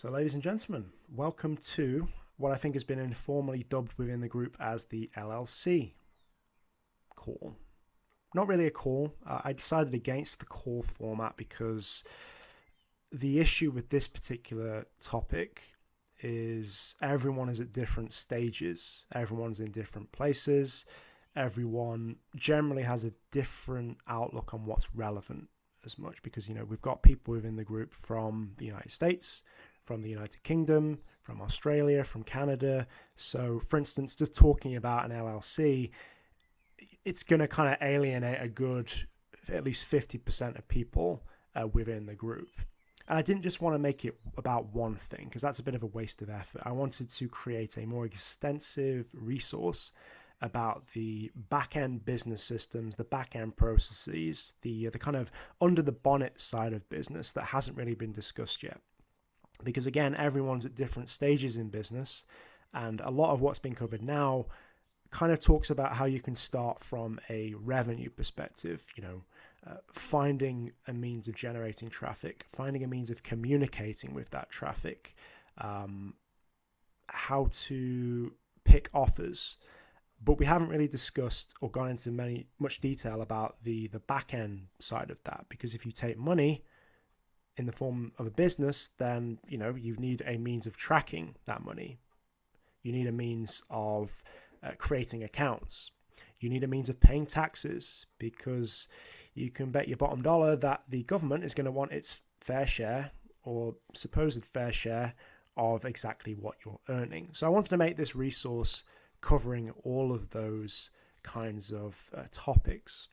So, ladies and gentlemen, welcome to what I think has been informally dubbed within the group as the LLC call. Not really a call. I decided against the call format because the issue with this particular topic is everyone is at different stages, everyone's in different places, everyone generally has a different outlook on what's relevant as much because, we've got people within the group from the United States, from the United Kingdom, from Australia, from Canada. So, for instance, just talking about an LLC, it's going to kind of alienate a good at least 50% of people within the group. And I didn't just want to make it about one thing because that's a bit of a waste of effort. I wanted to create a more extensive resource about the back-end business systems, the back-end processes, the kind of under the bonnet side of business that hasn't really been discussed yet. Because again, everyone's at different stages in business, and a lot of what's been covered now kind of talks about how you can start from a revenue perspective, finding a means of generating traffic, finding a means of communicating with that traffic, how to pick offers. But we haven't really discussed or gone into much detail about the back end side of that, because if you take money in the form of a business, then you need a means of tracking that money. You need a means of creating accounts. You need a means of paying taxes, because you can bet your bottom dollar that the government is going to want its fair share or supposed fair share of exactly what you're earning. So I wanted to make this resource covering all of those kinds of topics.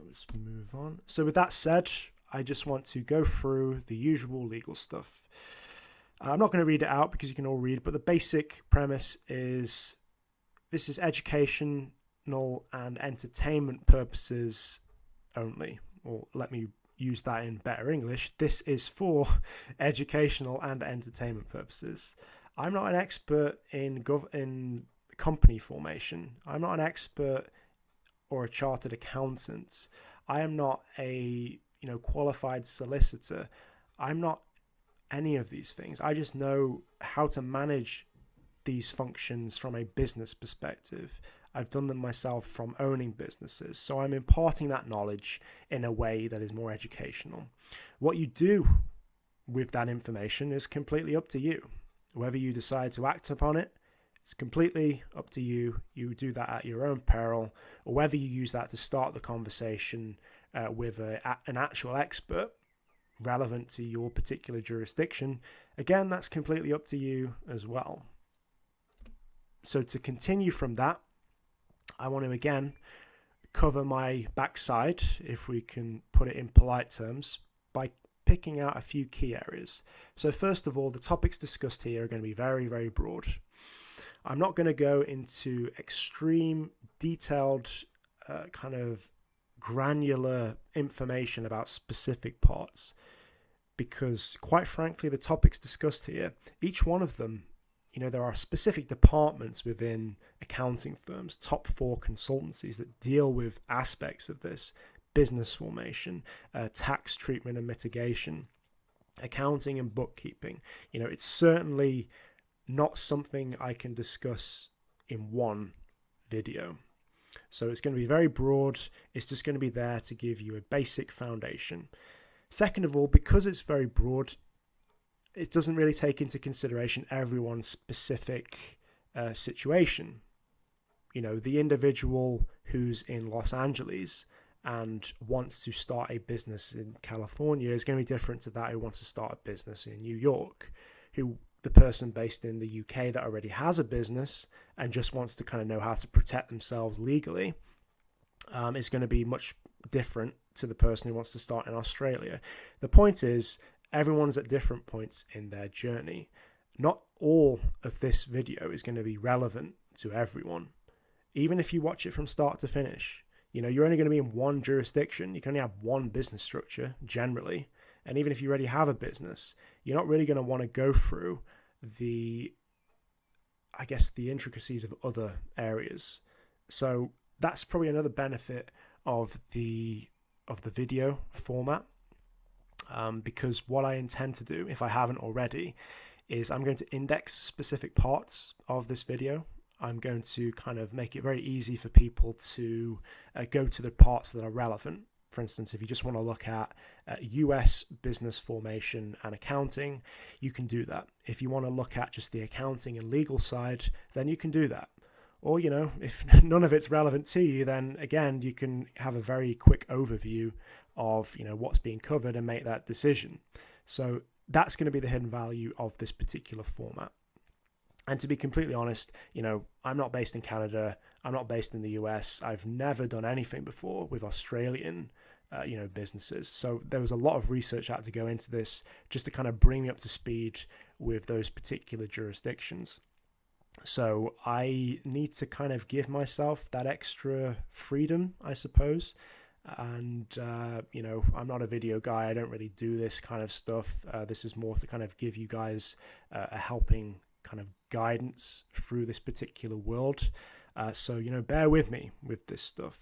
Let's move on. So with that said, I just want to go through the usual legal stuff. I'm not going to read it out because you can all read, but the basic premise is this is educational and entertainment purposes only. Or let me use that in better English. This is for educational and entertainment purposes. I'm not an expert in company formation. I'm not an expert or a chartered accountant. I am not a qualified solicitor. I'm not any of these things. I just know how to manage these functions from a business perspective. I've done them myself from owning businesses. So I'm imparting that knowledge in a way that is more educational. What you do with that information is completely up to you. Whether you decide to act upon it, it's completely up to you. You do that at your own peril, or whether you use that to start the conversation with an actual expert relevant to your particular jurisdiction. Again, that's completely up to you as well. So to continue from that, I want to again cover my backside, if we can put it in polite terms, by picking out a few key areas. So first of all, the topics discussed here are going to be very, very broad. I'm not going to go into extreme, detailed, kind of granular information about specific parts, because quite frankly, the topics discussed here, each one of them, there are specific departments within accounting firms, top 4 consultancies that deal with aspects of this: business formation, tax treatment and mitigation, accounting and bookkeeping. It's certainly not something I can discuss in one video. So it's going to be very broad. It's just going to be there to give you a basic foundation. Second of all, because it's very broad, it doesn't really take into consideration everyone's specific situation. The individual who's in Los Angeles and wants to start a business in California is going to be different to that who wants to start a business in New York. The person based in the UK that already has a business and just wants to kind of know how to protect themselves legally is going to be much different to the person who wants to start in Australia. The point is, everyone's at different points in their journey. Not all of this video is going to be relevant to everyone. Even if you watch it from start to finish, you're only going to be in one jurisdiction. You can only have one business structure generally. And even if you already have a business, you're not really going to want to go through the intricacies of other areas. So that's probably another benefit of the video format. because what I intend to do, if I haven't already, is I'm going to index specific parts of this video. I'm going to kind of make it very easy for people to go to the parts that are relevant. For instance, if you just want to look at US business formation and accounting, you can do that. If you want to look at just the accounting and legal side, then you can do that. Or, you know, if none of it's relevant to you, then again, you can have a very quick overview of, you know, what's being covered and make that decision. So that's going to be the hidden value of this particular format. And to be completely honest, you know, I'm not based in Canada. I'm not based in the US. I've never done anything before with Australian, you know, businesses. So there was a lot of research that had to go into this just to kind of bring me up to speed with those particular jurisdictions. So I need to kind of give myself that extra freedom, I suppose. And, you know, I'm not a video guy. I don't really do this kind of stuff. This is more to kind of give you guys a helping kind of guidance through this particular world. So, you know, bear with me with this stuff.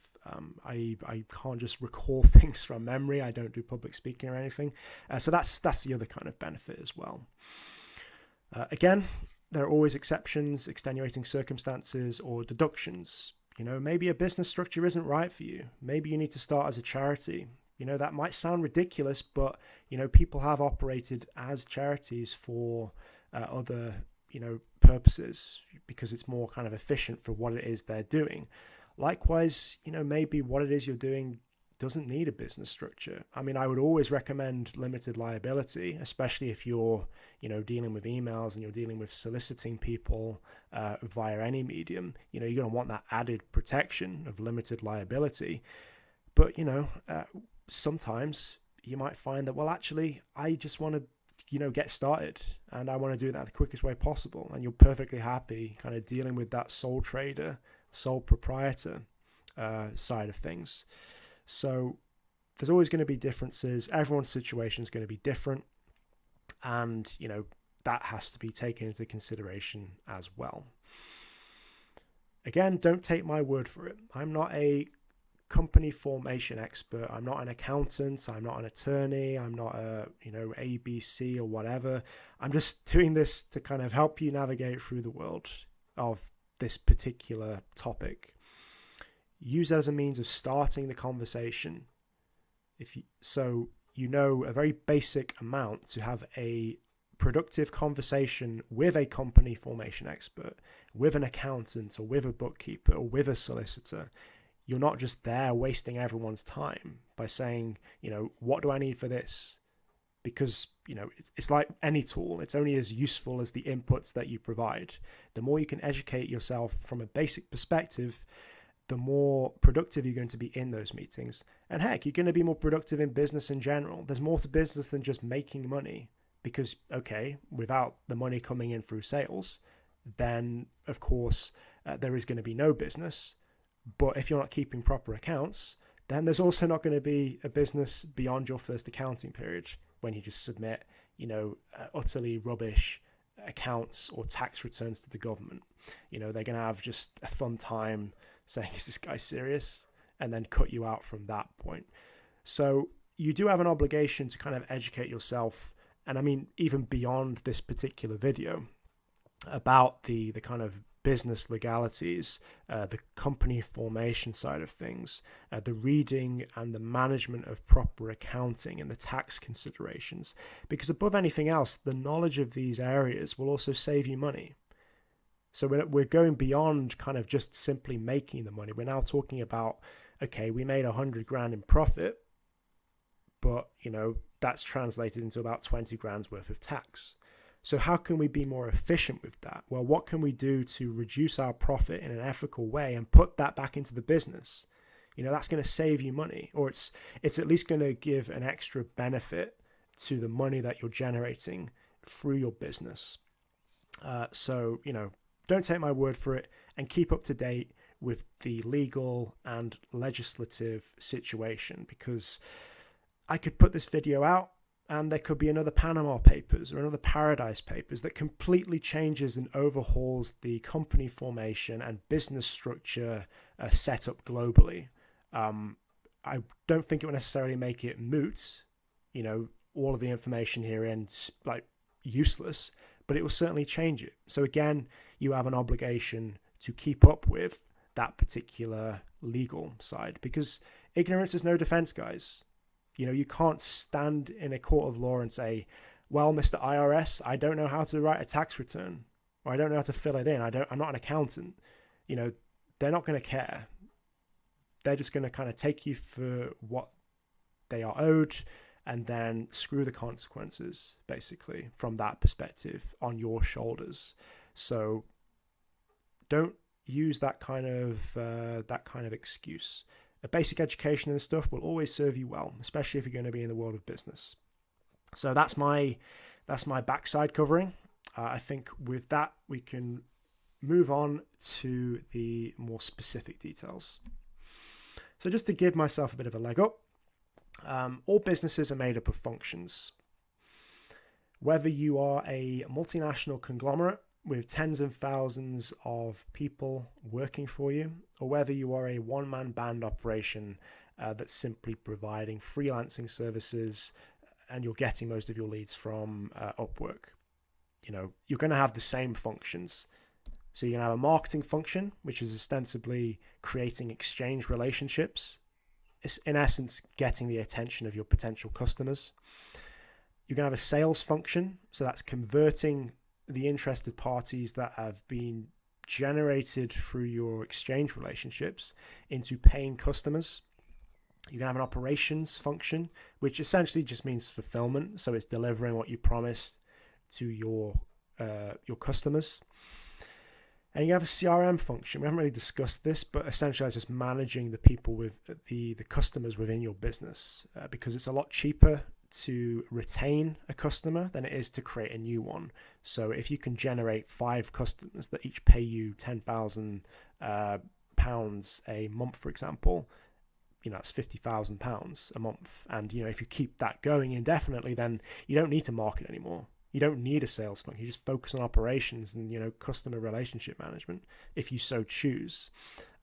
I can't just recall things from memory. I don't do public speaking or anything. So that's the other kind of benefit as well. Again, there are always exceptions, extenuating circumstances, or deductions. You know, maybe a business structure isn't right for you. Maybe you need to start as a charity. You know, that might sound ridiculous, but, you know, people have operated as charities for other, you know, purposes because it's more kind of efficient for what it is they're doing. Likewise, you know, maybe what it is you're doing doesn't need a business structure. I mean, I would always recommend limited liability, especially if you're, you know, dealing with emails and you're dealing with soliciting people via any medium. You know, you're going to want that added protection of limited liability. But, you know, sometimes you might find that, well, actually, I just want to, you know, get started and I want to do that the quickest way possible. And you're perfectly happy kind of dealing with that sole trader, sole proprietor side of things. So there's always going to be differences. Everyone's situation is going to be different. And, you know, that has to be taken into consideration as well. Again, don't take my word for it. I'm not a company formation expert. I'm not an accountant. I'm not an attorney. I'm not a, you know, ABC or whatever. I'm just doing this to kind of help you navigate through the world of this particular topic. Use it as a means of starting the conversation. So you know a very basic amount to have a productive conversation with a company formation expert, with an accountant or with a bookkeeper or with a solicitor. You're not just there wasting everyone's time by saying, you know, what do I need for this? Because, you know, it's like any tool. It's only as useful as the inputs that you provide. The more you can educate yourself from a basic perspective, the more productive you're going to be in those meetings. And heck, you're going to be more productive in business in general. There's more to business than just making money because, okay, without the money coming in through sales, then of course there is going to be no business. But if you're not keeping proper accounts, then there's also not going to be a business beyond your first accounting period when you just submit, you know, utterly rubbish accounts or tax returns to the government. You know, they're going to have just a fun time saying, is this guy serious? And then cut you out from that point. So you do have an obligation to kind of educate yourself. And I mean, even beyond this particular video about the kind of business legalities, the company formation side of things, the reading and the management of proper accounting and the tax considerations. Because above anything else, the knowledge of these areas will also save you money. So we're going beyond kind of just simply making the money. We're now talking about, okay, we made 100 grand in profit, but, you know, that's translated into about 20 grand's worth of tax. So how can we be more efficient with that? Well, what can we do to reduce our profit in an ethical way and put that back into the business? You know, that's going to save you money, or it's at least going to give an extra benefit to the money that you're generating through your business. So, you know, don't take my word for it and keep up to date with the legal and legislative situation, because I could put this video out and there could be another Panama Papers or another Paradise Papers that completely changes and overhauls the company formation and business structure set up globally. I don't think it will necessarily make it moot, you know, all of the information herein like useless, but it will certainly change it. So again, you have an obligation to keep up with that particular legal side, because ignorance is no defense, guys. You know, you can't stand in a court of law and say, well, Mr. IRS, I don't know how to write a tax return, or I don't know how to fill it in. I'm not an accountant. You know, they're not going to care. They're just going to kind of take you for what they are owed and then screw the consequences, basically, from that perspective on your shoulders. So don't use that kind of excuse. A basic education and stuff will always serve you well, especially if you're going to be in the world of business. So that's my backside covering. I think with that we can move on to the more specific details. So just to give myself a bit of a leg up, all businesses are made up of functions. Whether you are a multinational conglomerate with tens of thousands of people working for you, or whether you are a one-man band operation that's simply providing freelancing services and you're getting most of your leads from Upwork, you know, you're going to have the same functions. So you're going to have a marketing function, which is ostensibly creating exchange relationships. It's in essence getting the attention of your potential customers. You're going to have a sales function, so that's converting the interested parties that have been generated through your exchange relationships into paying customers. You're going to have an operations function, which essentially just means fulfillment. So it's delivering what you promised to your customers. And you have a CRM function. We haven't really discussed this, but essentially it's just managing the people with the customers within your business, because it's a lot cheaper to retain a customer than it is to create a new one. So if you can generate 5 customers that each pay you £10,000 a month, for example, you know, that's £50,000 a month. And, you know, if you keep that going indefinitely, then you don't need to market anymore. You don't need a sales function. You just focus on operations and, you know, customer relationship management if you so choose.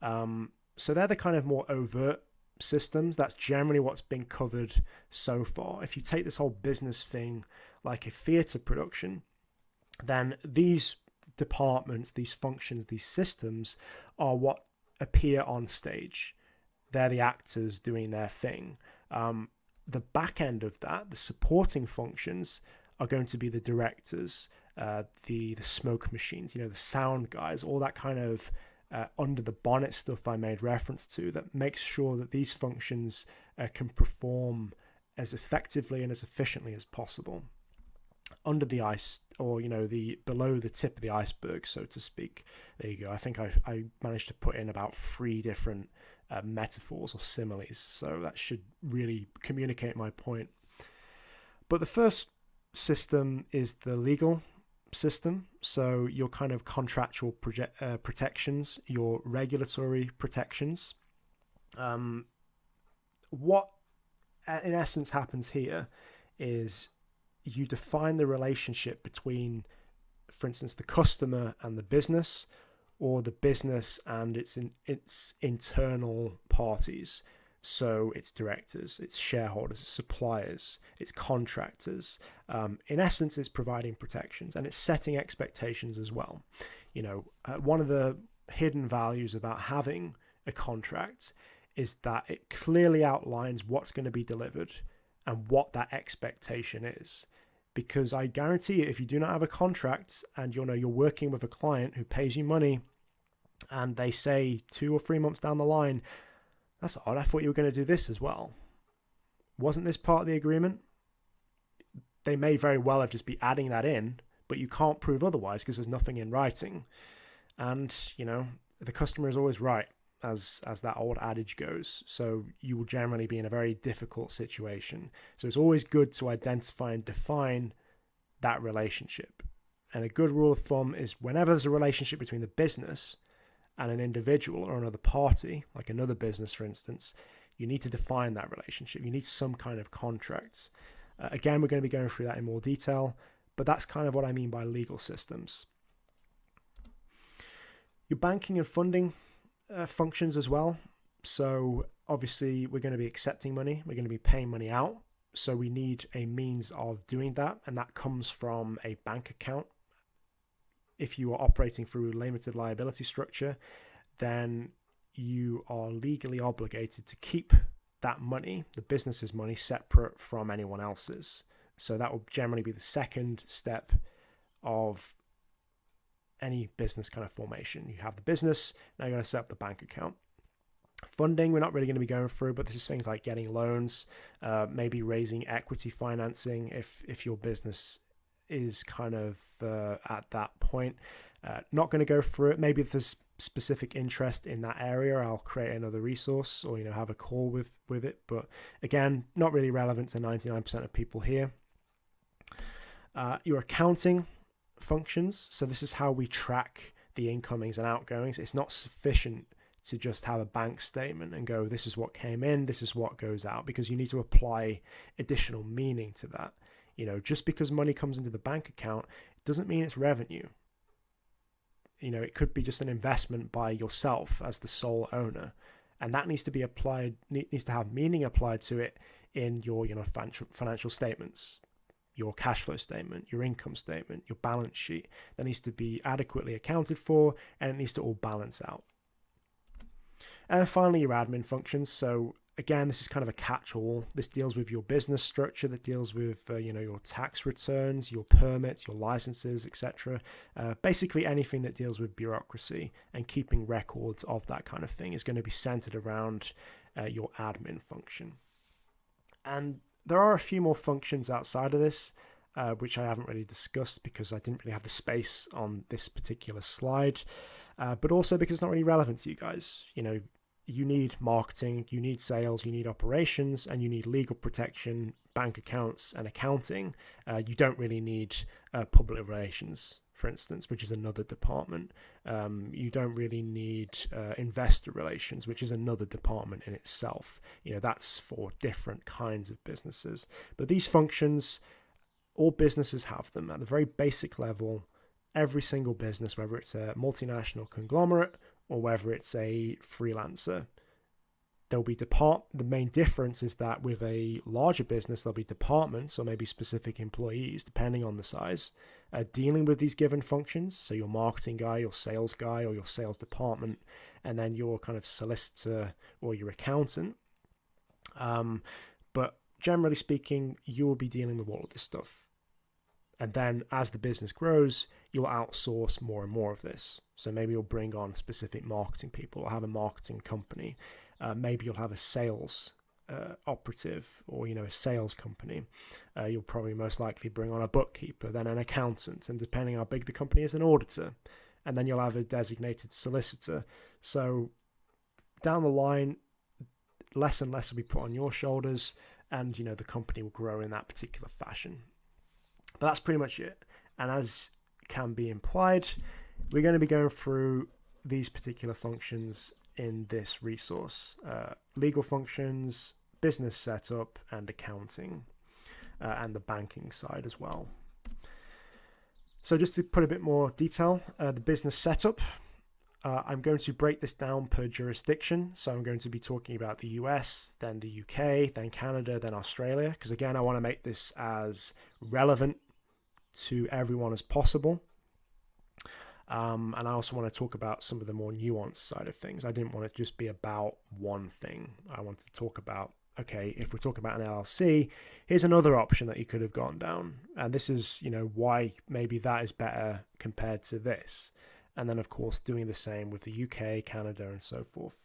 So they're the kind of more overt systems. That's generally what's been covered so far. If you take this whole business thing like a theatre production, then these departments, these functions, these systems are what appear on stage. They're the actors doing their thing. The back end of that, the supporting functions, are going to be the directors, the smoke machines, you know, the sound guys, all that kind of under the bonnet stuff I made reference to that makes sure that these functions can perform as effectively and as efficiently as possible under the ice, or, you know, the below the tip of the iceberg, so to speak. There you go. I think I managed to put in about 3 different metaphors or similes, so that should really communicate my point. But the first system is the legal system. So your kind of contractual protections, your regulatory protections. What in essence happens here is you define the relationship between, for instance, the customer and the business, or the business and its internal parties. So it's directors, it's shareholders, it's suppliers, it's contractors. In essence, it's providing protections, and it's setting expectations as well. You know, one of the hidden values about having a contract is that it clearly outlines what's going to be delivered and what that expectation is. Because I guarantee you, if you do not have a contract and you're working with a client who pays you money and they say 2 or 3 months down the line, that's odd, I thought you were going to do this as well. Wasn't this part of the agreement? They may very well have just be adding that in, but you can't prove otherwise because there's nothing in writing. And, you know, the customer is always right, as that old adage goes. So you will generally be in a very difficult situation. So it's always good to identify and define that relationship. And a good rule of thumb is whenever there's a relationship between the business and an individual or another party, like another business, for instance, you need to define that relationship. You need some kind of contract. Again, we're going to be going through that in more detail, but that's kind of what I mean by legal systems. Your banking and funding functions as well. So obviously we're going to be accepting money. We're going to be paying money out. So we need a means of doing that, and that comes from a bank account. If you are operating through a limited liability structure, then you are legally obligated to keep that money, the business's money, separate from anyone else's. So that will generally be the second step of any business kind of formation. You have the business, now you're going to set up the bank account. Funding, we're not really going to be going through, but this is things like getting loans, maybe raising equity financing if your business is kind of at that point. Not going to go through it. Maybe if there's specific interest in that area, I'll create another resource or have a call with it. But again, not really relevant to 99% of people here. Your accounting functions. So this is how we track the incomings and outgoings. It's not sufficient to just have a bank statement and go, this is what came in, this is what goes out, because you need to apply additional meaning to that. Just because money comes into the bank account, it doesn't mean it's revenue. It could be just an investment by yourself as the sole owner, and that needs to be applied, needs to have meaning applied to it in your financial statements, your cash flow statement, your income statement, your balance sheet. That needs to be adequately accounted for, and it needs to all balance out. And finally, your admin functions. So again, this is kind of a catch-all. This deals with your business structure, that deals with your tax returns, your permits, your licenses, etc. Basically anything that deals with bureaucracy and keeping records of that kind of thing is going to be centered around your admin function. And there are a few more functions outside of this, which I haven't really discussed because I didn't really have the space on this particular slide, but also because it's not really relevant to you guys. You need marketing, you need sales, you need operations, and you need legal protection, bank accounts, and accounting. You don't really need public relations, for instance, which is another department. You don't really need investor relations, which is another department in itself. That's for different kinds of businesses. But these functions, all businesses have them at the very basic level. Every single business, whether it's a multinational conglomerate or whether it's a freelancer, there'll be the main difference is that with a larger business, there'll be departments or maybe specific employees, depending on the size, dealing with these given functions. So your marketing guy, your sales guy, or your sales department, and then your kind of solicitor or your accountant. But generally speaking, you will be dealing with all of this stuff. And then as the business grows, you'll outsource more and more of this. So maybe you'll bring on specific marketing people or have a marketing company. Maybe you'll have a sales operative or, a sales company. You'll probably most likely bring on a bookkeeper, then an accountant, and depending how big the company is, an auditor. And then you'll have a designated solicitor. So down the line, less and less will be put on your shoulders, and, the company will grow in that particular fashion. But that's pretty much it. And as can be implied, we're going to be going through these particular functions in this resource. Legal functions, business setup, and accounting, and the banking side as well. So just to put a bit more detail, the business setup, I'm going to break this down per jurisdiction. So I'm going to be talking about the US, then the UK, then Canada, then Australia. Because again, I want to make this as relevant to everyone as possible. And I also want to talk about some of the more nuanced side of things. I didn't want it to just be about one thing. I wanted to talk about, okay, if we're talking about an LLC, here's another option that you could have gone down. And this is, why maybe that is better compared to this. And then, of course, doing the same with the UK, Canada, and so forth.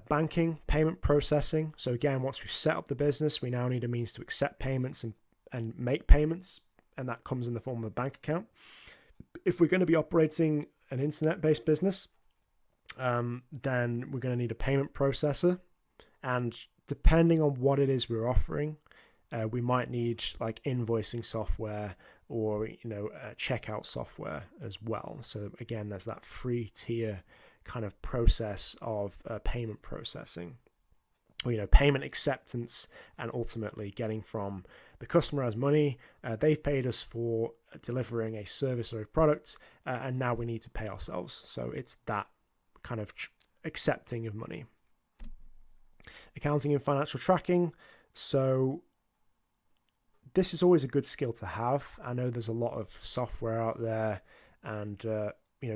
Banking, payment processing. So again, once we've set up the business, we now need a means to accept payments and make payments. And that comes in the form of a bank account. If we're going to be operating an internet-based business, then we're going to need a payment processor. And depending on what it is we're offering, we might need like invoicing software or, checkout software as well. So again, there's that free tier kind of process of payment processing, or, payment acceptance, and ultimately getting from the customer has money, they've paid us for delivering a service or a product, and now we need to pay ourselves. So it's that kind of accepting of money. Accounting and financial tracking. So this is always a good skill to have. I know there's a lot of software out there and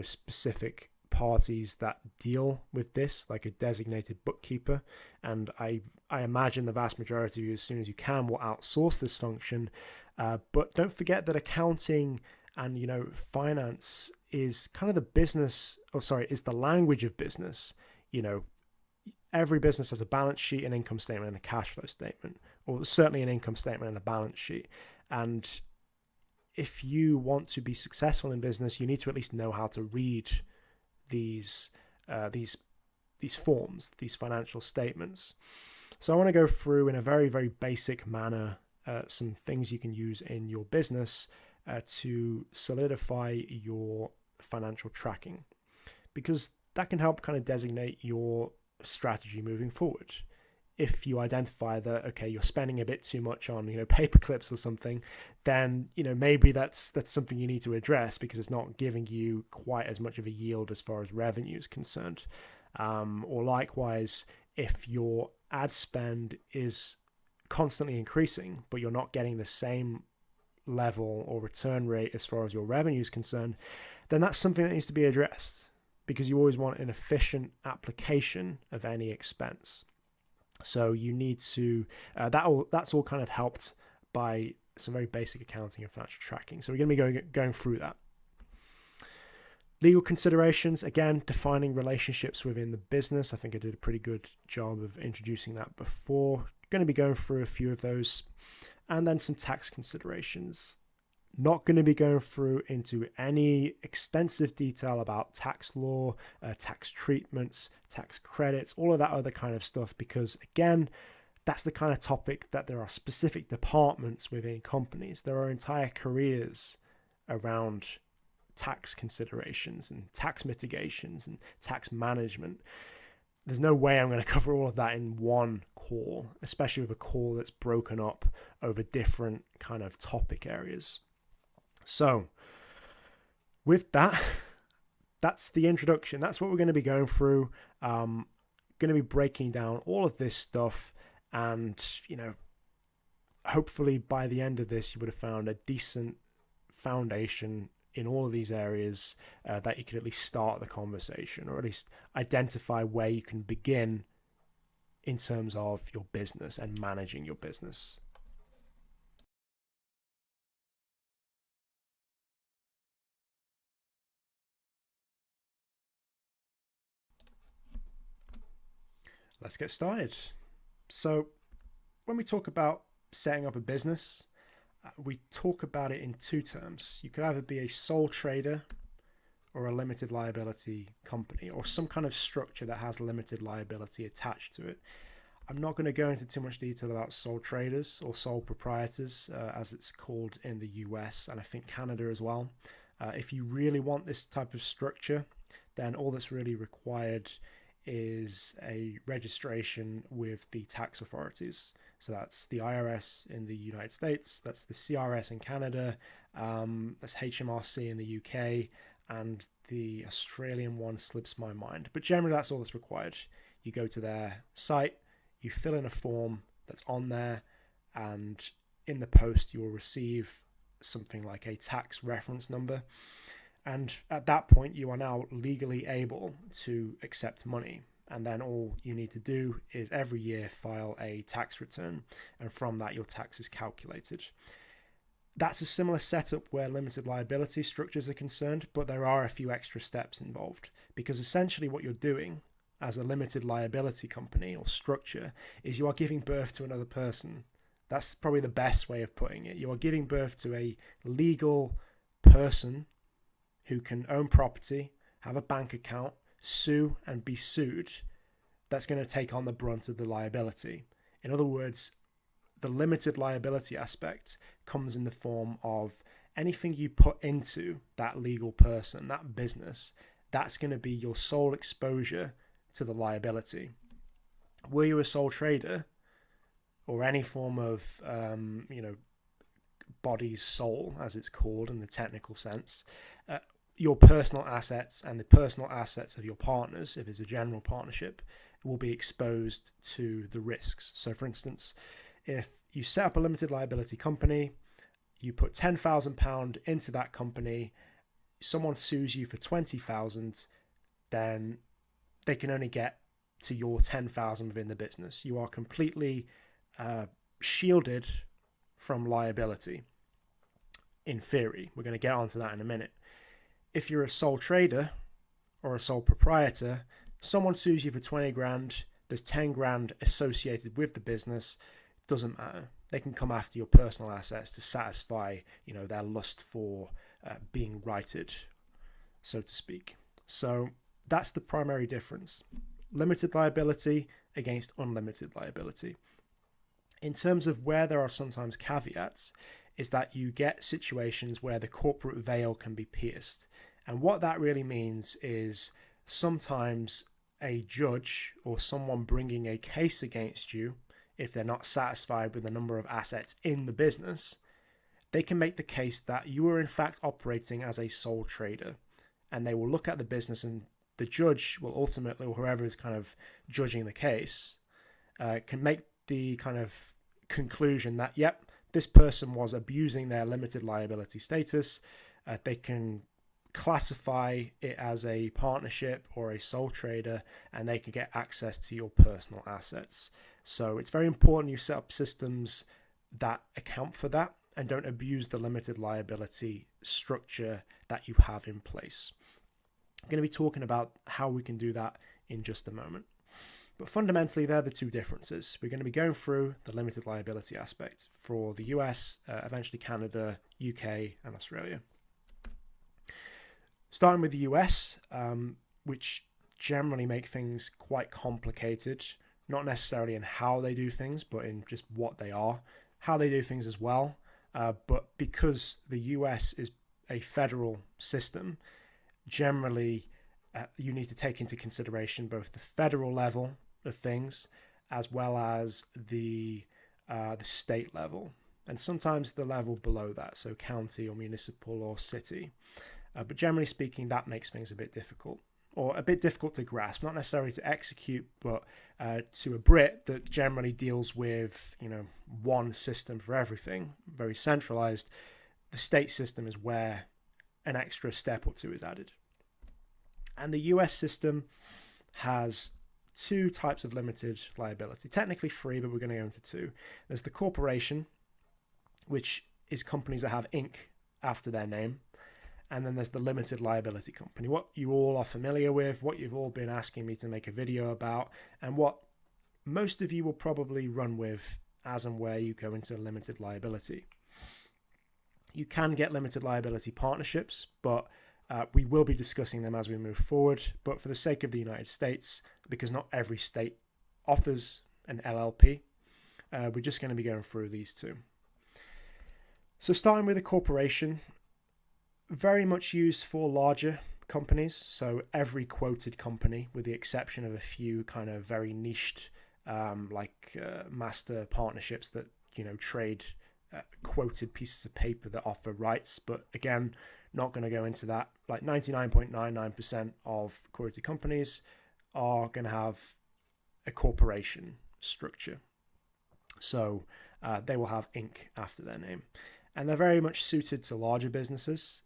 specific parties that deal with this, like a designated bookkeeper. And I imagine the vast majority of you, as soon as you can, will outsource this function. But don't forget that accounting and finance is kind of the business, is the language of business. Every business has a balance sheet, an income statement, and a cash flow statement, or certainly an income statement and a balance sheet. And if you want to be successful in business, you need to at least know how to read these forms, these financial statements. So I want to go through in a very, very basic manner some things you can use in your business to solidify your financial tracking, because that can help kind of designate your strategy moving forward. If you identify that, okay, you're spending a bit too much on paper clips or something, then maybe that's something you need to address, because it's not giving you quite as much of a yield as far as revenue is concerned. Or likewise, if your ad spend is constantly increasing but you're not getting the same level or return rate as far as your revenue is concerned, then that's something that needs to be addressed, because you always want an efficient application of any expense. So you need to, that's all kind of helped by some very basic accounting and financial tracking. So we're going to be going through that. Legal considerations, again, defining relationships within the business. I think I did a pretty good job of introducing that before. Going to be going through a few of those. And then some tax considerations. Not going to be going through into any extensive detail about tax law, tax treatments, tax credits, all of that other kind of stuff, because again, that's the kind of topic that there are specific departments within companies. There are entire careers around tax considerations and tax mitigations and tax management. There's no way I'm going to cover all of that in one call, especially with a call that's broken up over different kind of topic areas. So with that, that's the introduction. That's what we're going to be going through. Going to be breaking down all of this stuff, and hopefully by the end of this you would have found a decent foundation in all of these areas that you could at least start the conversation, or at least identify where you can begin in terms of your business and managing your business. Let's get started. So when we talk about setting up a business, we talk about it in two terms. You could either be a sole trader or a limited liability company, or some kind of structure that has limited liability attached to it. I'm not going to go into too much detail about sole traders or sole proprietors, as it's called in the US and I think Canada as well. If you really want this type of structure, then all that's really required is a registration with the tax authorities. So that's the IRS in the United States, that's the CRS in Canada, that's HMRC in the UK, and the Australian one slips my mind. But generally that's all that's required. You go to their site, you fill in a form that's on there, and in the post you will receive something like a tax reference number. And at that point, you are now legally able to accept money. And then all you need to do is every year file a tax return. And from that, your tax is calculated. That's a similar setup where limited liability structures are concerned, but there are a few extra steps involved. Because essentially what you're doing as a limited liability company or structure is you are giving birth to another person. That's probably the best way of putting it. You are giving birth to a legal person who can own property, have a bank account, sue and be sued, that's going to take on the brunt of the liability. In other words, the limited liability aspect comes in the form of anything you put into that legal person, that business, that's going to be your sole exposure to the liability. Were you a sole trader or any form of, body's soul, as it's called in the technical sense, your personal assets and the personal assets of your partners, if it's a general partnership, will be exposed to the risks. So for instance, if you set up a limited liability company, you put £10,000 into that company, someone sues you for 20,000, then they can only get to your 10,000 within the business. You are completely shielded from liability. In theory, we're going to get onto that in a minute. If you're a sole trader or a sole proprietor, someone sues you for 20 grand, there's 10 grand associated with the business, doesn't matter. They can come after your personal assets to satisfy, their lust for being righted, so to speak. So that's the primary difference. Limited liability against unlimited liability. In terms of where there are sometimes caveats, is that you get situations where the corporate veil can be pierced. And what that really means is sometimes a judge or someone bringing a case against you, if they're not satisfied with the number of assets in the business, they can make the case that you are in fact operating as a sole trader. And they will look at the business, and the judge will ultimately, or whoever is kind of judging the case, can make the kind of conclusion that, yep, this person was abusing their limited liability status. They can classify it as a partnership or a sole trader, and they can get access to your personal assets. So it's very important you set up systems that account for that and don't abuse the limited liability structure that you have in place. I'm going to be talking about how we can do that in just a moment. But fundamentally, they're the two differences. We're going to be going through the limited liability aspect for the US, eventually Canada, UK, and Australia. Starting with the US, which generally make things quite complicated, not necessarily in how they do things, but in just what they are, how they do things as well. But because the US is a federal system, generally you need to take into consideration both the federal level of things as well as the state level, and sometimes the level below that, so county or municipal or city. But generally speaking, that makes things a bit difficult, or a bit difficult to grasp, not necessarily to execute, but to a Brit that generally deals with, one system for everything, very centralized. The state system is where an extra step or two is added. And the US system has two types of limited liability, technically three, but we're going to go into two. There's the corporation, which is companies that have Inc. after their name. And then there's the limited liability company, what you all are familiar with, what you've all been asking me to make a video about, and what most of you will probably run with as and where you go into limited liability. You can get limited liability partnerships, but we will be discussing them as we move forward. But for the sake of the United States, because not every state offers an LLP, we're just going to be going through these two. So starting with a corporation, very much used for larger companies. So every quoted company, with the exception of a few kind of very niched, master partnerships that, trade quoted pieces of paper that offer rights. But again, not going to go into that. Like 99.99% of quoted companies are going to have a corporation structure. So they will have Inc. after their name. And they're very much suited to larger businesses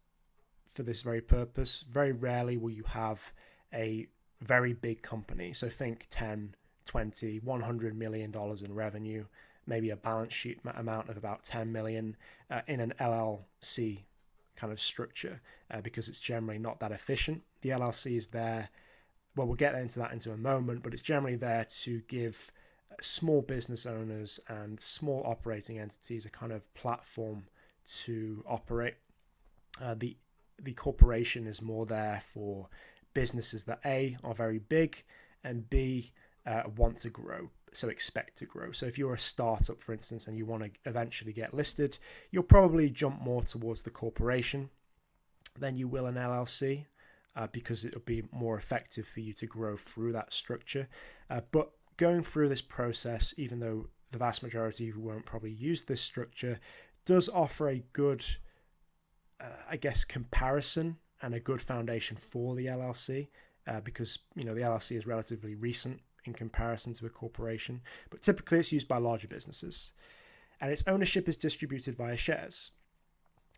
for this very purpose. Very rarely will you have a very big company. So think 10, 20, $100 million in revenue, maybe a balance sheet amount of about 10 million in an LLC kind of structure, because it's generally not that efficient. The LLC is there, well, we'll get into that into a moment, but it's generally there to give small business owners and small operating entities a kind of platform to operate. The corporation is more there for businesses that A, are very big, and B, want to grow, so expect to grow. So if you're a startup, for instance, and you want to eventually get listed, you'll probably jump more towards the corporation than you will an LLC, because it'll be more effective for you to grow through that structure. But going through this process, even though the vast majority of you won't probably use this structure, does offer a good comparison and a good foundation for the LLC, because the LLC is relatively recent in comparison to a corporation, but typically it's used by larger businesses. And its ownership is distributed via shares.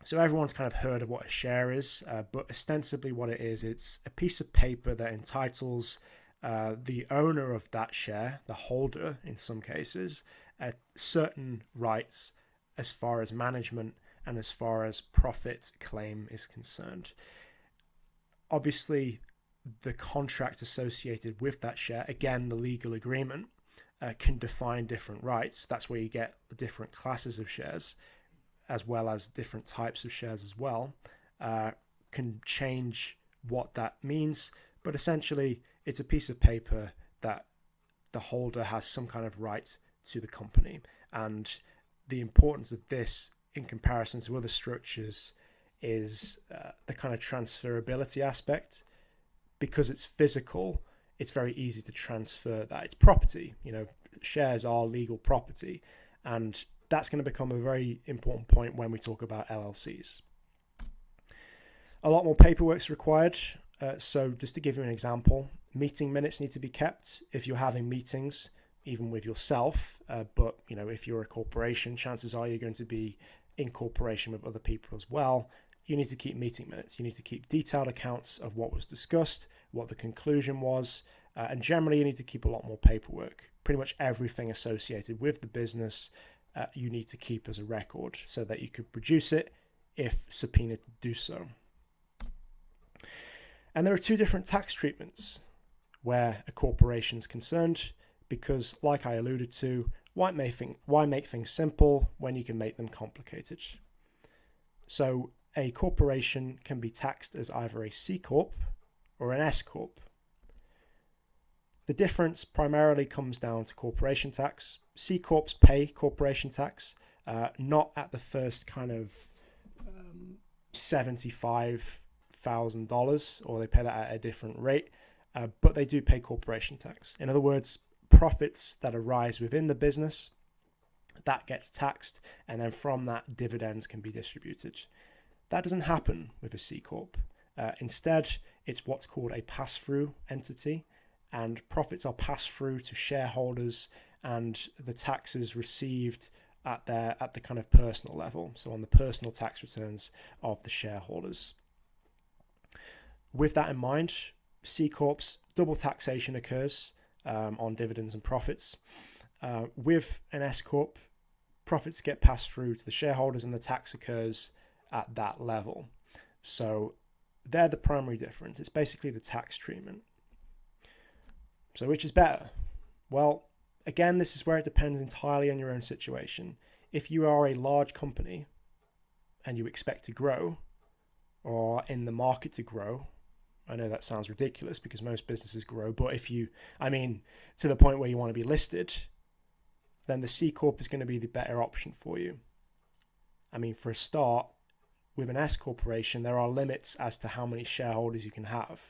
So everyone's kind of heard of what a share is, but ostensibly what it is, it's a piece of paper that entitles the owner of that share, the holder in some cases, certain rights as far as management and as far as profit claim is concerned. Obviously, the contract associated with that share, again, the legal agreement, can define different rights. That's where you get different classes of shares, as well as different types of shares as well, can change what that means. But essentially, it's a piece of paper that the holder has some kind of right to the company. And the importance of this in comparison to other structures is the kind of transferability aspect. Because it's physical, it's very easy to transfer that. It's property, shares are legal property. And that's going to become a very important point when we talk about LLCs. A lot more paperwork's required. So just to give you an example, meeting minutes need to be kept if you're having meetings, even with yourself. But if you're a corporation, chances are you're going to be in cooperation with other people as well. You need to keep meeting minutes. You need to keep detailed accounts of what was discussed, what the conclusion was, and generally you need to keep a lot more paperwork. Pretty much everything associated with the business you need to keep as a record so that you could produce it if subpoenaed to do so. And there are two different tax treatments where a corporation is concerned because, like I alluded to, why make things simple when you can make them complicated? So a corporation can be taxed as either a C Corp or an S Corp. The difference primarily comes down to corporation tax. C Corps pay corporation tax, not at the first kind of $75,000, or they pay that at a different rate, but they do pay corporation tax. In other words, profits that arise within the business, that gets taxed, and then from that, dividends can be distributed. That doesn't happen with a C Corp. Instead, it's what's called a pass-through entity, and profits are passed through to shareholders, and the taxes received at the kind of personal level, so on the personal tax returns of the shareholders. With that in mind, C Corps, double taxation occurs on dividends and profits. With an S Corp, profits get passed through to the shareholders and the tax occurs at that level. So they're the primary difference. It's basically the tax treatment. So which is better? Well, again, this is where it depends entirely on your own situation. If you are a large company and you expect to grow, or are in the market to grow, I know that sounds ridiculous because most businesses grow, but to the point where you want to be listed, then the C Corp is going to be the better option for you. For a start, with an S corporation, there are limits as to how many shareholders you can have.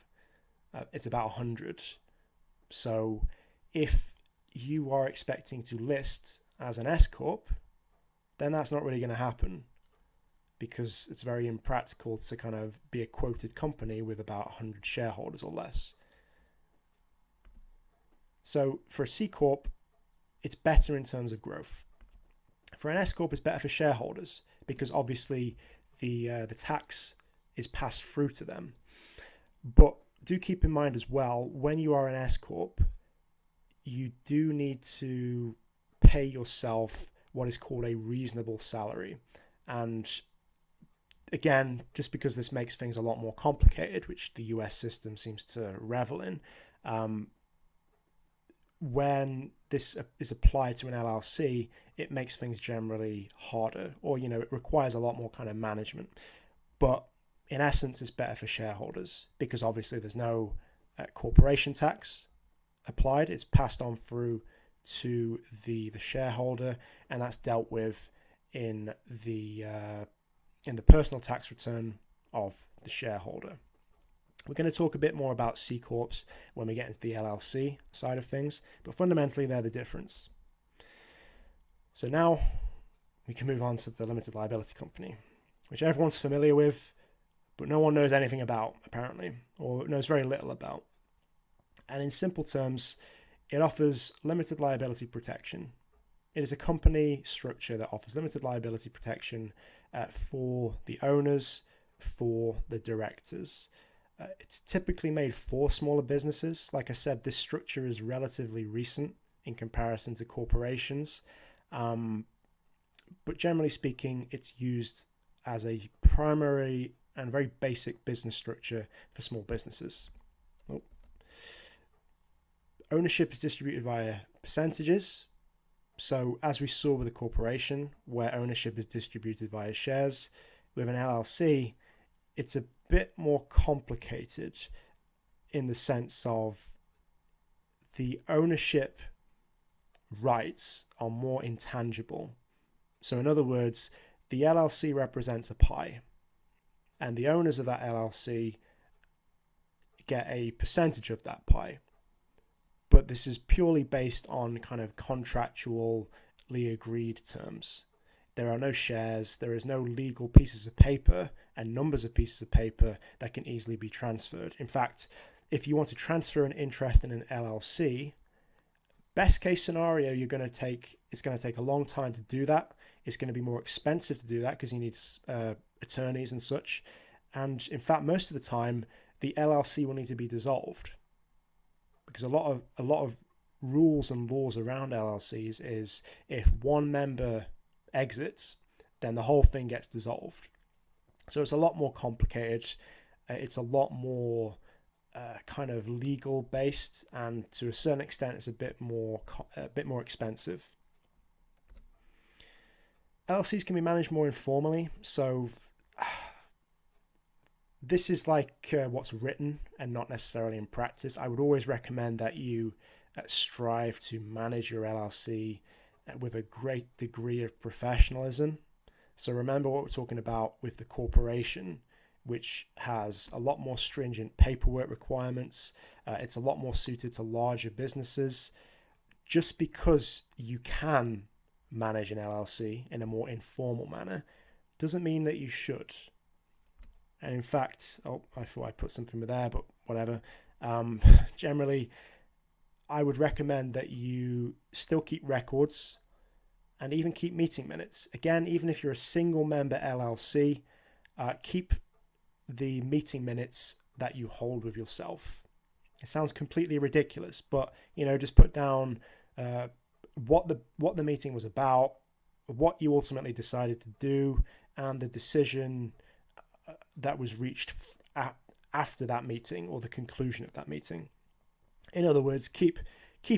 It's about 100. So if you are expecting to list as an S Corp, then that's not really going to happen because it's very impractical to kind of be a quoted company with about 100 shareholders or less. So for a C Corp, it's better in terms of growth. For an S Corp, it's better for shareholders because obviously the tax is passed through to them. But do keep in mind as well, when you are an S Corp, you do need to pay yourself what is called a reasonable salary. And again, just because this makes things a lot more complicated, which the US system seems to revel in, when this is applied to an LLC, it makes things generally harder, or it requires a lot more kind of management. But in essence, it's better for shareholders because obviously there's no corporation tax applied. It's passed on through to the shareholder, and that's dealt with in the personal tax return of the shareholder. We're going to talk a bit more about C Corps when we get into the LLC side of things, but fundamentally they're the difference. So now we can move on to the limited liability company, which everyone's familiar with, but no one knows anything about, apparently, or knows very little about. And in simple terms, It offers limited liability protection. It is a company structure that offers limited liability protection for the owners, for the directors. It's typically made for smaller businesses. Like I said, this structure is relatively recent in comparison to corporations. But generally speaking, it's used as a primary and very basic business structure for small businesses. Oh. Ownership is distributed via percentages. So as we saw with a corporation, where ownership is distributed via shares, with an LLC, it's a bit more complicated in the sense of the ownership rights are more intangible. So in other words, the LLC represents a pie, and the owners of that LLC get a percentage of that pie. But this is purely based on kind of contractually agreed terms. There are no shares, there is no legal pieces of paper and numbers of pieces of paper that can easily be transferred. In fact, if you want to transfer an interest in an LLC, best case scenario, it's going to take a long time to do that. It's going to be more expensive to do that because you need attorneys and such. And in fact, most of the time, the LLC will need to be dissolved, because a lot of rules and laws around LLCs is if one member exits, then the whole thing gets dissolved. So it's a lot more complicated. It's a lot more kind of legal based, and to a certain extent, it's a bit more expensive. LLCs can be managed more informally. So this is like what's written and not necessarily in practice. I would always recommend that you strive to manage your LLC with a great degree of professionalism. So remember what we're talking about with the corporation, which has a lot more stringent paperwork requirements. It's a lot more suited to larger businesses. Just because you can manage an LLC in a more informal manner doesn't mean that you should. And in fact, I thought I put something there, but whatever. Generally, I would recommend that you still keep records and even keep meeting minutes. Again, even if you're a single member LLC, keep the meeting minutes that you hold with yourself. It sounds completely ridiculous, but just put down what the meeting was about, what you ultimately decided to do, and the decision that was reached after that meeting or the conclusion of that meeting. In other words, keep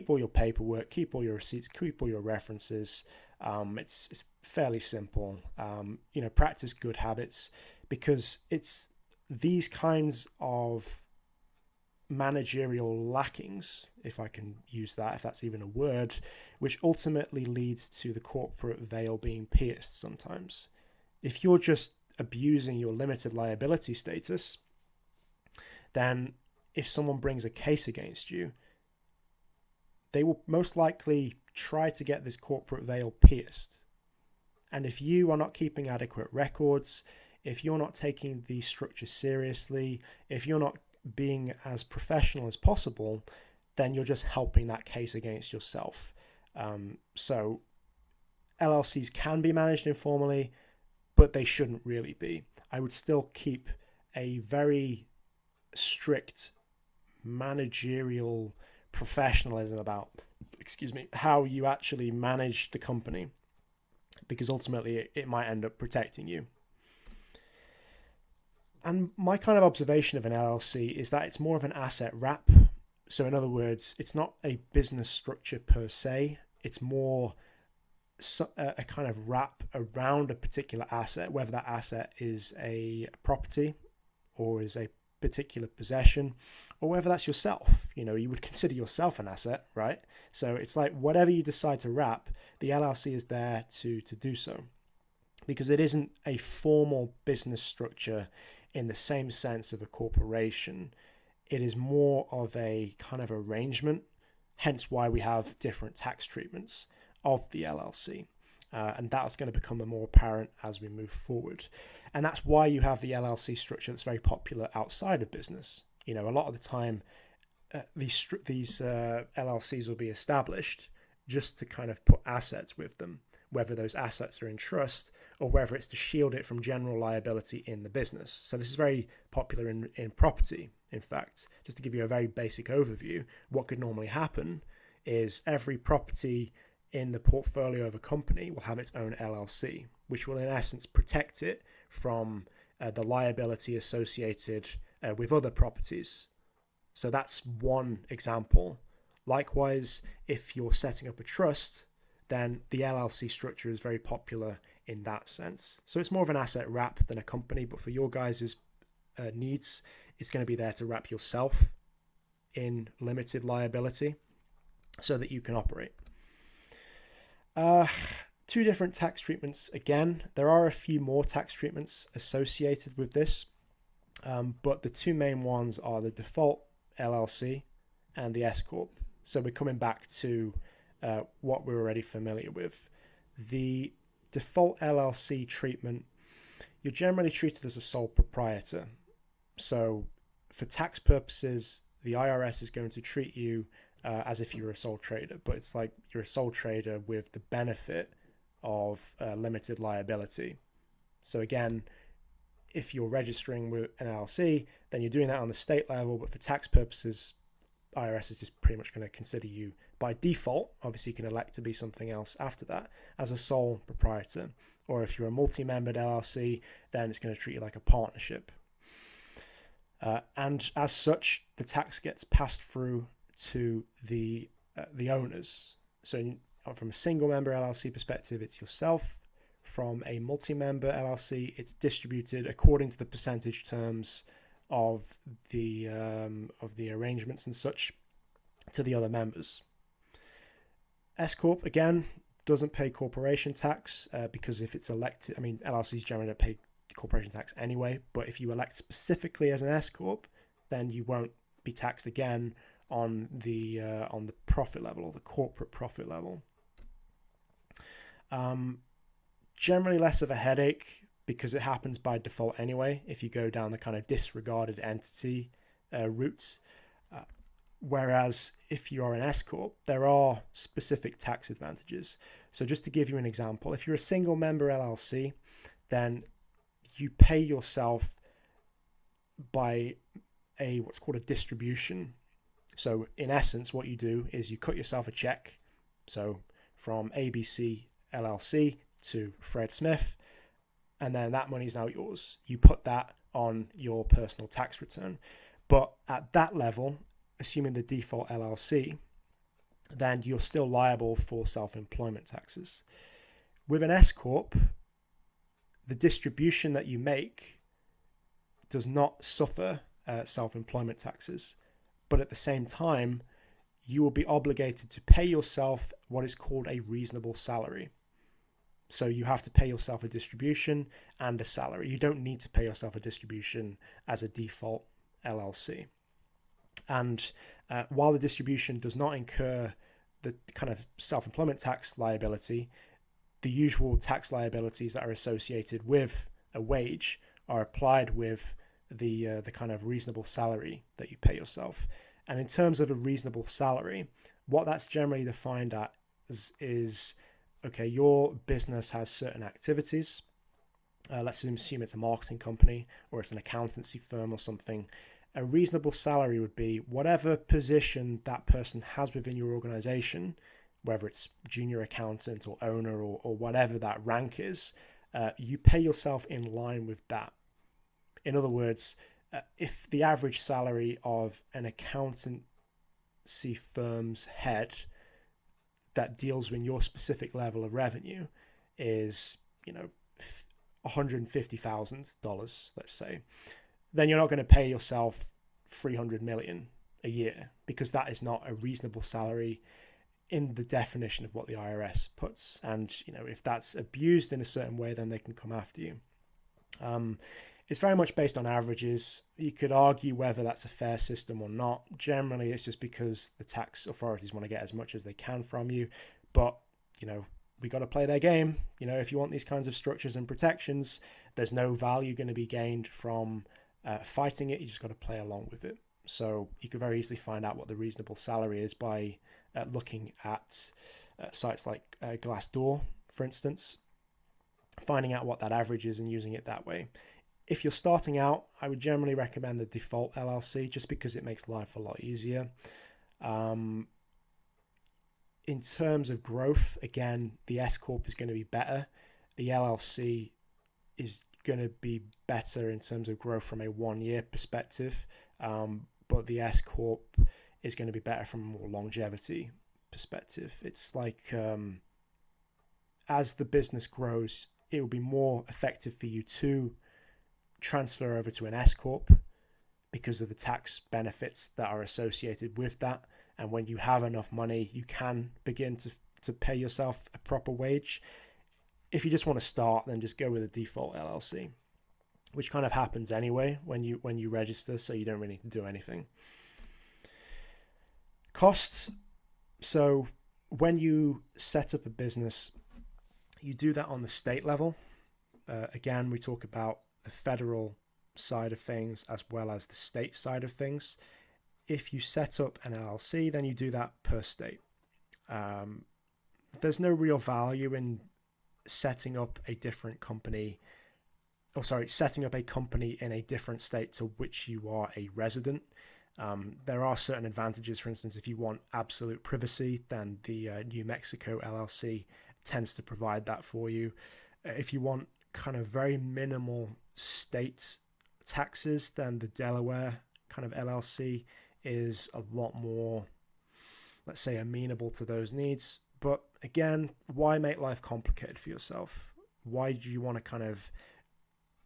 all your paperwork, keep all your receipts, keep all your references. It's fairly simple. Practice good habits, because it's these kinds of managerial lackings, if I can use that, if that's even a word, which ultimately leads to the corporate veil being pierced sometimes. If you're just abusing your limited liability status, then if someone brings a case against you, they will most likely try to get this corporate veil pierced. And if you are not keeping adequate records, if you're not taking the structure seriously, if you're not being as professional as possible, then you're just helping that case against yourself. So LLCs can be managed informally, but they shouldn't really be. I would still keep a very strict managerial professionalism about, how you actually manage the company, because ultimately it might end up protecting you. And my kind of observation of an LLC is that it's more of an asset wrap. So in other words, it's not a business structure per se. It's more a kind of wrap around a particular asset, whether that asset is a property or is a particular possession, or whether that's yourself. You would consider yourself an asset, right? So it's like whatever you decide to wrap, the LLC is there to do so, because it isn't a formal business structure in the same sense of a corporation. It is more of a kind of arrangement, hence why we have different tax treatments of the LLC. And that's going to become more apparent as we move forward. And that's why you have the LLC structure that's very popular outside of business. A lot of the time, these LLCs will be established just to kind of put assets with them, whether those assets are in trust or whether it's to shield it from general liability in the business. So this is very popular in property. In fact, just to give you a very basic overview, what could normally happen is every property in the portfolio of a company will have its own LLC, which will in essence protect it from the liability associated with other properties. So that's one example. Likewise, if you're setting up a trust, then the LLC structure is very popular in that sense. So it's more of an asset wrap than a company, but for your guys' needs, it's going to be there to wrap yourself in limited liability so that you can operate. Two different tax treatments. Again, there are a few more tax treatments associated with this, but the two main ones are the default LLC and the S Corp. So we're coming back to what we're already familiar with. The default LLC treatment, you're generally treated as a sole proprietor. So for tax purposes, the IRS is going to treat you as if you were a sole trader, but it's like you're a sole trader with the benefit of limited liability. So again, if you're registering with an LLC, then you're doing that on the state level, but for tax purposes, IRS is just pretty much going to consider you by default. Obviously, you can elect to be something else after that as a sole proprietor. Or if you're a multi-membered LLC, then it's going to treat you like a partnership. And as such, the tax gets passed through to the owners. So from a single member LLC perspective, it's yourself. From a multi-member LLC, it's distributed according to the percentage terms of the arrangements and such to the other members. S Corp, again, doesn't pay corporation tax because if it's elected, I mean, LLCs generally don't pay corporation tax anyway, but if you elect specifically as an S Corp, then you won't be taxed again on the profit level or the corporate profit level. Generally less of a headache because it happens by default anyway if you go down the kind of disregarded entity routes. Whereas if you are an S Corp, there are specific tax advantages. So just to give you an example, if you're a single member LLC, then you pay yourself by what's called a distribution. So in essence, what you do is you cut yourself a check. So from ABC LLC to Fred Smith, and then that money is now yours. You put that on your personal tax return. But at that level, assuming the default LLC, then you're still liable for self-employment taxes. With an S Corp, the distribution that you make does not suffer self-employment taxes. But at the same time, you will be obligated to pay yourself what is called a reasonable salary. So you have to pay yourself a distribution and a salary. You don't need to pay yourself a distribution as a default LLC. And while the distribution does not incur the kind of self-employment tax liability, the usual tax liabilities that are associated with a wage are applied with the kind of reasonable salary that you pay yourself. And in terms of a reasonable salary, what that's generally defined is okay, your business has certain activities. Let's assume it's a marketing company or it's an accountancy firm or something. A reasonable salary would be whatever position that person has within your organization, whether it's junior accountant or owner or whatever that rank is, you pay yourself in line with that. In other words, if the average salary of an accountancy firm's head that deals with your specific level of revenue is, $150,000, let's say, then you're not going to pay yourself $300 million a year because that is not a reasonable salary in the definition of what the IRS puts. And, if that's abused in a certain way, then they can come after you. It's very much based on averages. You could argue whether that's a fair system or not. Generally, it's just because the tax authorities want to get as much as they can from you. But, we got to play their game. If you want these kinds of structures and protections, there's no value going to be gained from fighting it. You just got to play along with it. So you could very easily find out what the reasonable salary is by looking at sites like Glassdoor, for instance, finding out what that average is and using it that way. If you're starting out, I would generally recommend the default LLC just because it makes life a lot easier. In terms of growth, again, the S Corp is going to be better. The LLC is going to be better in terms of growth from a 1 year perspective, but the S Corp is going to be better from a more longevity perspective. It's like as the business grows, it will be more effective for you to transfer over to an S Corp because of the tax benefits that are associated with that. And when you have enough money, you can begin to pay yourself a proper wage. If you just want to start, then just go with a default LLC, which kind of happens anyway when you register, so you don't really need to do anything. Costs. So when you set up a business, you do that on the state level. Again, we talk about the federal side of things as well as the state side of things. If you set up an LLC, then you do that per state. There's no real value in setting up a company in a different state to which you are a resident. There are certain advantages. For instance, if you want absolute privacy, then the New Mexico LLC tends to provide that for you. If you want kind of very minimal state taxes, then the Delaware kind of LLC is a lot more, let's say, amenable to those needs. But again, why make life complicated for yourself? Why do you want to kind of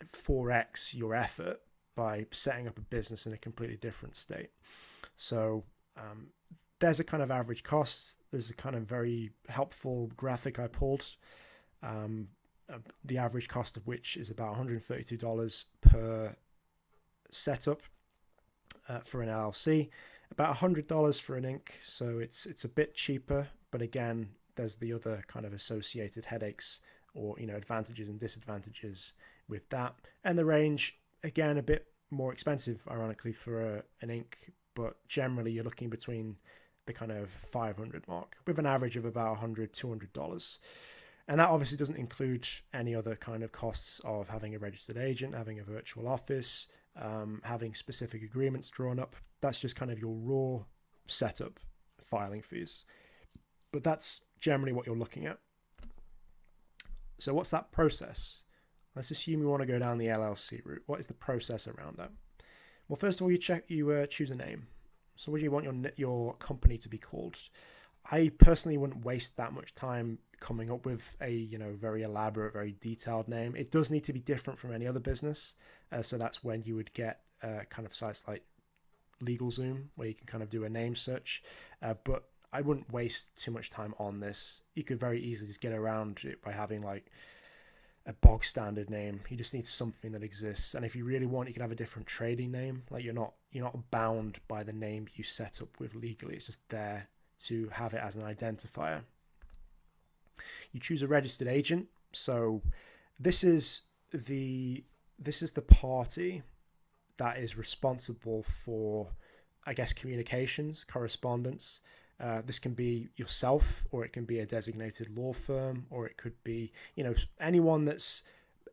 4x your effort by setting up a business in a completely different state? So there's a kind of average cost. There's a kind of very helpful graphic I pulled. The average cost of which is about $132 per setup for an LLC, about $100 for an Inc. So it's a bit cheaper, but again, there's the other kind of associated headaches or advantages and disadvantages with that. And the range, again, a bit more expensive, ironically, for an Inc. But generally, you're looking between the kind of 500 mark with an average of about $100, $200. And that obviously doesn't include any other kind of costs of having a registered agent, having a virtual office, having specific agreements drawn up. That's just kind of your raw setup filing fees. But that's generally what you're looking at. So what's that process? Let's assume you want to go down the LLC route. What is the process around that? Well, first of all, you choose a name. So what do you want your company to be called? I personally wouldn't waste that much time coming up with a very elaborate, very detailed name. It does need to be different from any other business. So that's when you would get kind of sites like LegalZoom, where you can kind of do a name search. But I wouldn't waste too much time on this. You could very easily just get around it by having like a bog standard name. You just need something that exists. And if you really want, you can have a different trading name. Like you're not bound by the name you set up with legally. It's just there to have it as an identifier. You choose a registered agent. So this is the party that is responsible for, I guess, communications, correspondence. This can be yourself, or it can be a designated law firm, or it could be, anyone that's,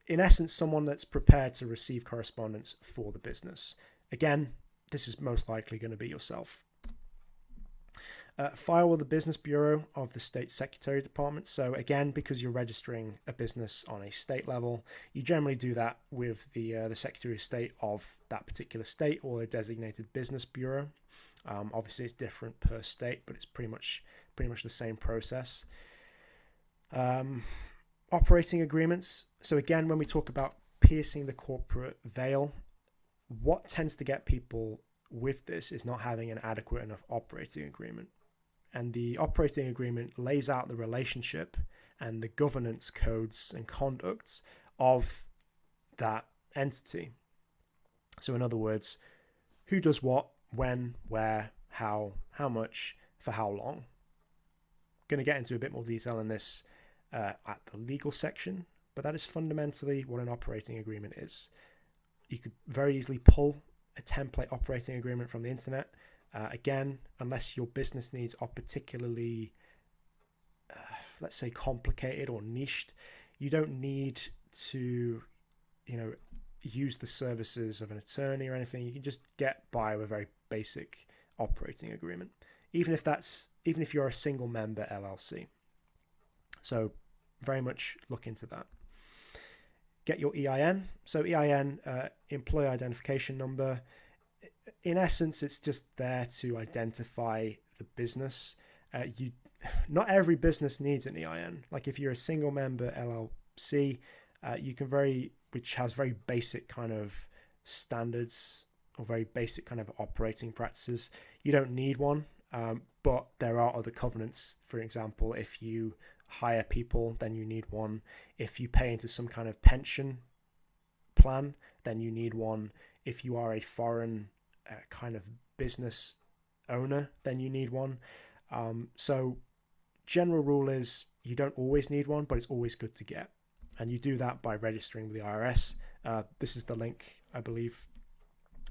in essence, someone that's prepared to receive correspondence for the business. Again, this is most likely going to be yourself. File with the Business Bureau of the State Secretary Department. So again, because you're registering a business on a state level, you generally do that with the Secretary of State of that particular state or a designated business bureau. Obviously, it's different per state, but it's pretty much the same process. Operating agreements. So again, when we talk about piercing the corporate veil, what tends to get people with this is not having an adequate enough operating agreement. And the operating agreement lays out the relationship and the governance codes and conducts of that entity. So in other words, who does what, when, where, how much, for how long. Going to get into a bit more detail in this at the legal section, but that is fundamentally what an operating agreement is. You could very easily pull a template operating agreement from the internet. Again, unless your business needs are particularly, let's say, complicated or niched, you don't need to, use the services of an attorney or anything. You can just get by with a very basic operating agreement, even if you're a single member LLC. So very much look into that. Get your EIN. So EIN, employee identification number. In essence, it's just there to identify the business. Not every business needs an EIN. Like if you're a single member LLC, which has very basic kind of standards or very basic kind of operating practices, you don't need one. But there are other covenants. For example, if you hire people, then you need one. If you pay into some kind of pension plan, then you need one. If you are a foreign kind of business owner, then you need one. So general rule is you don't always need one, but it's always good to get. And you do that by registering with the IRS. This is the link, I believe,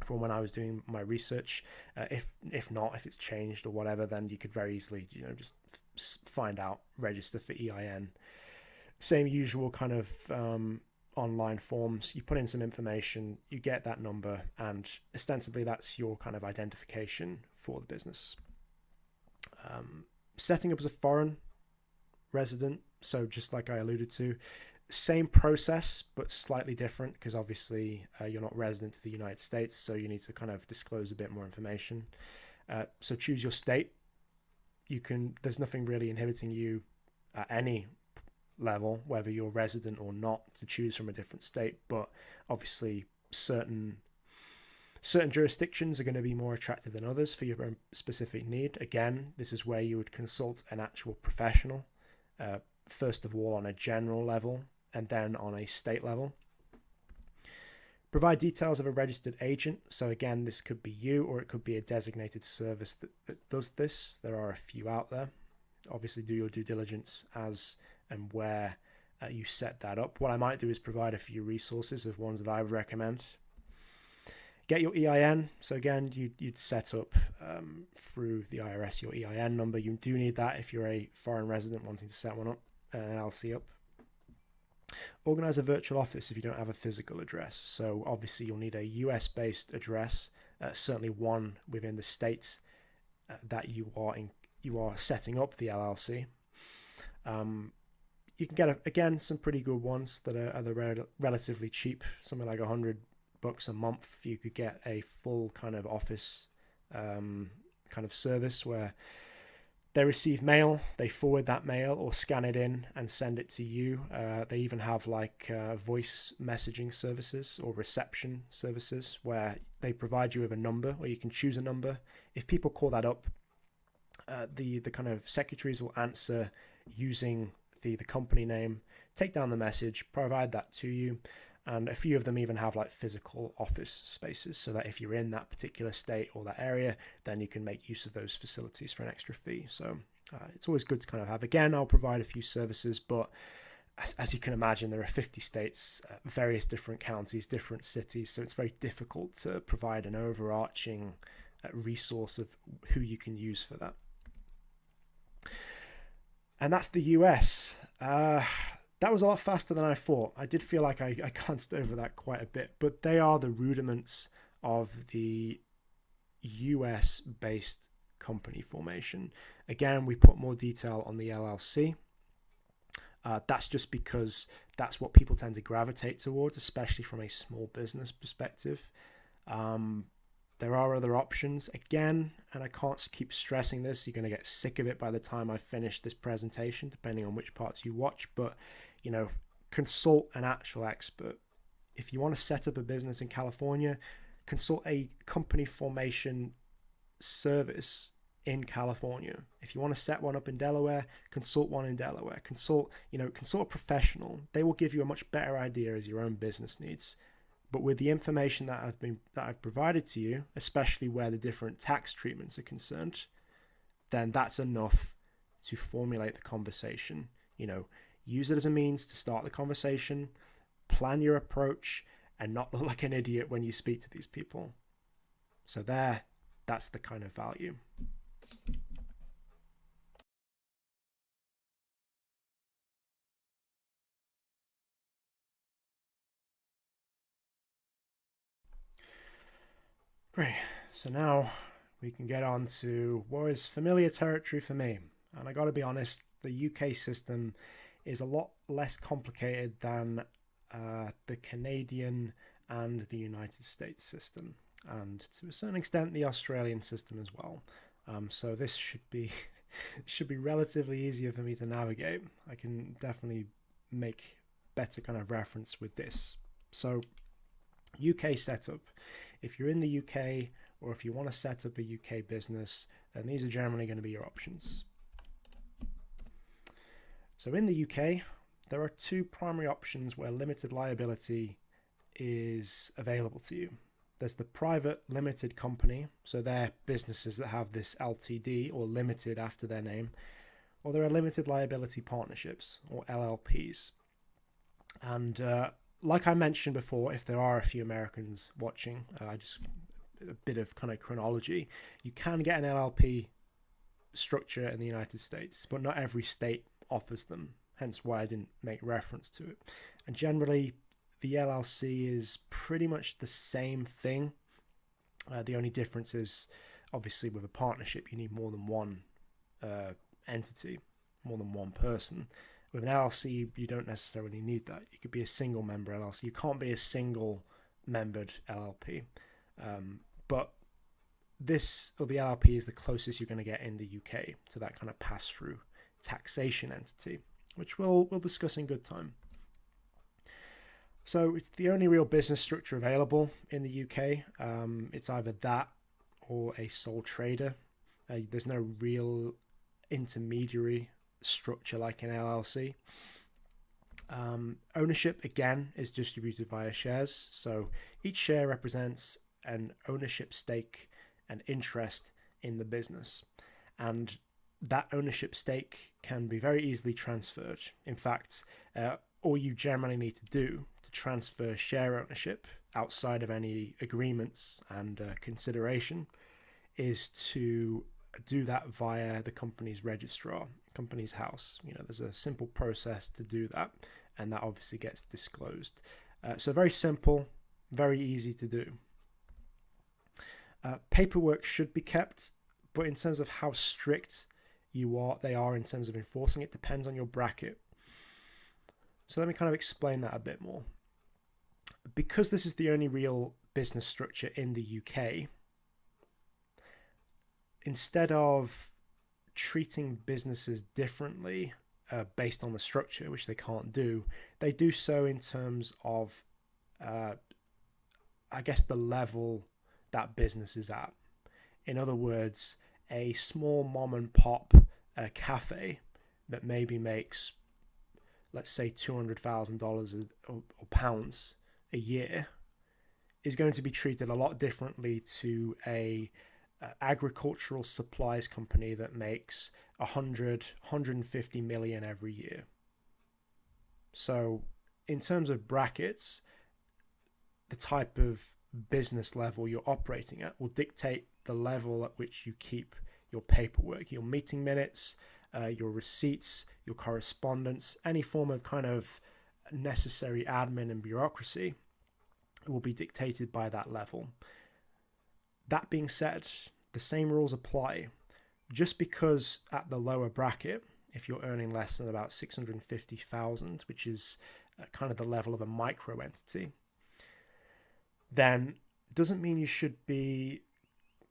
from when I was doing my research. If it's changed or whatever, then you could very easily, just find out, register for EIN. Same usual kind of online forms. You put in some information, you get that number, and ostensibly that's your kind of identification for the business. Setting up as a foreign resident, so just like I alluded to, same process but slightly different, because obviously you're not resident to the United States, so you need to kind of disclose a bit more information. So choose your state. There's nothing really inhibiting you at any level, whether you're resident or not, to choose from a different state, but obviously certain jurisdictions are going to be more attractive than others for your own specific need. Again, this is where you would consult an actual professional, first of all on a general level and then on a state level. Provide details of a registered agent. So again, this could be you, or it could be a designated service that does this. There are a few out there. Obviously do your due diligence as and where you set that up. What I might do is provide a few resources of ones that I would recommend. Get your EIN. So again, you'd set up through the IRS your EIN number. You do need that if you're a foreign resident wanting to set one up, an LLC up. Organize a virtual office if you don't have a physical address. So obviously you'll need a US-based address, certainly one within the state that you are setting up the LLC. You can get again some pretty good ones that are relatively cheap, something like $100 a month. You could get a full kind of office kind of service where they receive mail, they forward that mail or scan it in and send it to you. They even have like voice messaging services or reception services where they provide you with a number, or you can choose a number. If people call that up, the kind of secretaries will answer using the company name, take down the message, provide that to you. And a few of them even have like physical office spaces, so that if you're in that particular state or that area, then you can make use of those facilities for an extra fee. So it's always good to kind of have. Again, I'll provide a few services, but as you can imagine, there are 50 states, various different counties, different cities. So it's very difficult to provide an overarching resource of who you can use for that. And that's the US. That was a lot faster than I thought. I did feel like I glanced over that quite a bit, but they are the rudiments of the US-based company formation. Again, we put more detail on the LLC. That's just because that's what people tend to gravitate towards, especially from a small business perspective. There are other options, again, and I can't keep stressing this. You're going to get sick of it by the time I finish this presentation, depending on which parts you watch, but consult an actual expert. If you want to set up a business in California, consult a company formation service in California. If you want to set one up in Delaware, consult one in Delaware. Consult a professional. They will give you a much better idea as your own business needs. But with the information that I've provided to you, especially where the different tax treatments are concerned, then that's enough to formulate the conversation. Use it as a means to start the conversation, plan your approach, and not look like an idiot when you speak to these people. So that's the kind of value. Great. So now we can get on to what is familiar territory for me. And I got to be honest, the UK system is a lot less complicated than the Canadian and the United States system, and to a certain extent the Australian system as well. So this should be relatively easier for me to navigate. I can definitely make better kind of reference with this. So UK setup. If you're in the UK or if you want to set up a UK business, then these are generally going to be your options. So in the UK, there are two primary options where limited liability is available to you. There's the private limited company, so they're businesses that have this LTD or limited after their name, or there are limited liability partnerships or LLPs. And like I mentioned before, if there are a few Americans watching, just a bit of kind of chronology, you can get an LLP structure in the United States, but not every state offers them, hence why I didn't make reference to it. And generally, the LLC is pretty much the same thing. The only difference is, obviously, with a partnership, you need more than one entity, more than one person. With an LLC, you don't necessarily need that. You could be a single member LLC. You can't be a single membered LLP. But this, or the LLP, is the closest you're going to get in the UK to that kind of pass-through taxation entity, which we'll discuss in good time. So it's the only real business structure available in the UK. It's either that or a sole trader. There's no real intermediary structure like an LLC. Ownership, again, is distributed via shares. So each share represents an ownership stake and interest in the business. And that ownership stake can be very easily transferred. In fact, all you generally need to do to transfer share ownership outside of any agreements and consideration is to do that via the company's registrar, company's house. There's a simple process to do that, and that obviously gets disclosed. So very simple, very easy to do. Paperwork should be kept, but in terms of how strict they are in terms of enforcing it, depends on your bracket. So let me kind of explain that a bit more. Because this is the only real business structure in the UK, instead of treating businesses differently based on the structure, which they can't do, they do so in terms of, I guess, the level that business is at. In other words, a small mom and pop cafe that maybe makes, let's say, $200,000 or pounds a year is going to be treated a lot differently to a agricultural supplies company that makes 150 million every year. So in terms of brackets, the type of business level you're operating at will dictate the level at which you keep your paperwork, your meeting minutes, your receipts, your correspondence, any form of kind of necessary admin and bureaucracy will be dictated by that level. That being said, the same rules apply. Just because at the lower bracket, if you're earning less than about 650,000, which is kind of the level of a micro entity, then doesn't mean you should be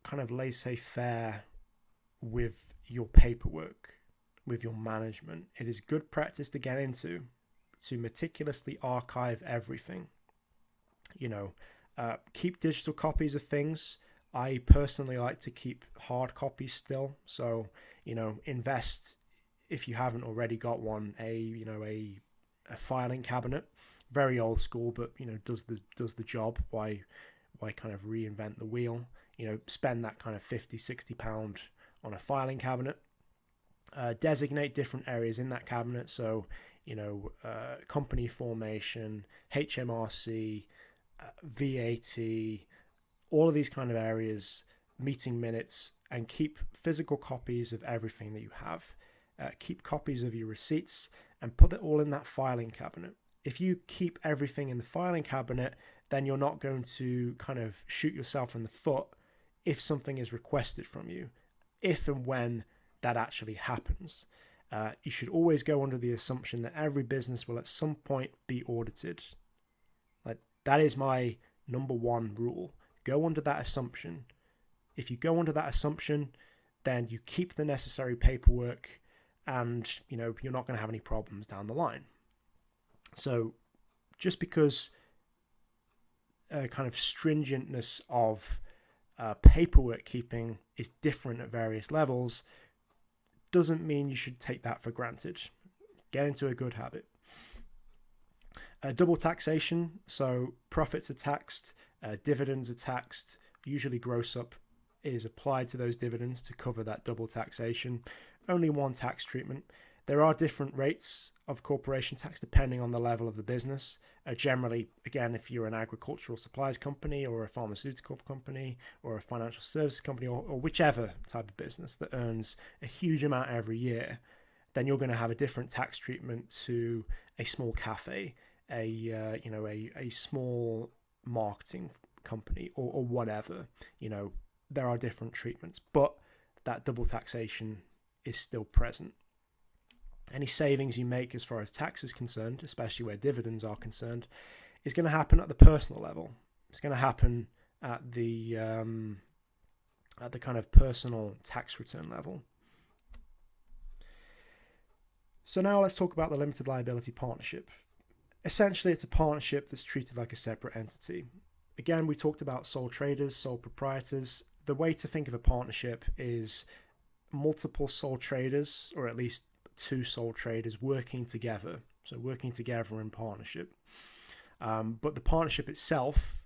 kind of laissez-faire with your paperwork, with your management. It is good practice to get into, to meticulously archive everything. Keep digital copies of things. I personally like to keep hard copies still. So, invest, if you haven't already got one, a filing cabinet. Very old school, but does the job. Why kind of reinvent the wheel? Spend that kind of £50-60 on a filing cabinet. Designate different areas in that cabinet. So company formation, HMRC, VAT, all of these kind of areas, meeting minutes, and keep physical copies of everything that you have. Keep copies of your receipts and put it all in that filing cabinet. If you keep everything in the filing cabinet, then you're not going to kind of shoot yourself in the foot if something is requested from you, if and when that actually happens. You should always go under the assumption that every business will at some point be audited. Like, that is my number one rule. Go under that assumption. If you go under that assumption, then you keep the necessary paperwork, and you're not going to have any problems down the line. So just because kind of stringentness of paperwork keeping is different at various levels doesn't mean you should take that for granted. Get into a good habit. Double taxation, so profits are taxed, dividends are taxed, usually gross up is applied to those dividends to cover that double taxation. Only one tax treatment. There are different rates of corporation tax depending on the level of the business. Generally, again, if you're an agricultural supplies company or a pharmaceutical company or a financial services company or whichever type of business that earns a huge amount every year, then you're going to have a different tax treatment to a small cafe, a small marketing company or whatever. There are different treatments, but that double taxation is still present. Any savings you make as far as tax is concerned, especially where dividends are concerned, is going to happen at the personal level. It's going to happen at the kind of personal tax return level. So now let's talk about the limited liability partnership. Essentially, it's a partnership that's treated like a separate entity. Again, we talked about sole traders, sole proprietors. The way to think of a partnership is multiple sole traders, or at least two sole traders working together. So working together in partnership. But the partnership itself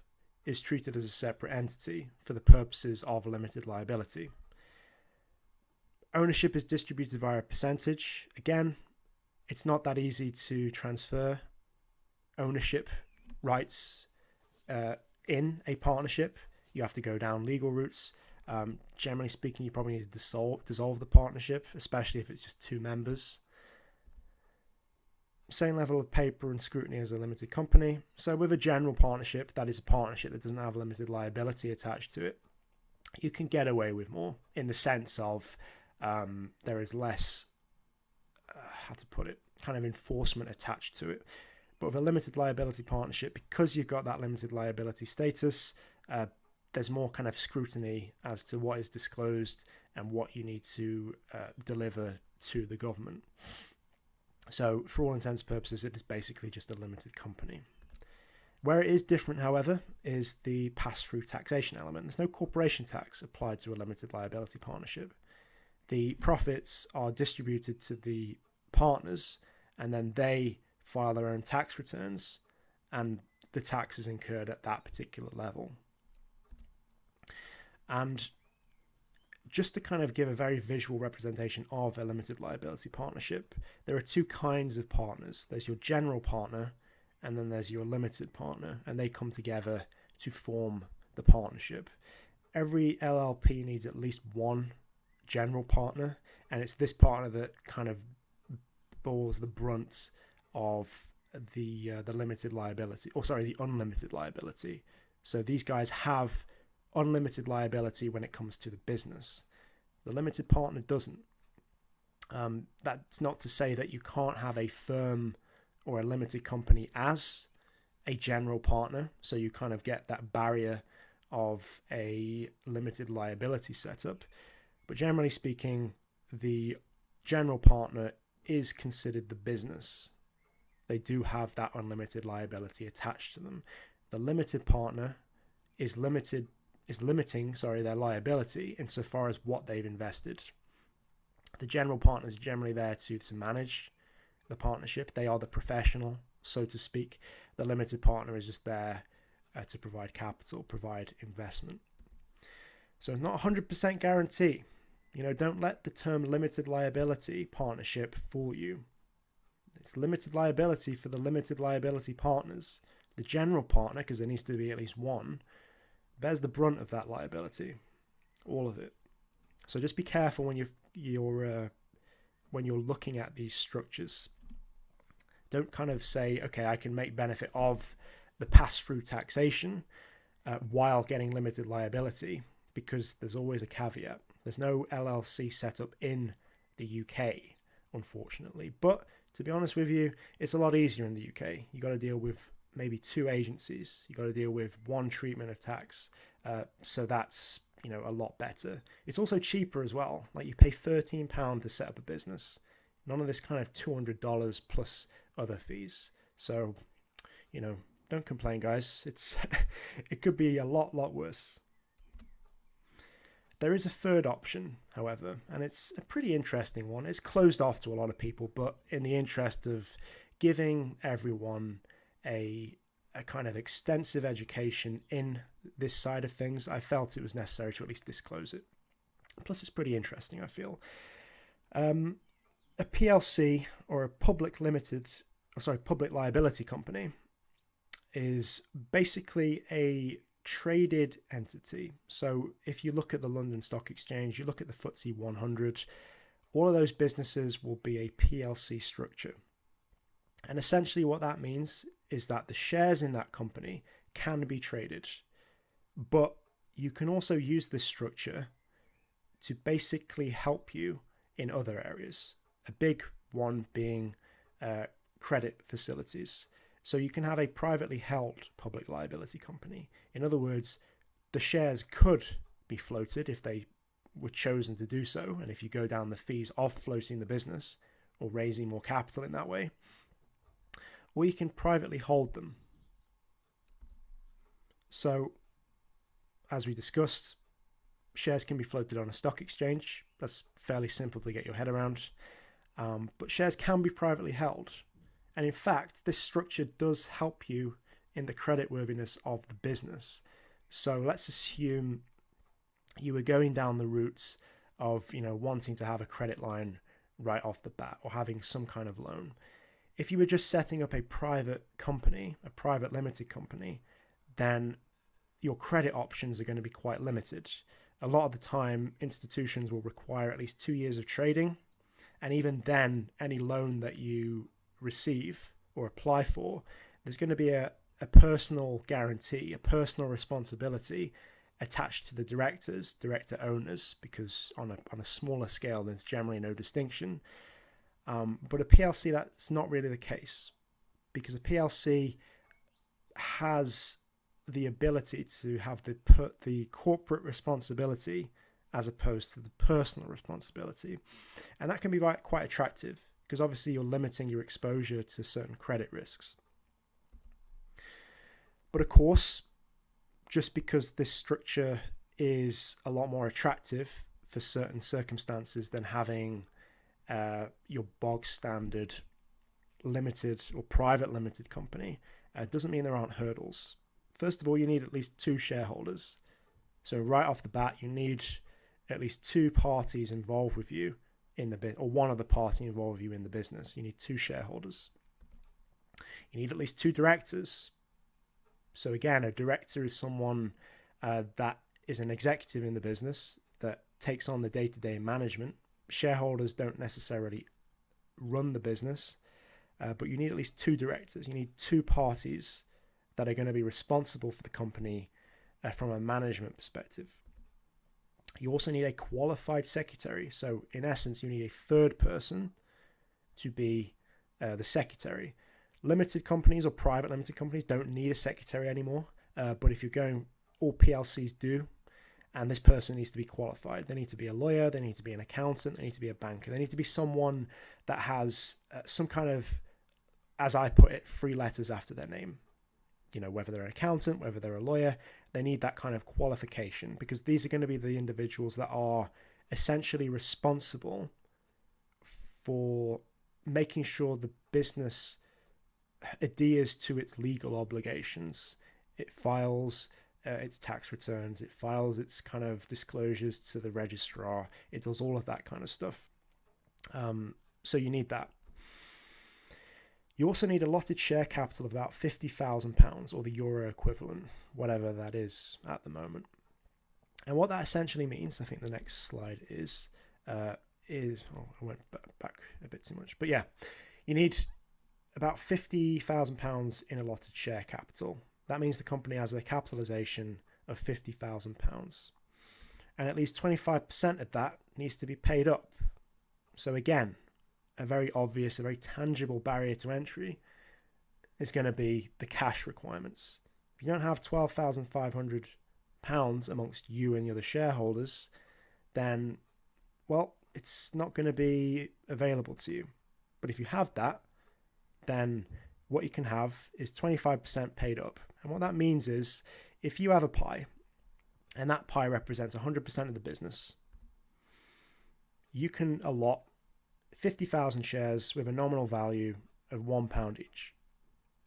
is treated as a separate entity for the purposes of limited liability. Ownership is distributed via a percentage. Again, it's not that easy to transfer ownership rights in a partnership. You have to go down legal routes. Generally speaking, you probably need to dissolve the partnership, especially if it's just two members. Same level of paper and scrutiny as a limited company. So with a general partnership, that is a partnership that doesn't have limited liability attached to it, you can get away with more in the sense of there is less, kind of enforcement attached to it. But with a limited liability partnership, because you've got that limited liability status, there's more kind of scrutiny as to what is disclosed and what you need to deliver to the government. So for all intents and purposes, it is basically just a limited company. Where it is different, however, is the pass-through taxation element. There's no corporation tax applied to a limited liability partnership. The profits are distributed to the partners, and then they file their own tax returns, and the tax is incurred at that particular level. And just to kind of give a very visual representation of a limited liability partnership, there are two kinds of partners. There's your general partner, and then there's your limited partner, and they come together to form the partnership. Every LLP needs at least one general partner, and it's this partner that kind of bears the brunt of the limited liability, the unlimited liability. So these guys have unlimited liability when it comes to the business. The limited partner doesn't. That's not to say that you can't have a firm or a limited company as a general partner, so you kind of get that barrier of a limited liability setup. But generally speaking, the general partner is considered the business. They do have that unlimited liability attached to them. The limited partner is limiting their liability insofar as what they've invested. The general partner is generally there to manage the partnership. They are the professional, so to speak. The limited partner is just there to provide capital, provide investment. So not 100% guarantee. Don't let the term limited liability partnership fool you. It's limited liability for the limited liability partners. The general partner, because there needs to be at least one, bears the brunt of that liability, all of it. So just be careful when you're looking at these structures. Don't kind of say, okay, I can make benefit of the pass-through taxation while getting limited liability, because there's always a caveat. There's no LLC set up in the UK, unfortunately. But to be honest with you, it's a lot easier in the UK. You got to deal with maybe 2 agencies. You got to deal with 1 treatment of tax. So that's, a lot better. It's also cheaper as well. Like, you pay £13 to set up a business. None of this kind of $200 plus other fees. So, don't complain, guys. It could be a lot worse. There is a third option, however, and it's a pretty interesting one. It's closed off to a lot of people, but in the interest of giving everyone a kind of extensive education in this side of things, I felt it was necessary to at least disclose it. Plus, it's pretty interesting, I feel. A PLC, or a public liability company, is basically a traded entity. So if you look at the London Stock Exchange, you look at the FTSE 100, all of those businesses will be a PLC structure. And essentially what that means is that the shares in that company can be traded, but you can also use this structure to basically help you in other areas. A big one being credit facilities. So you can have a privately held public liability company. In other words, the shares could be floated if they were chosen to do so, and if you go down the fees of floating the business or raising more capital in that way, or you can privately hold them. So, as we discussed, shares can be floated on a stock exchange. That's fairly simple to get your head around. But shares can be privately held. And in fact, this structure does help you in the creditworthiness of the business. So let's assume you were going down the route of, wanting to have a credit line right off the bat, or having some kind of loan. If you were just setting up a private company, a private limited company, then your credit options are going to be quite limited. A lot of the time, institutions will require at least 2 years of trading. And even then, any loan that you receive or apply for, there's going to be a personal guarantee, a personal responsibility attached to the director owners, because on a smaller scale, there's generally no distinction. But a PLC, that's not really the case, because a PLC has the ability to have the corporate responsibility as opposed to the personal responsibility. And that can be quite attractive, because obviously you're limiting your exposure to certain credit risks. But of course, just because this structure is a lot more attractive for certain circumstances than having your bog standard limited or private limited company, doesn't mean there aren't hurdles. First of all, you need at least 2 shareholders. So right off the bat, you need at least 2 parties involved with you in the or one of the parties involved with you in the business. You need 2 shareholders. You need at least 2 directors. So again, a director is someone that is an executive in the business that takes on the day-to-day management. Shareholders don't necessarily run the business, but you need at least 2 directors. You need 2 parties that are going to be responsible for the company from a management perspective. You also need a qualified secretary. So in essence, you need a third person to be the secretary. Limited companies or private limited companies don't need a secretary anymore. But if you're going, all PLCs do. And this person needs to be qualified. They need to be a lawyer. They need to be an accountant. They need to be a banker. They need to be someone that has some kind of, as I put it, 3 letters after their name. Whether they're an accountant, whether they're a lawyer, they need that kind of qualification, because these are going to be the individuals that are essentially responsible for making sure the business adheres to its legal obligations. It files its tax returns, it files its kind of disclosures to the registrar, it does all of that kind of stuff. So you need that. You also need allotted share capital of about £50,000, or the euro equivalent, whatever that is at the moment. And what that essentially means, I think the next slide is I went back a bit too much, but yeah, you need about £50,000 in allotted share capital. That means the company has a capitalization of £50,000, and at least 25% of that needs to be paid up. So again, a very obvious, a very tangible barrier to entry is going to be the cash requirements. If you don't have £12,500 amongst you and the other shareholders, then, well, it's not going to be available to you. But if you have that, then what you can have is 25% paid up. And what that means is, if you have a pie, and that pie represents 100% of the business, you can allot 50,000 shares with a nominal value of £1 each.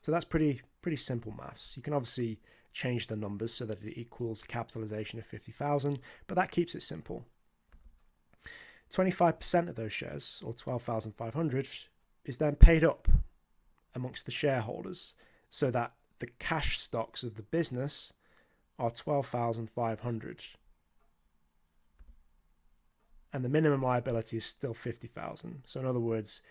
So that's pretty simple maths. You can obviously change the numbers so that it equals a capitalization of 50,000, but that keeps it simple. 25% of those shares, or 12,500, is then paid up amongst the shareholders, so that the cash stocks of the business are 12,500. And the minimum liability is still 50,000. So in other words,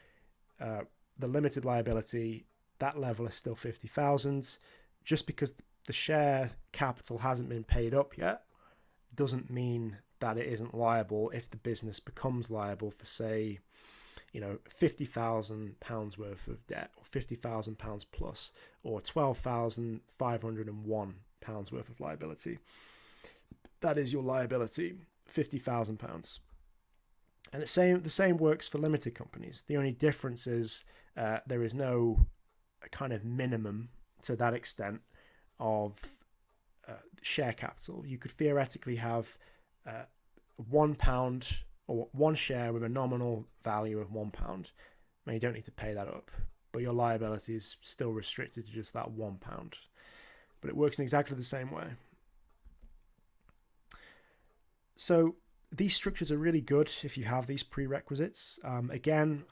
the limited liability, that level is still 50,000. Just because the share capital hasn't been paid up yet doesn't mean that it isn't liable if the business becomes liable for, say, £50,000 worth of debt, or £50,000 plus, or £12,501 worth of liability. That is your liability, £50,000. And the same works for limited companies. The only difference is there is no kind of minimum to that extent of share capital. You could theoretically have £1 or one share with a nominal value of £1. And you don't need to pay that up, but your liability is still restricted to just that £1. But it works in exactly the same way. So these structures are really good if you have these prerequisites. Again,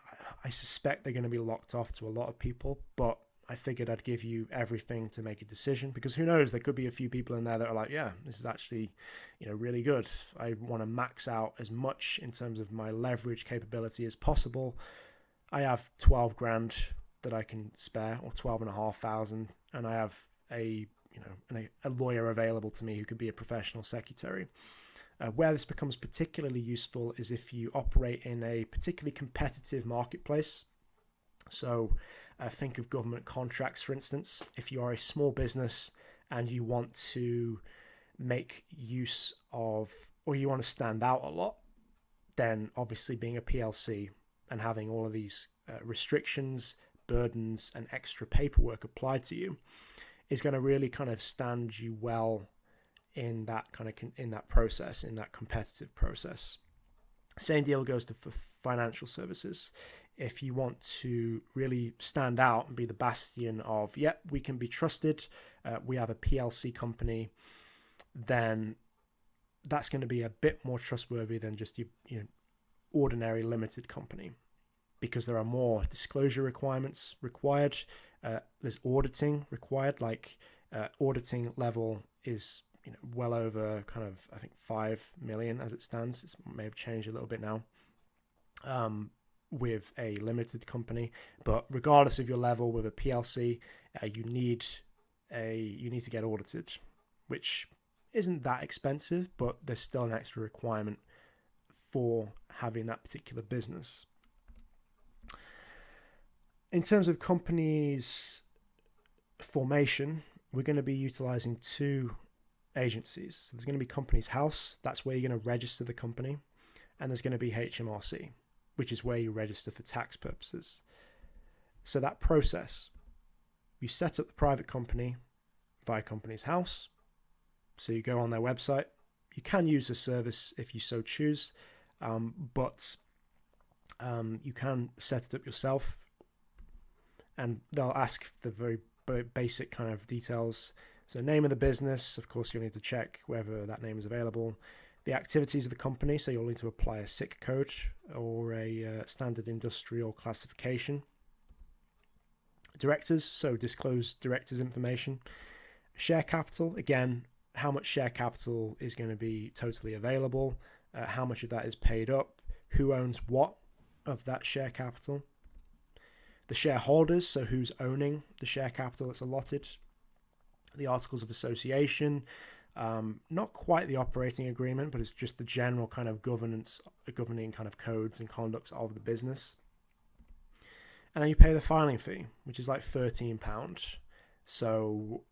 I suspect they're going to be locked off to a lot of people, but I figured I'd give you everything to make a decision, because who knows, there could be a few people in there that are like, yeah, this is actually, really good. I want to max out as much in terms of my leverage capability as possible. I have 12 grand that I can spare, or 12,500, and I have a lawyer available to me who could be a professional secretary. Where this becomes particularly useful is if you operate in a particularly competitive marketplace. So think of government contracts, for instance. If you are a small business and you want to make use of, or you want to stand out a lot, then obviously being a PLC and having all of these restrictions, burdens, and extra paperwork applied to you is going to really kind of stand you well in that process, in that competitive process. Same deal goes for financial services. If you want to really stand out and be the bastion of, we can be trusted, we have a PLC company, then that's going to be a bit more trustworthy than just your ordinary limited company, because there are more disclosure requirements required. There's auditing required, like auditing level is well over kind of, I think, 5 million as it stands. It may have changed a little bit now with a limited company, but regardless of your level with a PLC, you need to get audited, which isn't that expensive, but there's still an extra requirement for having that particular business. In terms of companies formation, we're going to be utilizing two agencies. So there's going to be Companies House, that's where you're going to register the company, and there's going to be HMRC, which is where you register for tax purposes. So that process, you set up the private company via Companies House. So you go on their website. You can use the service if you so choose, but you can set it up yourself, and they'll ask the very basic kind of details. So name of the business, of course, you'll need to check whether that name is available. The activities of the company, so you'll need to apply a SIC code or a standard industrial classification. Directors, so disclose directors' information. Share capital, again, how much share capital is going to be totally available, how much of that is paid up, who owns what of that share capital. The shareholders, so who's owning the share capital that's allotted. The articles of association, not quite the operating agreement, but it's just the general kind of governing kind of codes and conducts of the business. And then you pay the filing fee, which is like £13. So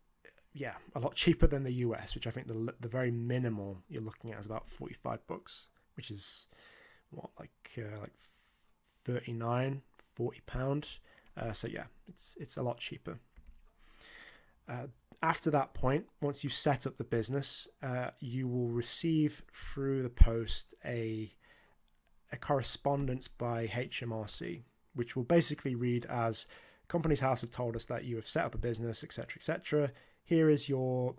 yeah, a lot cheaper than the US, which I think the very minimal you're looking at is about $45, which is what, like 39, £40. So yeah, it's a lot cheaper. After that point, once you've set up the business, you will receive through the post a correspondence by HMRC, which will basically read as, Companies House have told us that you have set up a business, etc., etc. Here is your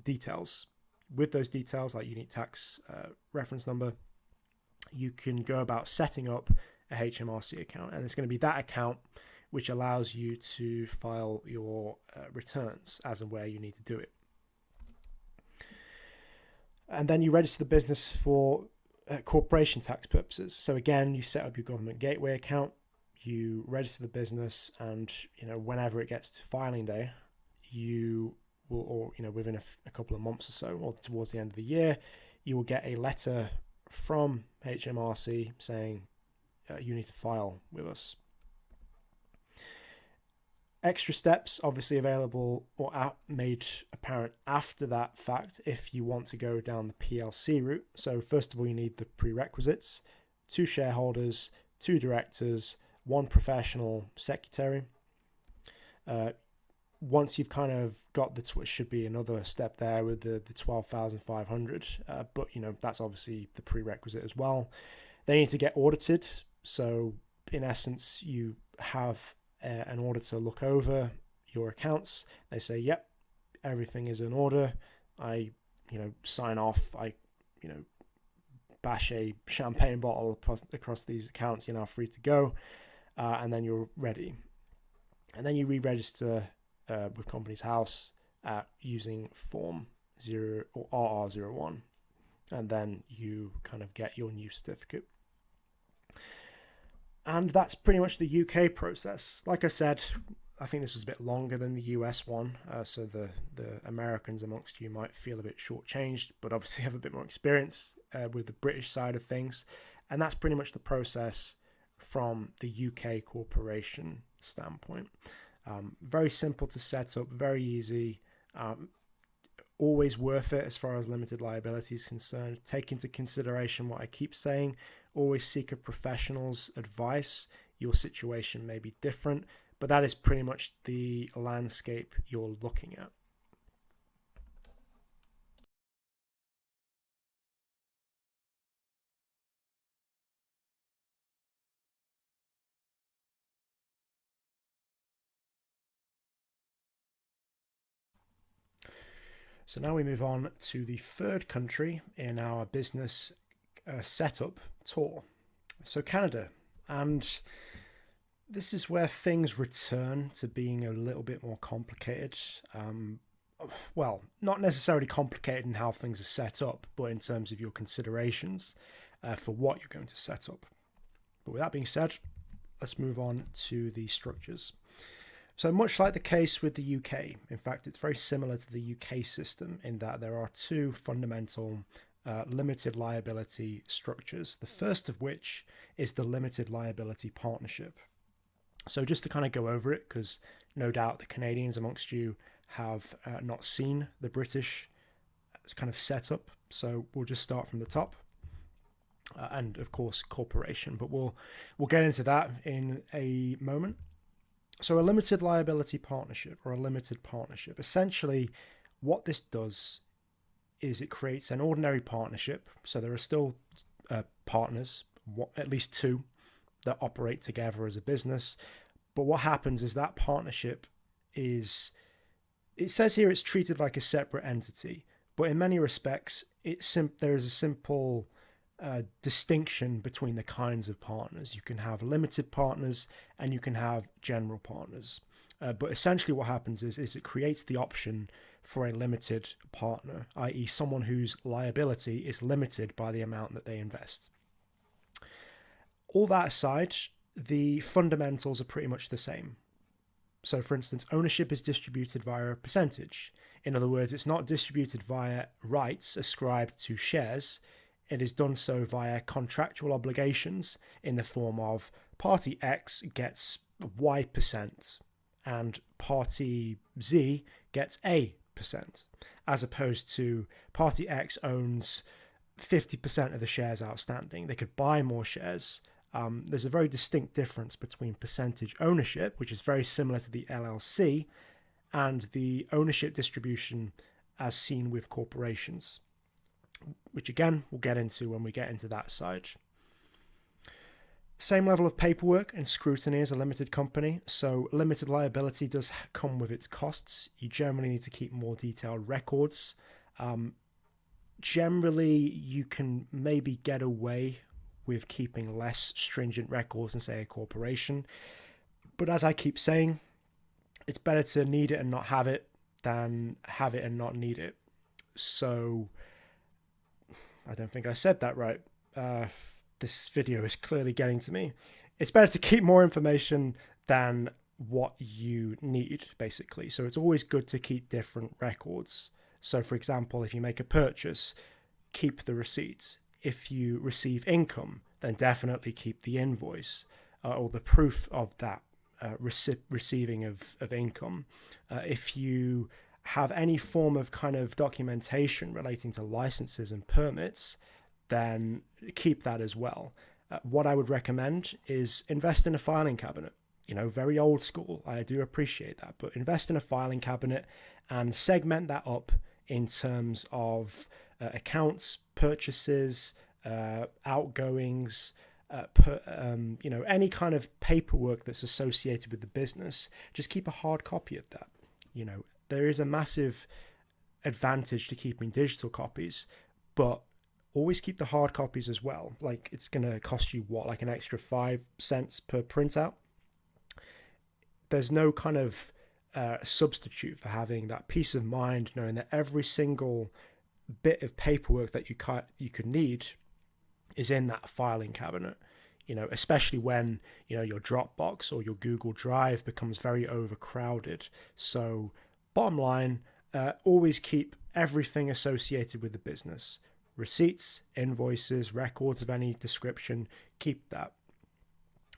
details. With those details, like unique tax reference number, you can go about setting up a HMRC account, and it's going to be that account which allows you to file your returns as and where you need to do it. And then you register the business for corporation tax purposes. So again, you set up your government gateway account, you register the business, and whenever it gets to filing day, you will, or within a couple of months or so, or towards the end of the year, you will get a letter from HMRC saying you need to file with us. Extra steps obviously available or made apparent after that fact if you want to go down the PLC route. So first of all, you need the prerequisites: 2 shareholders, 2 directors, 1 professional secretary. Once you've kind of got the should be another step there with the 12,500, but that's obviously the prerequisite as well. They need to get audited. So in essence, you have an auditor look over your accounts. They say, yep, everything is in order. I sign off. I bash a champagne bottle across these accounts. You're now free to go, and then you're ready. And then you re-register with Companies House using Form 0 or RR01, and then you kind of get your new certificate. And that's pretty much the UK process. Like I said, I think this was a bit longer than the US one, so the Americans amongst you might feel a bit shortchanged, but obviously have a bit more experience with the British side of things. And that's pretty much the process from the UK corporation standpoint. Very simple to set up, very easy, always worth it as far as limited liability is concerned. Take into consideration what I keep saying. Always seek a professional's advice. Your situation may be different, but that is pretty much the landscape you're looking at. So now we move on to the third country in our business setup tour. So Canada, and this is where things return to being a little bit more complicated. Well, not necessarily complicated in how things are set up, but in terms of your considerations for what you're going to set up. But with that being said, let's move on to the structures. So much like the case with the UK, in fact, it's very similar to the UK system in that there are 2 fundamental limited liability structures. The first of which is the limited liability partnership. So just to kind of go over it, because no doubt the Canadians amongst you have not seen the British kind of setup. So we'll just start from the top. And of course, corporation, but we'll get into that in a moment. So a limited liability partnership, or a limited partnership, essentially what this does is it creates an ordinary partnership. So there are still partners, at least 2, that operate together as a business. But what happens is that partnership is, it says here it's treated like a separate entity, but in many respects, there is a simple distinction between the kinds of partners. You can have limited partners and you can have general partners. But essentially what happens is it creates the option for a limited partner, i.e. someone whose liability is limited by the amount that they invest. All that aside, the fundamentals are pretty much the same. So for instance, ownership is distributed via a percentage. In other words, it's not distributed via rights ascribed to shares. It is done so via contractual obligations in the form of party X gets Y% and party Z gets A%, as opposed to party X owns 50% of the shares outstanding. They could buy more shares. There's a very distinct difference between percentage ownership, which is very similar to the LLC, and the ownership distribution as seen with corporations, which again we'll get into when we get into that side. Same level of paperwork and scrutiny as a limited company, so limited liability does come with its costs. You generally need to keep more detailed records. Generally, you can maybe get away with keeping less stringent records than, say, a corporation. But as I keep saying, it's better to need it and not have it than have it and not need it. So, I don't think I said that right. This video is clearly getting to me. It's better to keep more information than what you need, basically. So it's always good to keep different records. So, for example, if you make a purchase, keep the receipt. If you receive income, then definitely keep the invoice or the proof of that receiving of income. If you have any form of kind of documentation relating to licenses and permits, then keep that as well. What I would recommend is invest in a filing cabinet. You know, very old school. I do appreciate that, but invest in a filing cabinet and segment that up in terms of accounts, purchases, outgoings, any kind of paperwork that's associated with the business. Just keep a hard copy of that. You know, there is a massive advantage to keeping digital copies, but always keep the hard copies as well. Like, it's going to cost you what, like an extra 5 cents per printout? There's no kind of substitute for having that peace of mind, knowing that every single bit of paperwork that you could need is in that filing cabinet. You know, especially when, you know, your Dropbox or your Google Drive becomes very overcrowded. So bottom line, always keep everything associated with the business. Receipts, invoices, records of any description, keep that.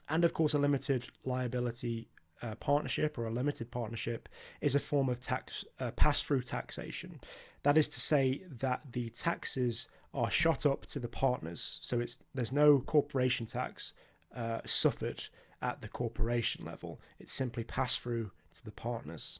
And of course, a limited liability partnership or a limited partnership is a form of tax pass-through taxation. That is to say that the taxes are shot up to the partners, so there's no corporation tax suffered at the corporation level. It's simply passed through to the partners.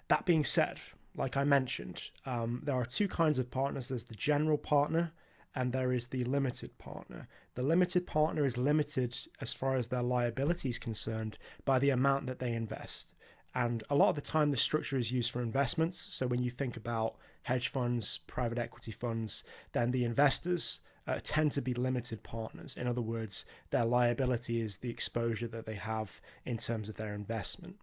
That being said, like I mentioned, there are two kinds of partners. There's the general partner and there is the limited partner. The limited partner is limited as far as their liability is concerned by the amount that they invest. And a lot of the time, the structure is used for investments. So when you think about hedge funds, private equity funds, then the investors tend to be limited partners. In other words, their liability is the exposure that they have in terms of their investment.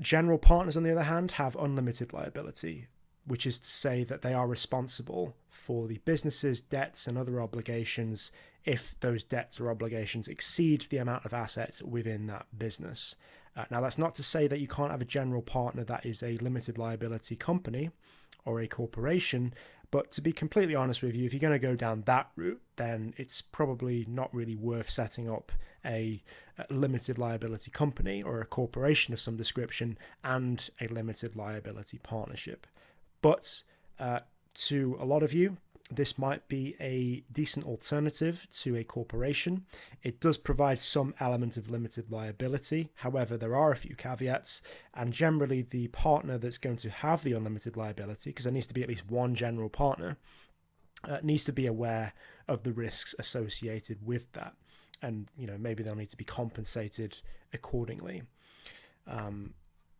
General partners, on the other hand, have unlimited liability, which is to say that they are responsible for the business's debts and other obligations if those debts or obligations exceed the amount of assets within that business. Now, that's not to say that you can't have a general partner that is a limited liability company or a corporation, but to be completely honest with you, if you're going to go down that route, then it's probably not really worth setting up a limited liability company or a corporation of some description and a limited liability partnership. But to a lot of you, this might be a decent alternative to a corporation. It does provide some element of limited liability. However, there are a few caveats, and generally the partner that's going to have the unlimited liability, because there needs to be at least one general partner, needs to be aware of the risks associated with that. And, you know, maybe they'll need to be compensated accordingly.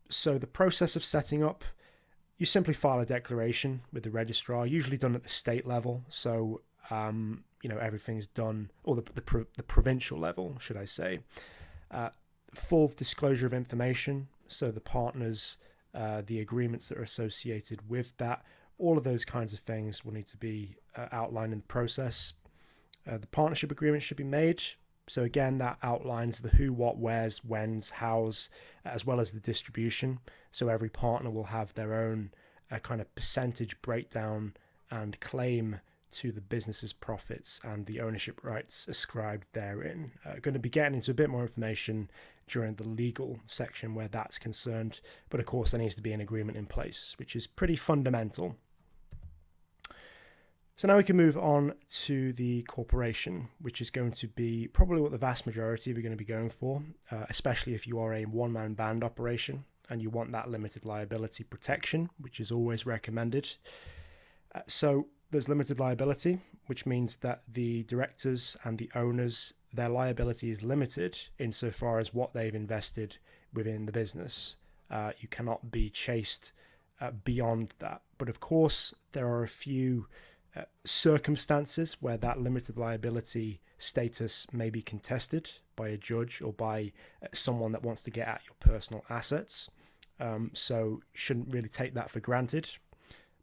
So the process of setting up you simply file a declaration with the registrar, usually done at the state level. So, everything's done, or the provincial level, should I say. Full disclosure of information. So the partners, the agreements that are associated with that, all of those kinds of things will need to be outlined in the process. The partnership agreement should be made. So again, that outlines the who, what, where's, when's, how's, as well as the distribution. So every partner will have their own kind of percentage breakdown and claim to the business's profits and the ownership rights ascribed therein. Going to be getting into a bit more information during the legal section where that's concerned, but of course there needs to be an agreement in place, which is pretty fundamental. So now we can move on to the corporation, which is going to be probably what the vast majority of you are going to be going for, especially if you are a one-man band operation and you want that limited liability protection, which is always recommended. So there's limited liability, which means that the directors and the owners, their liability is limited insofar as what they've invested within the business. You cannot be chased beyond that. But of course, there are a few circumstances where that limited liability status may be contested by a judge or by someone that wants to get at your personal assets. So shouldn't really take that for granted.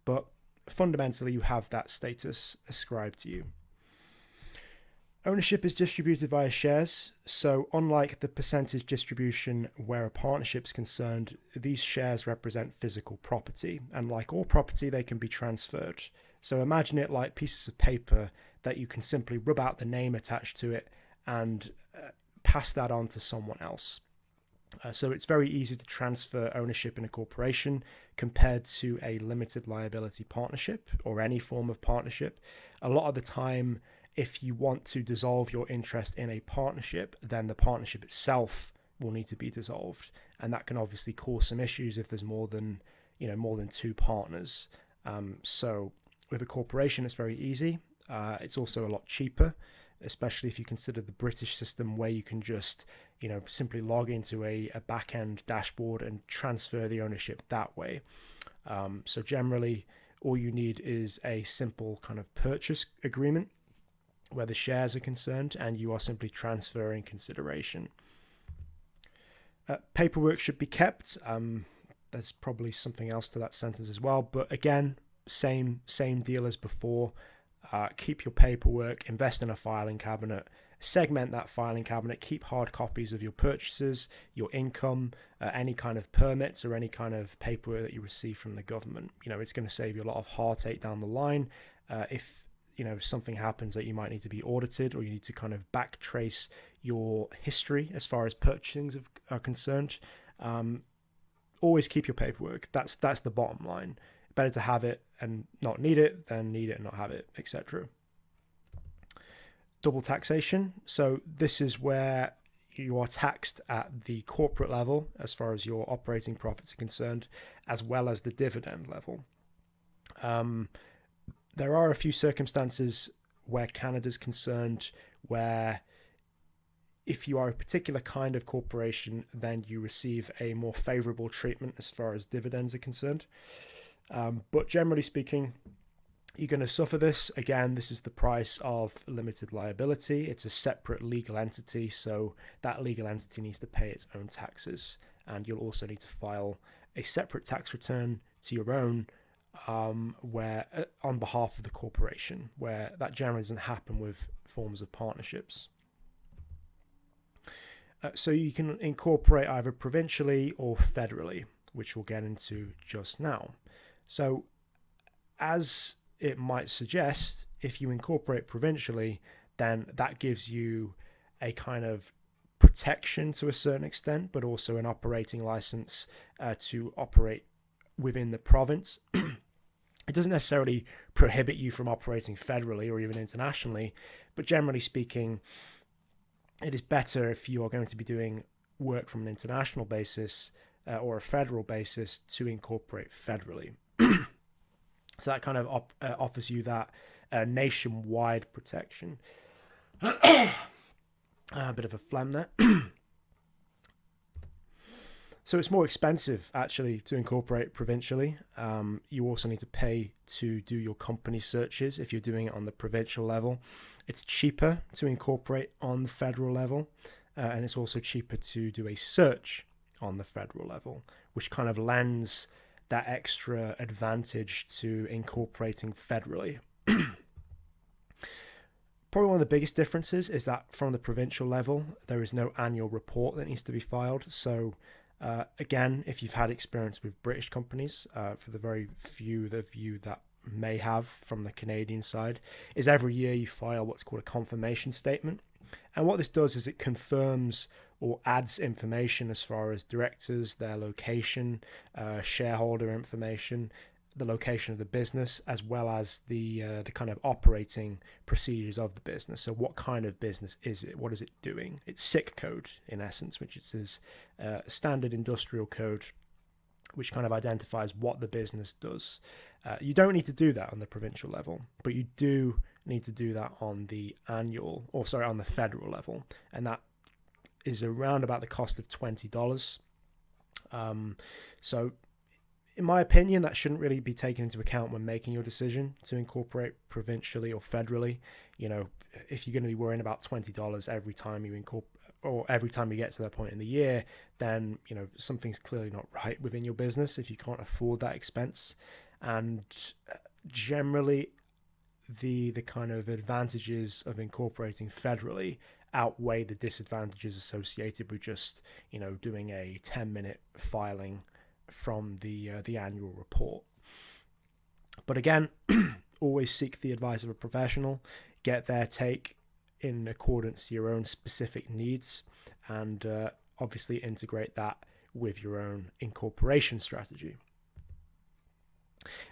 But fundamentally, you have that status ascribed to you. Ownership is distributed via shares. So unlike the percentage distribution where a partnership is concerned, these shares represent physical property. And like all property, they can be transferred. So imagine it like pieces of paper that you can simply rub out the name attached to it and pass that on to someone else. So it's very easy to transfer ownership in a corporation compared to a limited liability partnership or any form of partnership. A lot of the time, if you want to dissolve your interest in a partnership, then the partnership itself will need to be dissolved. And that can obviously cause some issues if there's more than two partners. So with a corporation, it's very easy. It's also a lot cheaper, especially if you consider the British system where you can just, simply log into a back-end dashboard and transfer the ownership that way. So generally, all you need is a simple kind of purchase agreement where the shares are concerned and you are simply transferring consideration. Paperwork should be kept. There's probably something else to that sentence as well, but again, same deal as before. Keep your paperwork, invest in a filing cabinet, segment that filing cabinet, keep hard copies of your purchases, your income, any kind of permits or any kind of paperwork that you receive from the government. It's going to save you a lot of heartache down the line. If something happens that you might need to be audited or you need to kind of backtrace your history as far as purchasings are concerned, always keep your paperwork. That's the bottom line. Better to have it and not need it than need it and not have it, etc. Double taxation. So this is where you are taxed at the corporate level as far as your operating profits are concerned, as well as the dividend level. There are a few circumstances where Canada's concerned where if you are a particular kind of corporation, then you receive a more favorable treatment as far as dividends are concerned. But generally speaking, you're going to suffer this. Again, this is the price of limited liability. It's a separate legal entity, so that legal entity needs to pay its own taxes. And you'll also need to file a separate tax return to your own where on behalf of the corporation, where that generally doesn't happen with forms of partnerships. So you can incorporate either provincially or federally, which we'll get into just now. So as it might suggest, if you incorporate provincially, then that gives you a kind of protection to a certain extent, but also an operating license to operate within the province. It doesn't necessarily prohibit you from operating federally or even internationally, but generally speaking, it is better if you are going to be doing work from an international basis or a federal basis to incorporate federally. So that kind of offers you that nationwide protection. A bit of a phlegm there. So it's more expensive actually to incorporate provincially. You also need to pay to do your company searches if you're doing it on the provincial level. It's cheaper to incorporate on the federal level, and it's also cheaper to do a search on the federal level, which kind of lends that extra advantage to incorporating federally. Probably one of the biggest differences is that from the provincial level, there is no annual report that needs to be filed. So again, if you've had experience with British companies, for the very few of you that may have from the Canadian side, is every year you file what's called a confirmation statement. And what this does is it confirms or adds information as far as directors, their location, shareholder information, the location of the business, as well as the kind of operating procedures of the business. So what kind of business is it? What is it doing? It's SIC code in essence, which is standard industrial code, which kind of identifies what the business does. You don't need to do that on the provincial level, but you do need to do that on the on the federal level, and that is around about the cost of $20. So in my opinion, that shouldn't really be taken into account when making your decision to incorporate provincially or federally. You know, if you're going to be worrying about $20 every time you incorporate, or every time you get to that point in the year, then, you know, something's clearly not right within your business if you can't afford that expense. And generally, the kind of advantages of incorporating federally outweigh the disadvantages associated with just, you know, doing a 10-minute filing from the annual report. But again, always seek the advice of a professional, get their take in accordance to your own specific needs, and obviously integrate that with your own incorporation strategy.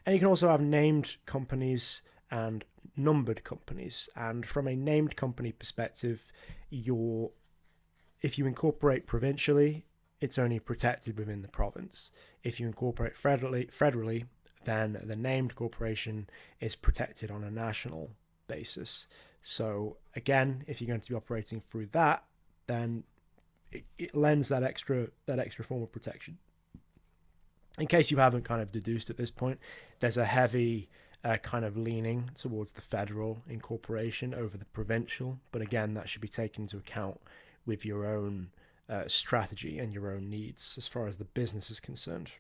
And you can also have named companies and numbered companies. And from a named company perspective, if you incorporate provincially, it's only protected within the province. If you incorporate federally, then the named corporation is protected on a national basis. So again, if you're going to be operating through that, then it lends that extra form of protection. In case you haven't kind of deduced at this point, there's a heavy kind of leaning towards the federal incorporation over the provincial, but again, that should be taken into account with your own strategy and your own needs as far as the business is concerned.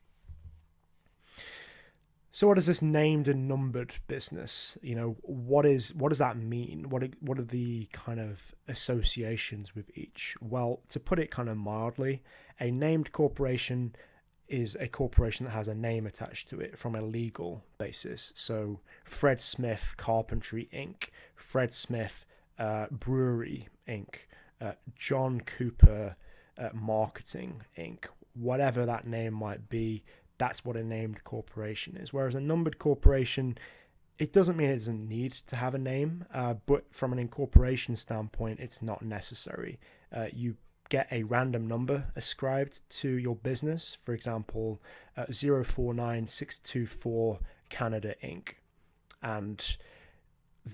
So what is this named and numbered business? You know, what does that mean? What are the kind of associations with each? Well, to put it kind of mildly, a named corporation is a corporation that has a name attached to it from a legal basis. So Fred Smith Carpentry Inc., Fred Smith Brewery Inc., John Cooper Marketing Inc., whatever that name might be, that's what a named corporation is. Whereas a numbered corporation, it doesn't mean it doesn't need to have a name, but from an incorporation standpoint, it's not necessary. You get a random number ascribed to your business, for example, 049624 Canada Inc. And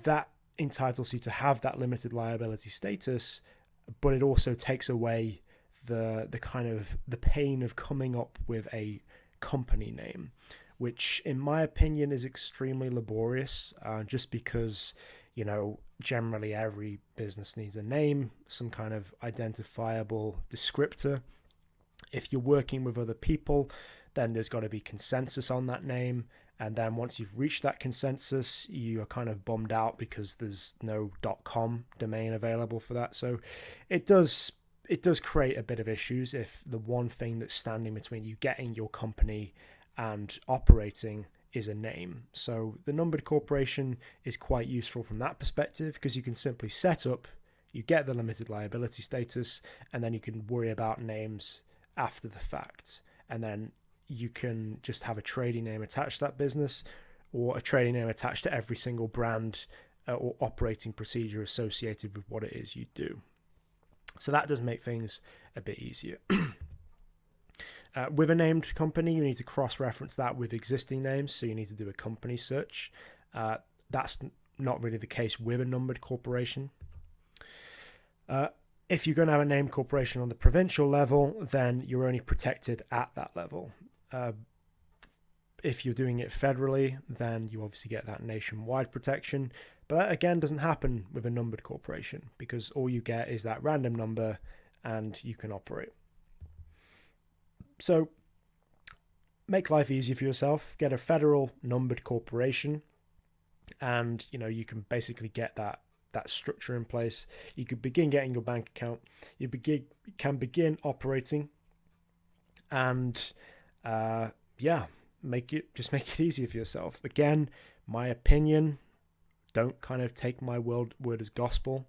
that entitles you to have that limited liability status, but it also takes away the kind of the pain of coming up with a company name, which in my opinion is extremely laborious, just because, you know, generally every business needs a name, some kind of identifiable descriptor. If you're working with other people, then there's got to be consensus on that name, and then once you've reached that consensus, you are kind of bummed out because there's no .com domain available for that. So it does create a bit of issues if the one thing that's standing between you getting your company and operating is a name. So the numbered corporation is quite useful from that perspective, because you can simply set up, you get the limited liability status, and then you can worry about names after the fact. And then you can just have a trading name attached to that business, or a trading name attached to every single brand or operating procedure associated with what it is you do. So that does make things a bit easier. With a named company, you need to cross-reference that with existing names, so you need to do a company search. That's not really the case with a numbered corporation. If you're going to have a named corporation on the provincial level, then you're only protected at that level. If you're doing it federally, then you obviously get that nationwide protection. But that again doesn't happen with a numbered corporation, because all you get is that random number and you can operate. So make life easy for yourself, get a federal numbered corporation, and you can basically get that structure in place. You could begin getting your bank account, you can begin operating, and make it easier for yourself. Again, my opinion, don't kind of take my word as gospel.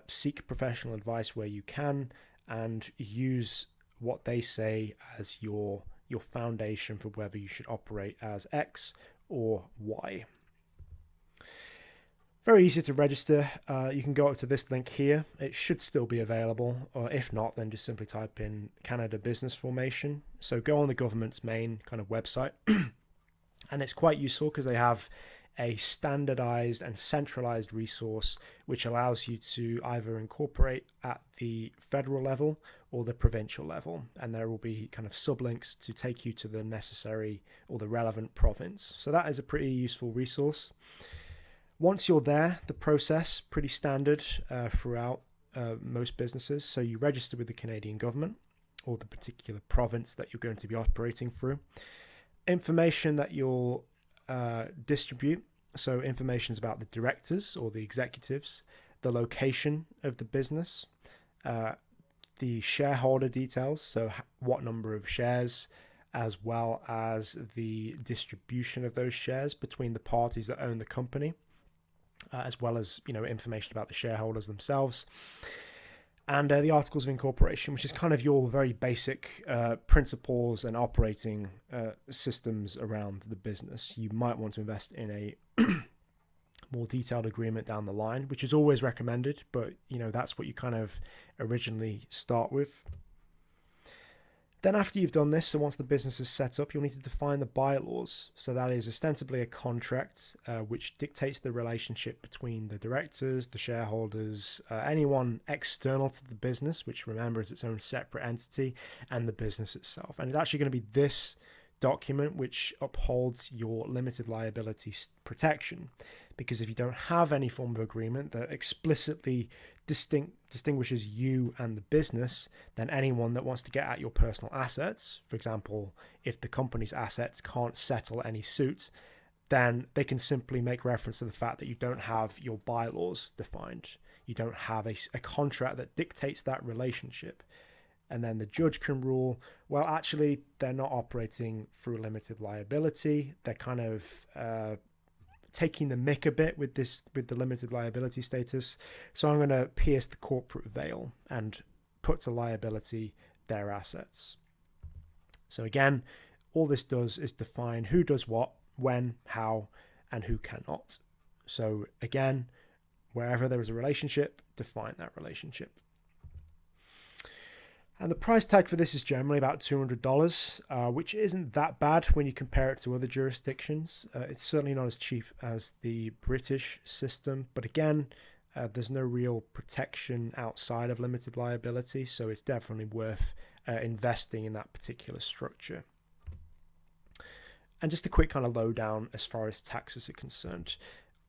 Seek professional advice where you can, and use what they say as your foundation for whether you should operate as X or Y. Very easy to register. You can go up to this link here. It should still be available, or if not, then just simply type in Canada Business Formation. So go on the government's main kind of website, and it's quite useful because they have a standardized and centralized resource which allows you to either incorporate at the federal level or the provincial level, and there will be kind of sublinks to take you to the necessary or the relevant province. So that is a pretty useful resource. Once you're there, the process pretty standard throughout most businesses. So you register with the Canadian government or the particular province that you're going to be operating through. Information that you'll distribute, so information is about the directors or the executives, the location of the business, the shareholder details, so what number of shares, as well as the distribution of those shares between the parties that own the company, as well as information about the shareholders themselves, and the articles of incorporation, which is kind of your very basic principles and operating systems around the business. You might want to invest in a more detailed agreement down the line, which is always recommended, but that's what you kind of originally start with. Then after you've done this, so once the business is set up, you'll need to define the bylaws. So that is ostensibly a contract which dictates the relationship between the directors, the shareholders, anyone external to the business, which remember is its own separate entity, and the business itself. And it's actually going to be this document which upholds your limited liability protection, because if you don't have any form of agreement that explicitly distinguishes you and the business, then anyone that wants to get at your personal assets, for example, if the company's assets can't settle any suit, then they can simply make reference to the fact that you don't have your bylaws defined. You don't have a contract that dictates that relationship. And then the judge can rule, well, actually, they're not operating through limited liability. They're kind of taking the mick a bit with the limited liability status. So I'm going to pierce the corporate veil and put to liability their assets. So again, all this does is define who does what, when, how, and who cannot. So again, wherever there is a relationship, define that relationship. And the price tag for this is generally about $200, which isn't that bad when you compare it to other jurisdictions. It's certainly not as cheap as the British system, but again, there's no real protection outside of limited liability, so it's definitely worth investing in that particular structure. And just a quick kind of lowdown as far as taxes are concerned.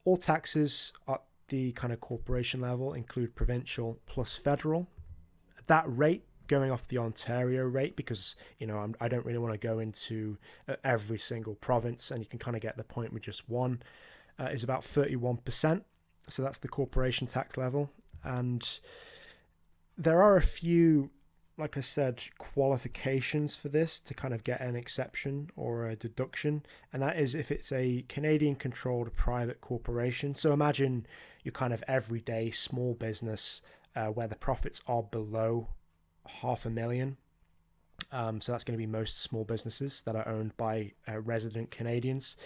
All taxes at the kind of corporation level include provincial plus federal. That rate, going off the Ontario rate, because I don't really want to go into every single province, and you can kind of get the point with just one, is about 31%. So that's the corporation tax level. And there are a few, like I said, qualifications for this to kind of get an exception or a deduction, and that is if it's a Canadian controlled private corporation. So imagine your kind of everyday small business where the profits are below $500,000. So that's going to be most small businesses that are owned by resident Canadians.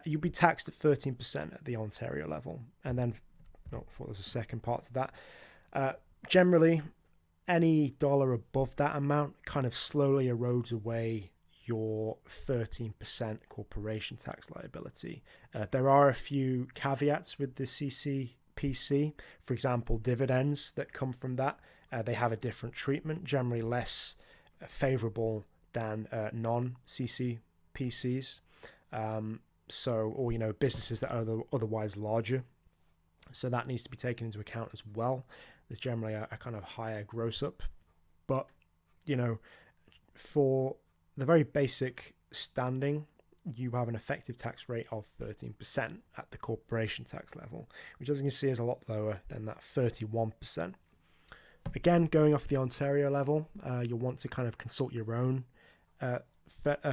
You'll be taxed at 13% at the Ontario level. And then, I thought there was a second part to that. Generally, any dollar above that amount kind of slowly erodes away your 13% corporation tax liability. There are a few caveats with the CCP PC. For example, dividends that come from that, they have a different treatment, generally less favorable than non-CC PCs. Or businesses that are otherwise larger. So that needs to be taken into account as well. There's generally a kind of higher gross up, but for the very basic standing, you have an effective tax rate of 13% at the corporation tax level, which, as you can see, is a lot lower than that 31%. Again, going off the Ontario level, you'll want to kind of consult your own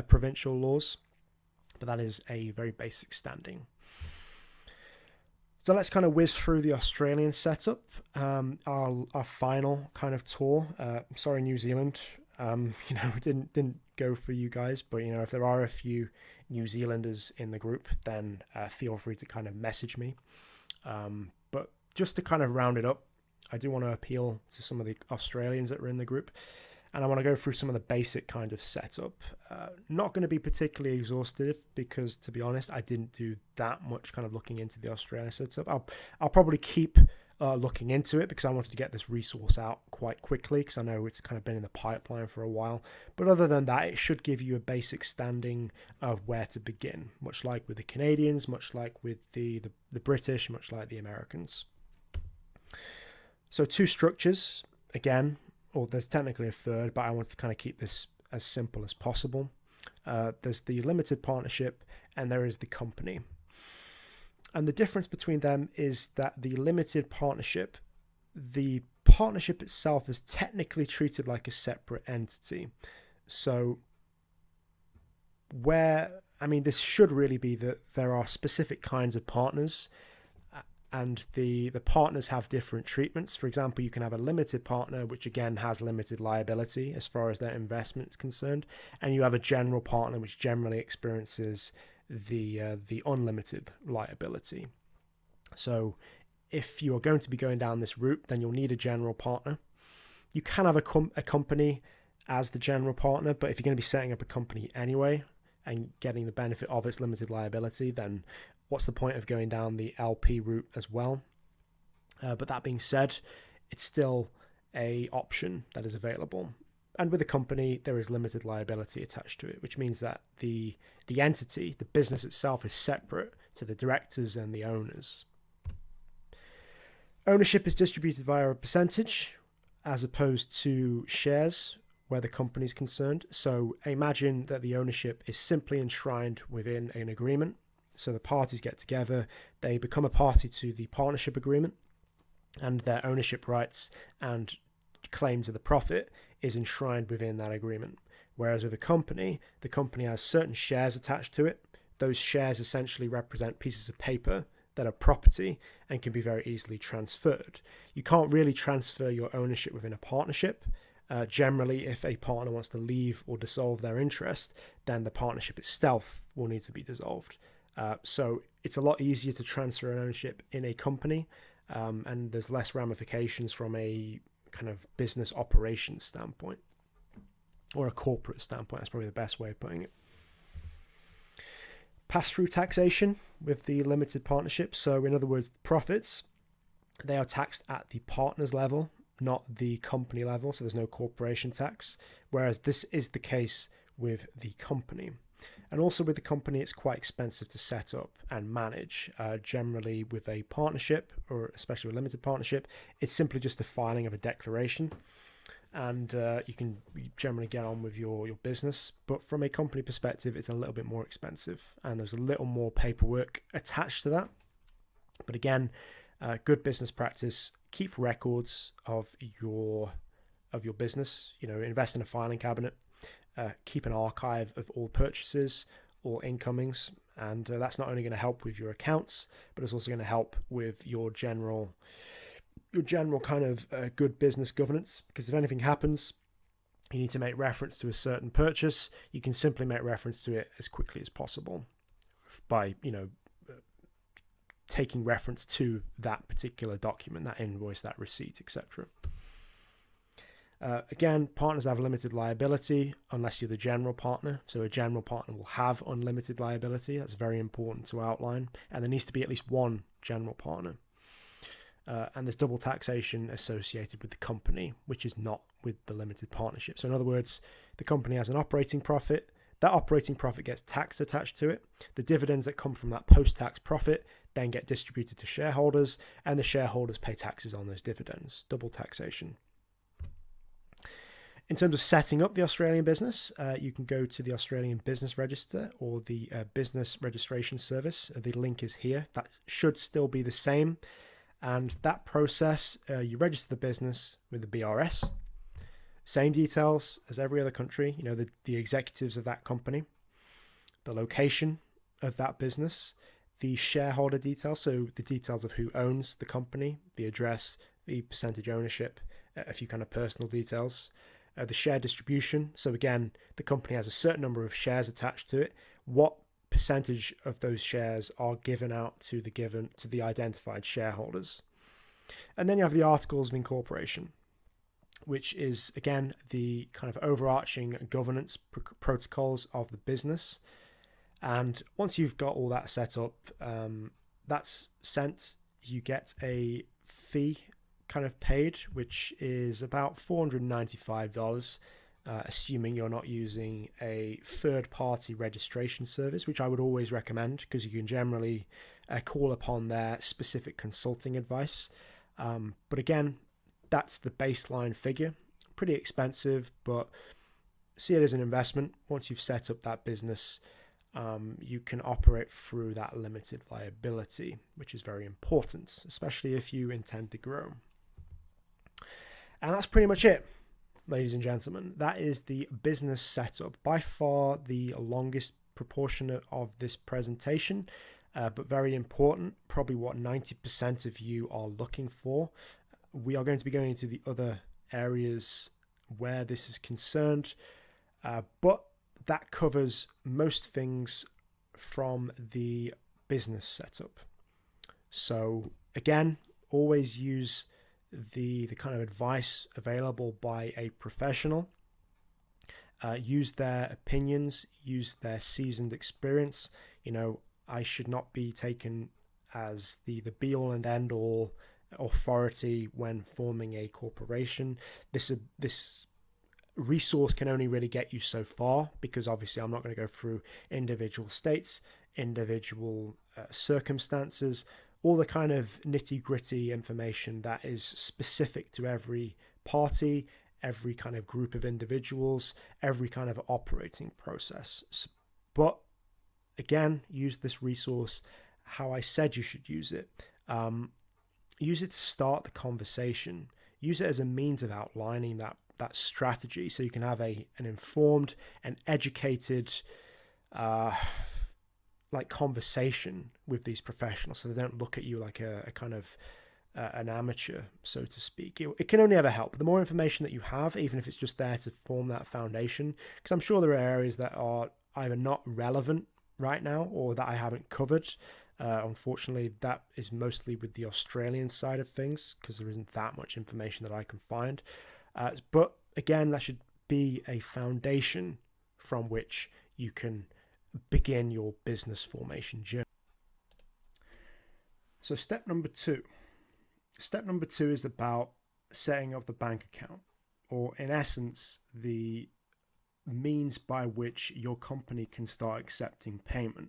provincial laws, but that is a very basic standing. So let's kind of whiz through the Australian setup, our final kind of tour. Sorry, New Zealand, didn't go for you guys, but if there are a few New Zealanders in the group, then feel free to kind of message me. But just to kind of round it up, I do want to appeal to some of the Australians that are in the group, and I want to go through some of the basic kind of setup. Not going to be particularly exhaustive because, to be honest, I didn't do that much kind of looking into the Australian setup. I'll probably keep looking into it because I wanted to get this resource out quite quickly because I know it's kind of been in the pipeline for a while. But other than that, it should give you a basic standing of where to begin, much like with the Canadians, much like with the British, much like the Americans. So 2 structures, again, or there's technically a third, but I want to kind of keep this as simple as possible. There's the limited partnership and there is the company. And the difference between them is that the limited partnership, the partnership itself is technically treated like a separate entity. So this should really be that there are specific kinds of partners, and the partners have different treatments. For example, you can have a limited partner, which again has limited liability as far as their investment is concerned, and you have a general partner, which generally experiences the unlimited liability. So if you're going to be going down this route, then you'll need a general partner. You can have a company as the general partner, but if you're going to be setting up a company anyway and getting the benefit of its limited liability, then what's the point of going down the LP route as well? But that being said, it's still a option that is available. And with a company, there is limited liability attached to it, which means that the entity, the business itself, is separate to the directors and the owners. Ownership is distributed via a percentage as opposed to shares where the company is concerned. So imagine that the ownership is simply enshrined within an agreement. So the parties get together, they become a party to the partnership agreement, and their ownership rights and claim to the profit is enshrined within that agreement. Whereas with a company, the company has certain shares attached to it. Those shares essentially represent pieces of paper that are property and can be very easily transferred. You can't really transfer your ownership within a partnership. Generally, if a partner wants to leave or dissolve their interest, then the partnership itself will need to be dissolved. So it's a lot easier to transfer an ownership in a company, and there's less ramifications from a kind of business operations standpoint, or a corporate standpoint. That's probably the best way of putting it. Pass-through taxation with the limited partnership. So in other words, profits, they are taxed at the partners level, not the company level. So there's no corporation tax, whereas this is the case with the company. And also with the company, it's quite expensive to set up and manage. Generally with a partnership, or especially a limited partnership, it's simply just the filing of a declaration, and you can generally get on with your business. But from a company perspective, it's a little bit more expensive, and there's a little more paperwork attached to that. But again, good business practice, keep records of your business. Invest in a filing cabinet. Keep an archive of all purchases, all incomings, and that's not only going to help with your accounts, but it's also going to help with your general kind of good business governance. Because if anything happens, you need to make reference to a certain purchase, you can simply make reference to it as quickly as possible by taking reference to that particular document, that invoice, that receipt, etc. Again, partners have limited liability unless you're the general partner. So a general partner will have unlimited liability. That's very important to outline. And there needs to be at least one general partner. and there's double taxation associated with the company, which is not with the limited partnership. So in other words, the company has an operating profit. That operating profit gets tax attached to it. The dividends that come from that post-tax profit then get distributed to shareholders, and the shareholders pay taxes on those dividends. Double taxation. In terms of setting up the Australian business, you can go to the Australian Business Register or the Business Registration Service. The link is here. That should still be the same. And that process, you register the business with the BRS. Same details as every other country, the executives of that company, the location of that business, the shareholder details, so the details of who owns the company, the address, the percentage ownership, a few kind of personal details, the share distribution. So again, the company has a certain number of shares attached to it. What percentage of those shares are given out to the identified shareholders? And then you have the articles of incorporation, which is, again, the kind of overarching governance protocols of the business. And once you've got all that set up, that's sent, you get a fee kind of paid, which is about $495, assuming you're not using a third-party registration service, which I would always recommend because you can generally call upon their specific consulting advice. But again, that's the baseline figure. Pretty expensive, but see it as an investment. Once you've set up that business, you can operate through that limited liability, which is very important, especially if you intend to grow. And that's pretty much it, ladies and gentlemen. That is the business setup. By far the longest proportion of this presentation, but very important, probably what 90% of you are looking for. We are going to be going into the other areas where this is concerned, but that covers most things from the business setup. So again, always use the kind of advice available by a professional. Use their opinions, use their seasoned experience. I should not be taken as the be all and end all authority when forming a corporation. This resource can only really get you so far, because obviously I'm not going to go through individual states, individual circumstances, all the kind of nitty-gritty information that is specific to every party, every kind of group of individuals, every kind of operating process. But again, use this resource how I said you should use it. Use it to start the conversation. Use it as a means of outlining that strategy, so you can have an informed and educated conversation with these professionals, so they don't look at you like a kind of an amateur, so to speak. It can only ever help. The more information that you have, even if it's just there to form that foundation, because I'm sure there are areas that are either not relevant right now or that I haven't covered. Unfortunately, that is mostly with the Australian side of things, because there isn't that much information that I can find. But again, that should be a foundation from which you can begin your business formation journey. So step number two. Step number two is about setting up the bank account, or in essence, the means by which your company can start accepting payment.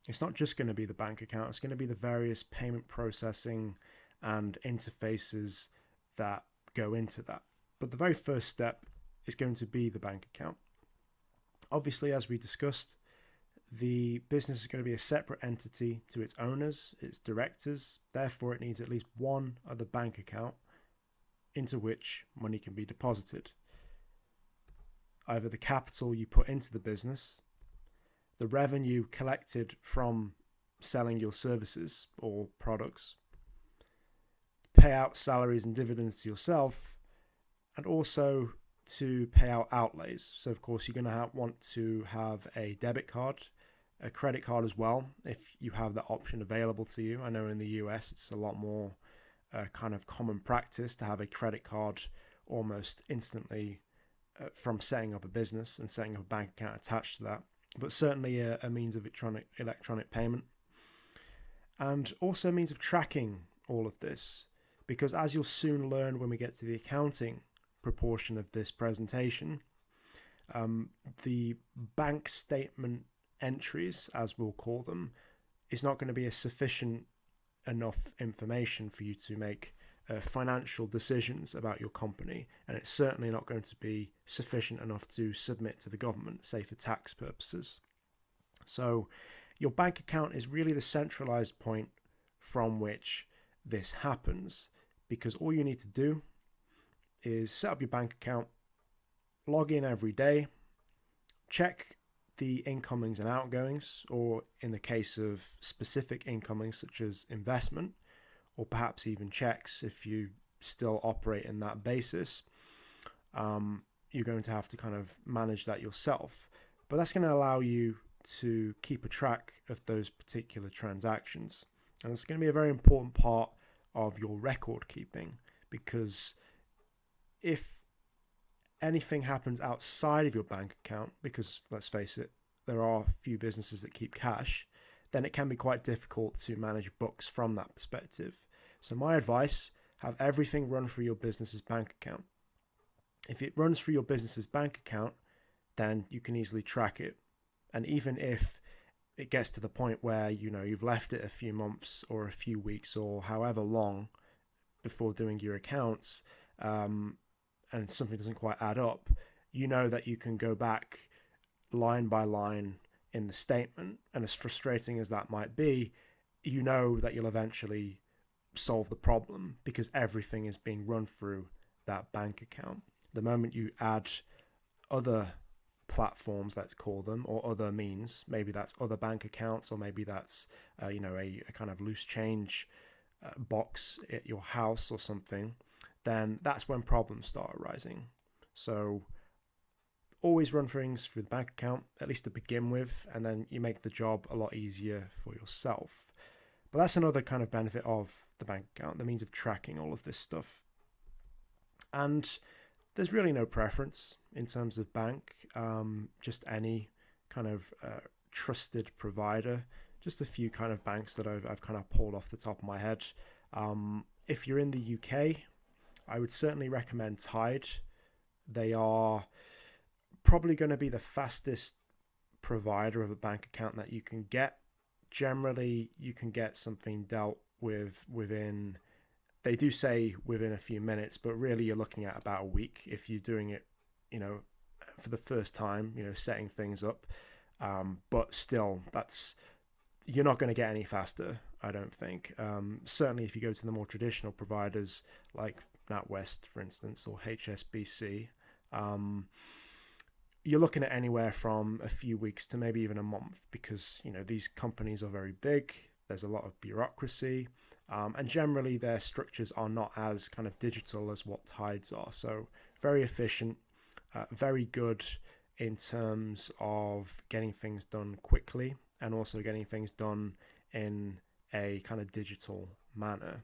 It's not just going to be the bank account, it's going to be the various payment processing and interfaces that go into that. But the very first step is going to be the bank account. Obviously, as we discussed, the business is going to be a separate entity to its owners, its directors. Therefore, it needs at least one other bank account into which money can be deposited. Either the capital you put into the business, the revenue collected from selling your services or products, pay out salaries and dividends to yourself, and also to pay out outlays. So of course you're going to want to have a debit card, a credit card as well, if you have that option available to you. I know in the US it's a lot more kind of common practice to have a credit card almost instantly from setting up a business and setting up a bank account attached to that, but certainly a means of electronic payment, and also a means of tracking all of this. because as you'll soon learn when we get to the accounting proportion of this presentation, the bank statement entries, as we'll call them, is not going to be a sufficient enough information for you to make financial decisions about your company, and it's certainly not going to be sufficient enough to submit to the government, say for tax purposes. So your bank account is really the centralized point from which this happens, because all you need to do is set up your bank account, log in every day, check the incomings and outgoings, or in the case of specific incomings such as investment, or perhaps even checks if you still operate in that basis. You're going to have to kind of manage that yourself. But that's going to allow you to keep a track of those particular transactions. And it's going to be a very important part of your record keeping, because if anything happens outside of your bank account, because let's face it, there are few businesses that keep cash, then it can be quite difficult to manage books from that perspective. So my advice, have everything run through your business's bank account. If it runs through your business's bank account, then you can easily track it. And even if it gets to the point where, you know, you've left it a few months or a few weeks or however long before doing your accounts, and something doesn't quite add up, you know that you can go back line by line in the statement. And as frustrating as that might be, you know that you'll eventually solve the problem because everything is being run through that bank account. The moment you add other platforms, let's call them, or other means, maybe that's other bank accounts, or maybe that's a kind of loose change box at your house or something, then that's when problems start arising. So always run things through the bank account, at least to begin with, and then you make the job a lot easier for yourself. But that's another kind of benefit of the bank account, the means of tracking all of this stuff. And there's really no preference in terms of bank, just any kind of trusted provider. Just a few kind of banks that I've kind of pulled off the top of my head. If you're in the UK, I would certainly recommend Tide. They are probably going to be the fastest provider of a bank account that you can get. Generally, you can get something dealt with within, they do say within a few minutes, but really you're looking at about a week if you're doing it, for the first time, setting things up. But still, you're not going to get any faster, I don't think. Certainly if you go to the more traditional providers like NatWest, for instance, or HSBC, you're looking at anywhere from a few weeks to maybe even a month, because these companies are very big. There's a lot of bureaucracy, and generally their structures are not as kind of digital as what Tides are. So very efficient, very good in terms of getting things done quickly, and also getting things done in a kind of digital manner.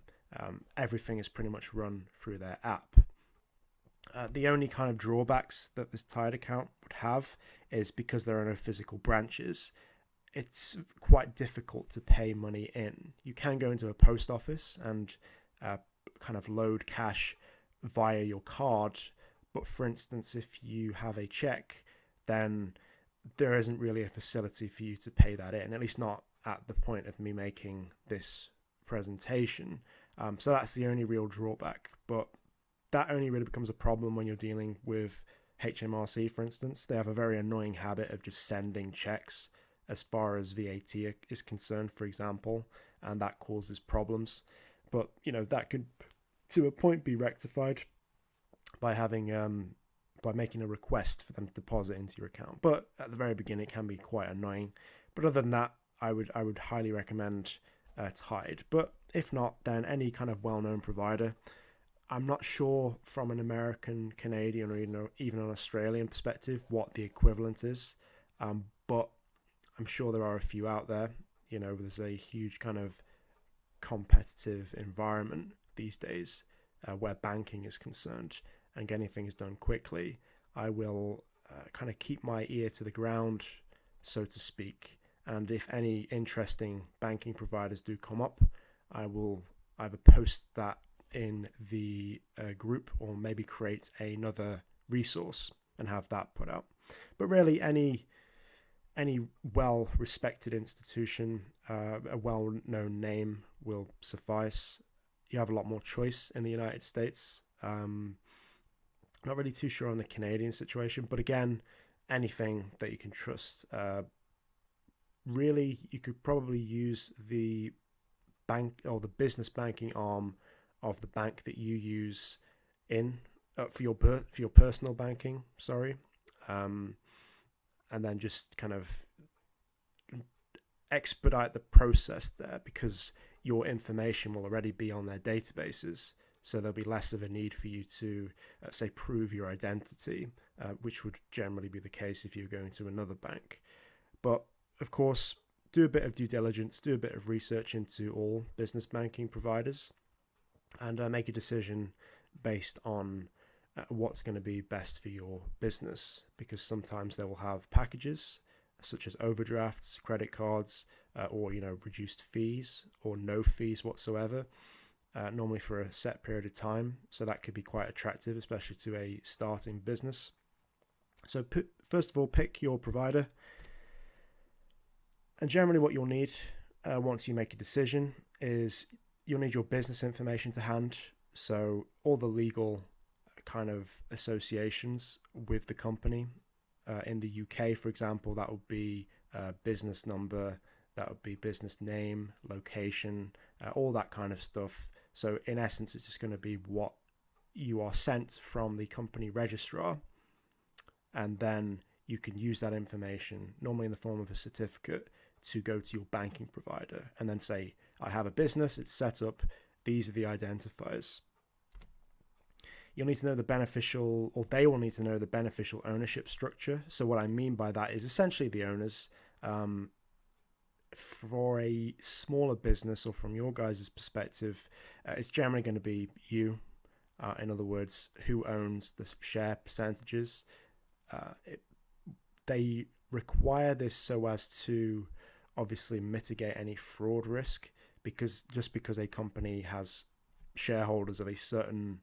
Everything is pretty much run through their app. The only kind of drawbacks that this Tide account would have is because there are no physical branches, it's quite difficult to pay money in. You can go into a post office and kind of load cash via your card, but for instance, if you have a check, then there isn't really a facility for you to pay that in, at least not at the point of me making this presentation. So that's the only real drawback, but that only really becomes a problem when you're dealing with HMRC, for instance. They have a very annoying habit of just sending checks as far as VAT is concerned, for example, and that causes problems. But, that could, to a point, be rectified by by making a request for them to deposit into your account. But at the very beginning, it can be quite annoying. But other than that, I would highly recommend Tide. But if not, then any kind of well-known provider. I'm not sure from an American, Canadian, or even an Australian perspective what the equivalent is, but I'm sure there are a few out there. There's a huge kind of competitive environment these days where banking is concerned, and getting things done quickly. I will kind of keep my ear to the ground, so to speak, and if any interesting banking providers do come up, I will either post that in the group, or maybe create another resource and have that put out. But really, any well-respected institution, a well-known name will suffice. You have a lot more choice in the United States. Not really too sure on the Canadian situation, but again, anything that you can trust. Really, you could probably use the bank or the business banking arm of the bank that you use in for your personal banking. Sorry, and then just kind of expedite the process there, because your information will already be on their databases. So there'll be less of a need for you to, say, prove your identity, which would generally be the case if you're going to another bank. But of course, do a bit of due diligence, do a bit of research into all business banking providers, and make a decision based on what's going to be best for your business, because sometimes they will have packages such as overdrafts, credit cards, or reduced fees or no fees whatsoever, normally for a set period of time. So that could be quite attractive, especially to a starting business. So first of all, pick your provider. And generally what you'll need once you make a decision is you'll need your business information to hand. So all the legal kind of associations with the company. In the UK, for example, that would be business number, that would be business name, location, all that kind of stuff. So in essence, it's just going to be what you are sent from the company registrar, and then you can use that information, normally in the form of a certificate, to go to your banking provider and then say, I have a business, it's set up, these are the identifiers. You'll need to know the beneficial, or they will need to know the beneficial ownership structure. So what I mean by that is essentially the owners. For a smaller business, or from your guys' perspective, it's generally going to be you. In other words, who owns the share percentages. They require this so as to obviously mitigate any fraud risk, because just because a company has shareholders of a certain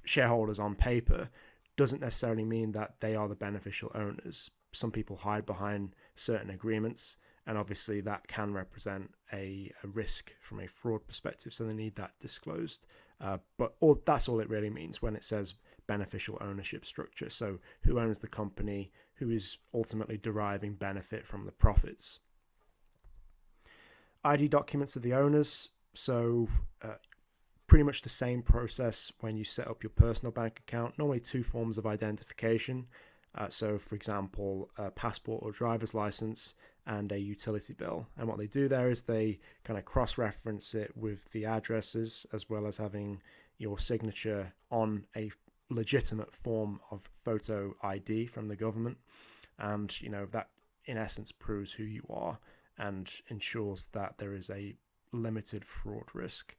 shareholders on paper doesn't necessarily mean that they are the beneficial owners. Some people hide behind certain agreements, and obviously that can represent a risk from a fraud perspective, so they need that disclosed. That's all it really means when it says beneficial ownership structure. So who owns the company, who is ultimately deriving benefit from the profits. ID documents of the owners. So pretty much the same process when you set up your personal bank account. Normally two forms of identification. So for example, a passport or driver's license and a utility bill. And what they do there is they kind of cross-reference it with the addresses, as well as having your signature on a legitimate form of photo ID from the government. And, that in essence proves who you are and ensures that there is a limited fraud risk.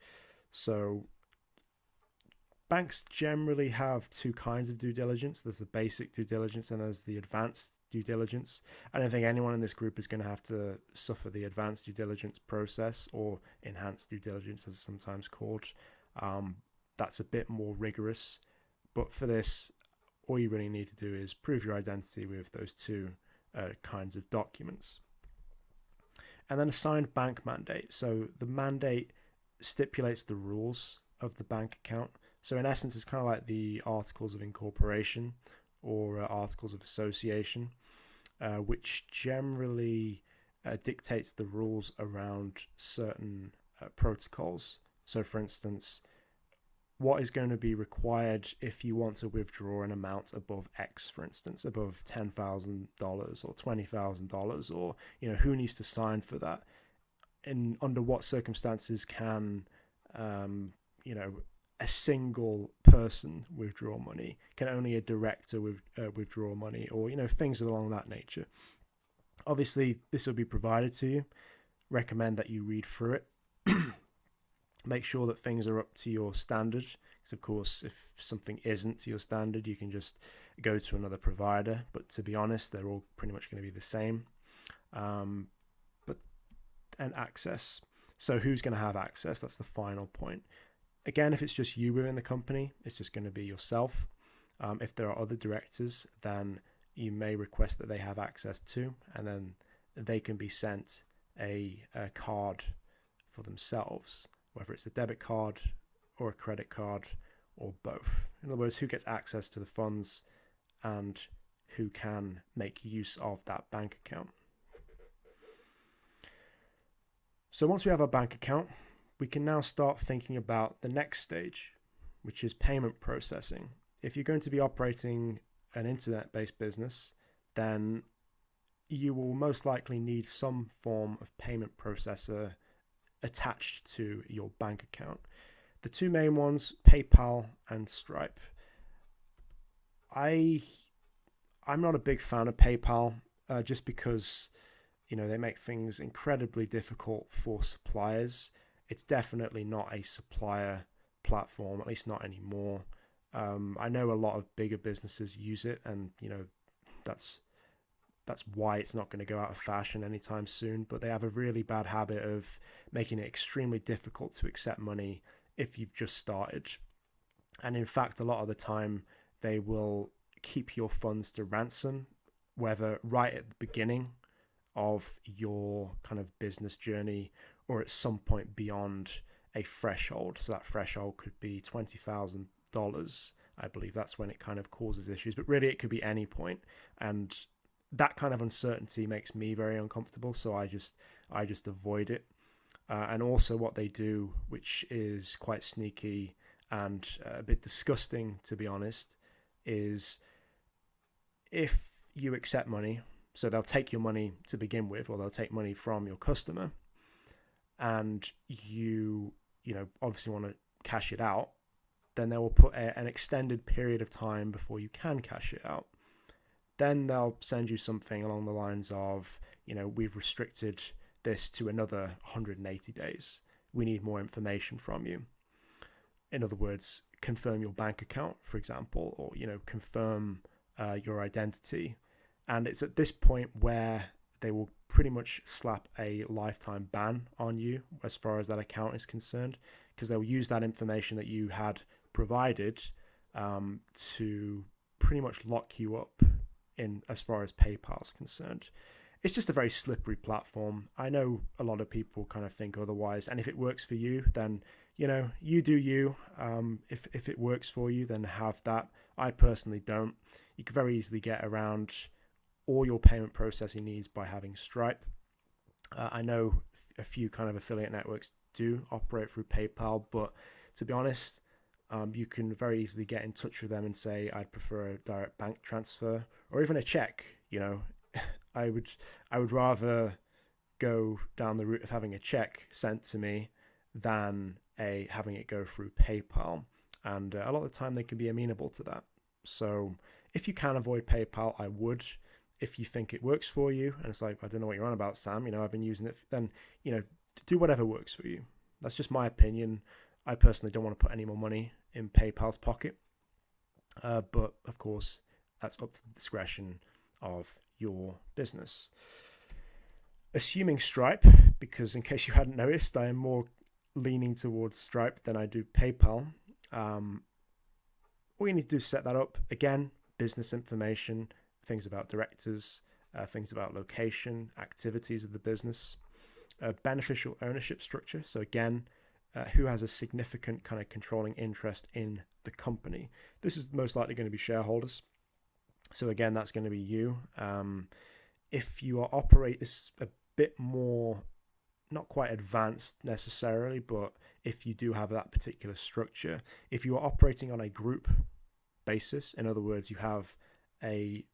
So banks generally have two kinds of due diligence. There's the basic due diligence and there's the advanced due diligence. I don't think anyone in this group is going to have to suffer the advanced due diligence process, or enhanced due diligence as it's sometimes called. That's a bit more rigorous. But for this, all you really need to do is prove your identity with those two kinds of documents. And then a signed bank mandate. So the mandate stipulates the rules of the bank account. So in essence, it's kind of like the articles of incorporation or articles of association, which generally dictates the rules around certain protocols. So for instance, what is going to be required if you want to withdraw an amount above X, for instance, above $10,000 or $20,000, or who needs to sign for that, and under what circumstances can a single person withdraw money? Can only a director withdraw money, or things along that nature? Obviously, this will be provided to you. Recommend that you read through it. Make sure that things are up to your standard, because of course if something isn't to your standard, you can just go to another provider, but to be honest, they're all pretty much going to be the same. And access. So who's going to have access? That's the final point. Again, if it's just you within the company, it's just going to be yourself. If there are other directors, then you may request that they have access to, and then they can be sent a card for themselves, whether it's a debit card or a credit card or both. In other words, who gets access to the funds and who can make use of that bank account. So once we have our bank account, we can now start thinking about the next stage, which is payment processing. If you're going to be operating an internet-based business, then you will most likely need some form of payment processor attached to your bank account. The two main ones, PayPal and Stripe. I'm not a big fan of PayPal, just because they make things incredibly difficult for suppliers. It's definitely not a supplier platform, at least not anymore. I know a lot of bigger businesses use it, and that's why it's not going to go out of fashion anytime soon. But they have a really bad habit of making it extremely difficult to accept money if you've just started. And in fact, a lot of the time, they will keep your funds to ransom, whether right at the beginning of your kind of business journey or at some point beyond a threshold. So that threshold could be $20,000. I believe that's when it kind of causes issues, but really it could be any point. And that kind of uncertainty makes me very uncomfortable. So I just avoid it. And also what they do, which is quite sneaky and a bit disgusting, to be honest, is if you accept money, so they'll take your money to begin with, or they'll take money from your customer, and you obviously want to cash it out, then they will put an extended period of time before you can cash it out. Then they'll send you something along the lines of, we've restricted this to another 180 days. We need more information from you. In other words, confirm your bank account, for example, or, confirm your identity. And it's at this point where they will pretty much slap a lifetime ban on you as far as that account is concerned, because they'll use that information that you had provided to pretty much lock you up in as far as PayPal is concerned. It's just a very slippery platform. I know a lot of people kind of think otherwise, and if it works for you, then you do you. If it works for you, then have that. I personally don't. You can very easily get around all your payment processing needs by having Stripe. I know a few kind of affiliate networks do operate through PayPal, but to be honest, you can very easily get in touch with them and say, I'd prefer a direct bank transfer or even a check. I would rather go down the route of having a check sent to me than having it go through PayPal. And a lot of the time they can be amenable to that. So if you can avoid PayPal, I would. If you think it works for you, and it's like, I don't know what you're on about, Sam, I've been using it, then, do whatever works for you. That's just my opinion. I personally don't want to put any more money in PayPal's pocket. But of course, that's up to the discretion of your business. Assuming Stripe, because in case you hadn't noticed, I am more leaning towards Stripe than I do PayPal. All you need to do is set that up. Again, business information, things about directors, things about location, activities of the business, beneficial ownership structure. So again, who has a significant kind of controlling interest in the company. This is most likely going to be shareholders. So again, that's going to be you. If you are operate this a bit more, not quite advanced necessarily, but if you do have that particular structure, if you are operating on a group basis, in other words, you have a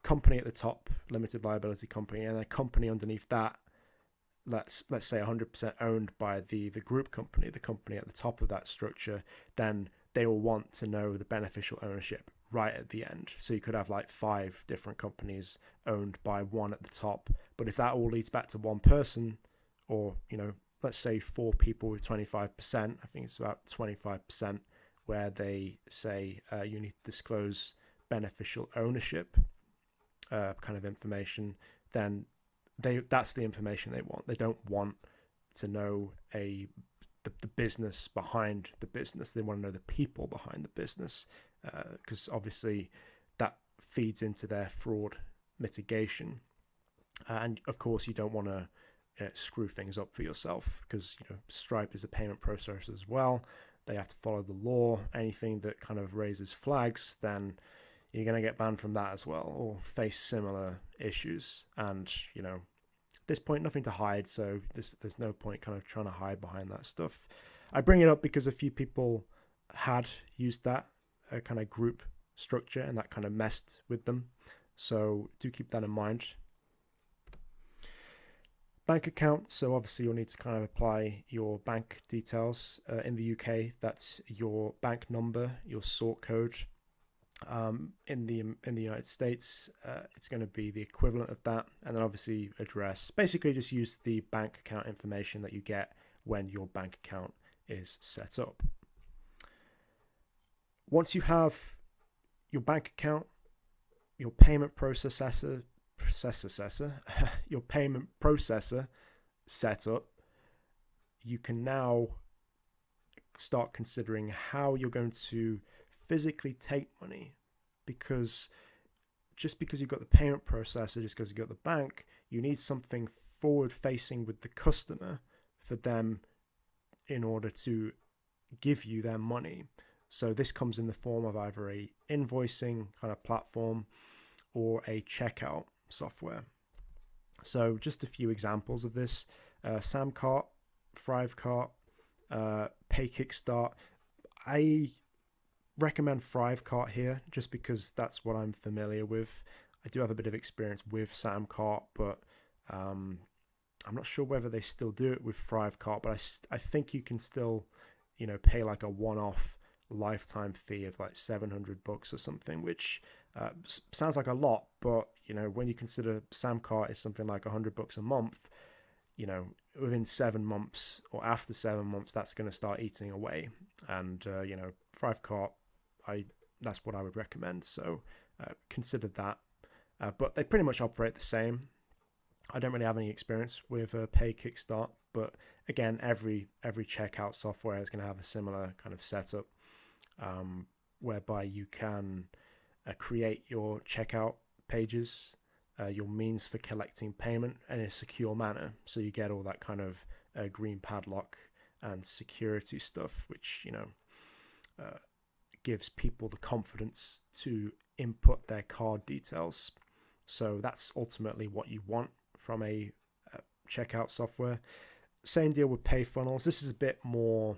company at the top, limited liability company, and a company underneath that, let's say 100% owned by the group company, the company at the top of that structure, then they will want to know the beneficial ownership right at the end. So you could have like 5 different companies owned by one at the top, but if that all leads back to one person, or let's say 4 people with 25%, I think it's about 25%, where they say you need to disclose beneficial ownership kind of information, then that's the information they want. They don't want to know a the business behind the business. They want to know the people behind the business, because obviously that feeds into their fraud mitigation. And of course, you don't want to screw things up for yourself, because Stripe is a payment processor as well. They have to follow the law. Anything that kind of raises flags, then you're going to get banned from that as well, or face similar issues. And at this point, nothing to hide, so there's no point kind of trying to hide behind that stuff. I bring it up because a few people had used that kind of group structure, and that kind of messed with them. So do keep that in mind. Bank account. So obviously you'll need to kind of apply your bank details. In the UK, that's your bank number, your sort code. In the United States, it's going to be the equivalent of that, and then obviously address. Basically, just use the bank account information that you get when your bank account is set up. Once you have your bank account, your payment processor your payment processor set up, you can now start considering how you're going to physically take money, because just because you've got the payment processor, just because you've got the bank, you need something forward facing with the customer for them in order to give you their money. So this comes in the form of either a invoicing kind of platform or a checkout software. So just a few examples of this: Samcart, Thrivecart, PayKickstart. I recommend Thrivecart here just because that's what I'm familiar with. I do have a bit of experience with Samcart, but I'm not sure whether they still do it with Thrivecart, but I think you can still pay like a one-off lifetime fee of like $700 or something, which sounds like a lot, but when you consider Samcart is something like $100 a month, within 7 months or after 7 months, that's going to start eating away. And Thrivecart, that's what I would recommend. So consider that. But they pretty much operate the same. I don't really have any experience with PayKickstart, but again, every checkout software is going to have a similar kind of setup, whereby you can create your checkout pages, your means for collecting payment in a secure manner. So you get all that kind of green padlock and security stuff, which gives people the confidence to input their card details. So that's ultimately what you want from a checkout software. Same deal with PayFunnels. This is a bit more,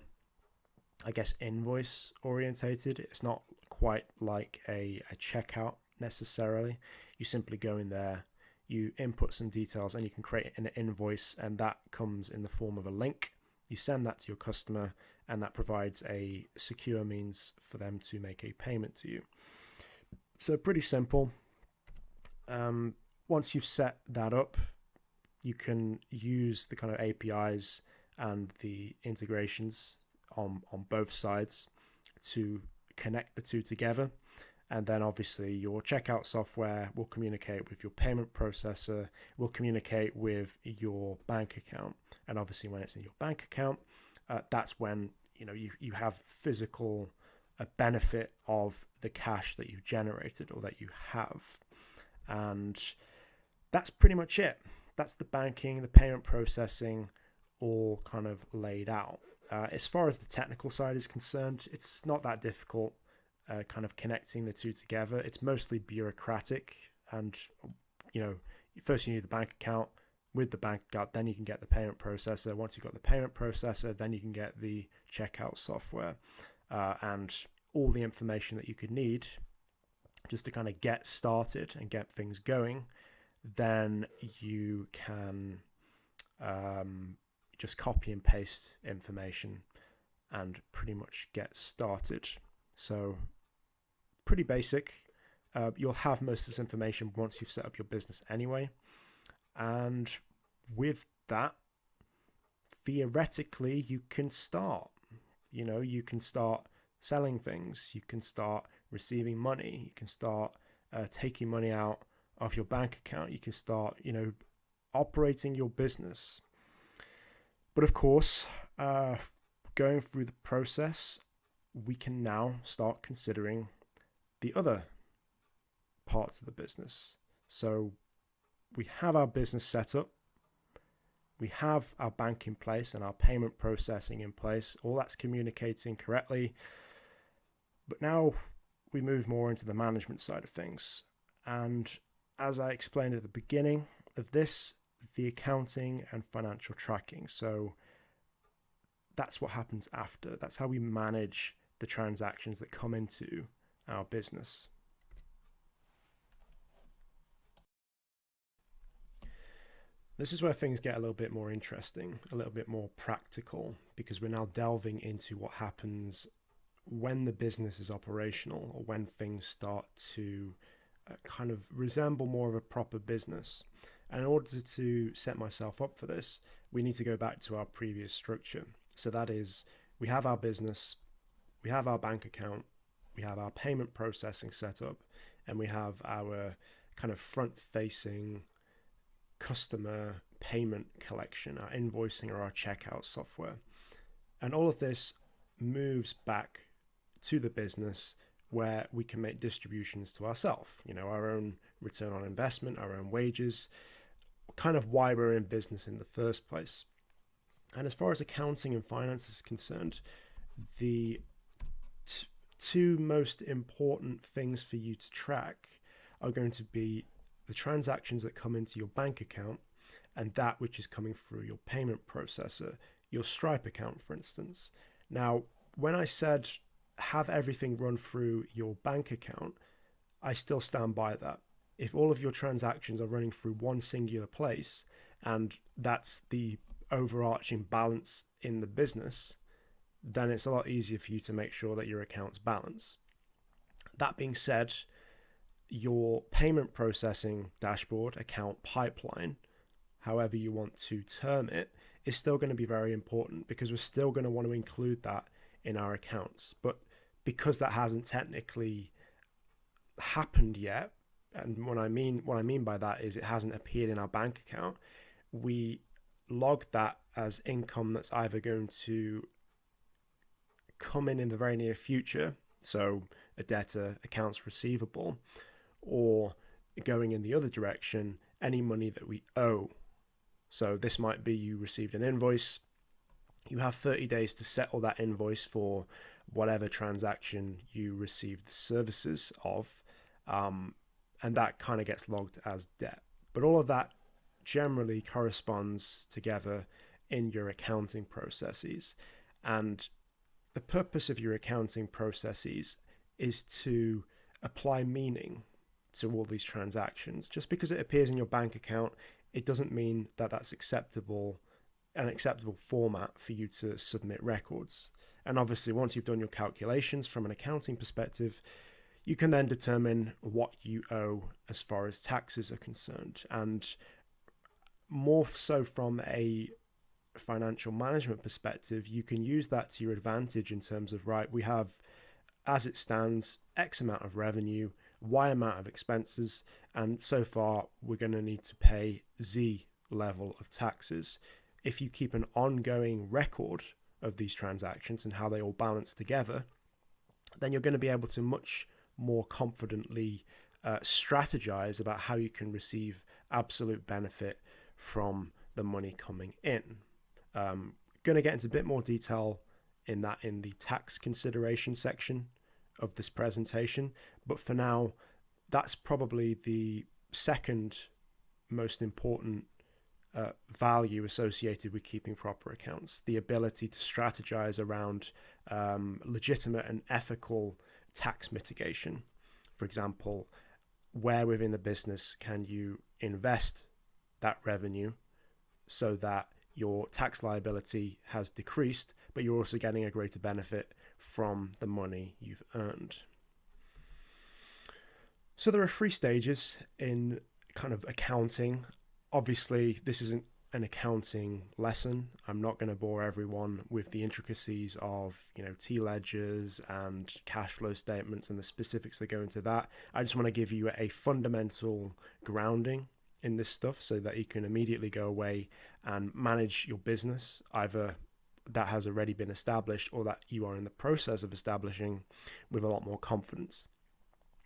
I guess, invoice orientated. It's not quite like a checkout necessarily. You simply go in there, you input some details, and you can create an invoice, and that comes in the form of a link. You send that to your customer, and that provides a secure means for them to make a payment to you. So pretty simple. Once you've set that up, you can use the kind of APIs and the integrations on both sides to connect the two together. And then obviously your checkout software will communicate with your payment processor, will communicate with your bank account. And obviously when it's in your bank account, that's when you have physical benefit of the cash that you've generated or that you have. And that's pretty much it. That's the banking, the payment processing, all kind of laid out. As far as the technical side is concerned, it's not that difficult kind of connecting the two together. It's mostly bureaucratic, and first you need the bank account. With the bank account, then you can get the payment processor. Once you've got the payment processor, then you can get the checkout software and all the information that you could need just to kind of get started and get things going. Then you can just copy and paste information and pretty much get started. So pretty basic. You'll have most of this information once you've set up your business anyway. And with that, theoretically, you can start. You can start selling things. You can start receiving money. You can start taking money out of your bank account. You can start, operating your business. But of course, going through the process, we can now start considering the other parts of the business. So we have our business set up, we have our bank in place and our payment processing in place, all that's communicating correctly. But now we move more into the management side of things. And as I explained at the beginning of this, the accounting and financial tracking. So that's what happens after. That's how we manage the transactions that come into our business. This is where things get a little bit more interesting, a little bit more practical, because we're now delving into what happens when the business is operational, or when things start to kind of resemble more of a proper business. And in order to set myself up for this, we need to go back to our previous structure. So that is, we have our business, we have our bank account, we have our payment processing set up, and we have our kind of front-facing customer payment collection, our invoicing or our checkout software. And all of this moves back to the business where we can make distributions to ourselves, our own return on investment, our own wages, kind of why we're in business in the first place. And as far as accounting and finance is concerned, the two most important things for you to track are going to be the transactions that come into your bank account and that which is coming through your payment processor, your Stripe account, for instance. Now, when I said have everything run through your bank account, I still stand by that. If all of your transactions are running through one singular place, and that's the overarching balance in the business, then it's a lot easier for you to make sure that your accounts balance. That being said, your payment processing dashboard, account pipeline, however you want to term it, is still going to be very important, because we're still going to want to include that in our accounts. But because that hasn't technically happened yet, and what I mean by that is it hasn't appeared in our bank account, we log that as income that's either going to come in the very near future, so a debtor, accounts receivable, or going in the other direction, any money that we owe. So this might be you received an invoice, you have 30 days to settle that invoice for whatever transaction you received the services of, and that kind of gets logged as debt. But all of that generally corresponds together in your accounting processes. And the purpose of your accounting processes is to apply meaning to all these transactions. Just because it appears in your bank account, it doesn't mean that that's an acceptable format for you to submit records. And obviously, once you've done your calculations from an accounting perspective, you can then determine what you owe as far as taxes are concerned. And more so from a financial management perspective, you can use that to your advantage in terms of, right, we have, as it stands, X amount of revenue, Y amount of expenses, and so far we're going to need to pay Z level of taxes. If you keep an ongoing record of these transactions and how they all balance together, then you're going to be able to much more confidently strategize about how you can receive absolute benefit from the money coming in. Going to get into a bit more detail in the tax consideration section of this presentation, but for now, that's probably the second most important value associated with keeping proper accounts: the ability to strategize around legitimate and ethical tax mitigation. For example, where within the business can you invest that revenue so that your tax liability has decreased, but you're also getting a greater benefit from the money you've earned. So there are 3 stages in kind of accounting. Obviously, this isn't an accounting lesson. I'm not going to bore everyone with the intricacies of, T-ledgers and cash flow statements and the specifics that go into that. I just want to give you a fundamental grounding in this stuff so that you can immediately go away and manage your business either that has already been established or that you are in the process of establishing with a lot more confidence.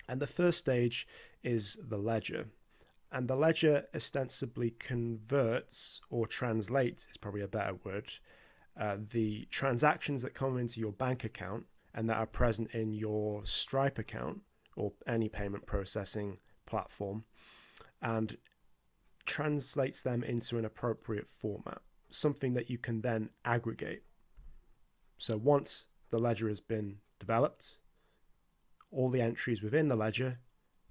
And the first stage is the ledger. And the ledger ostensibly converts or translates, is probably a better word, the transactions that come into your bank account and that are present in your Stripe account or any payment processing platform, and translates them into an appropriate format, something that you can then aggregate. So once the ledger has been developed, all the entries within the ledger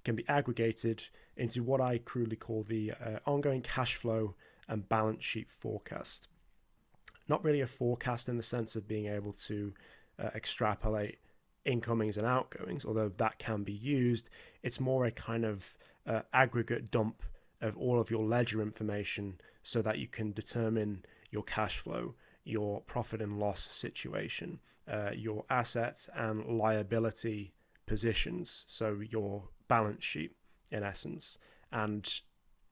can be aggregated into what I crudely call the ongoing cash flow and balance sheet forecast. Not really a forecast in the sense of being able to extrapolate incomings and outgoings, although that can be used. It's more a kind of aggregate dump of all of your ledger information so that you can determine your cash flow, your profit and loss situation, your assets and liability positions, so your balance sheet in essence. And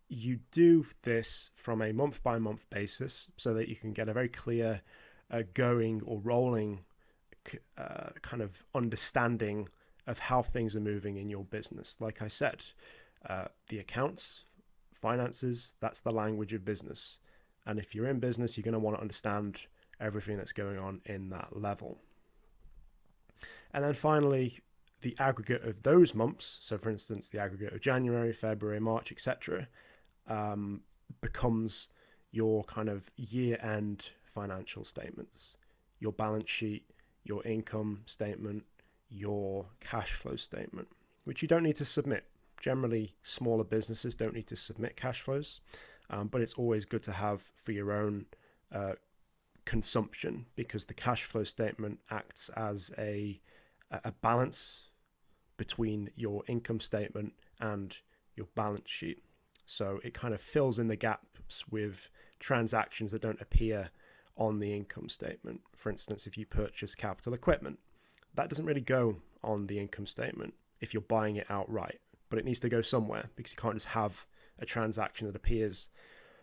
you do this from a month by month basis so that you can get a very clear going or rolling kind of understanding of how things are moving in your business. Like I said, the accounts, finances, that's the language of business. And if you're in business, you're going to want to understand everything that's going on in that level. And then finally, the aggregate of those months, so for instance, the aggregate of January, February, March, etc., becomes your kind of year-end financial statements, your balance sheet, your income statement, your cash flow statement, which you don't need to submit. Generally, smaller businesses don't need to submit cash flows, but it's always good to have for your own consumption, because the cash flow statement acts as a balance between your income statement and your balance sheet. So it kind of fills in the gaps with transactions that don't appear on the income statement. For instance, if you purchase capital equipment, that doesn't really go on the income statement if you're buying it outright, but it needs to go somewhere, because you can't just have a transaction that appears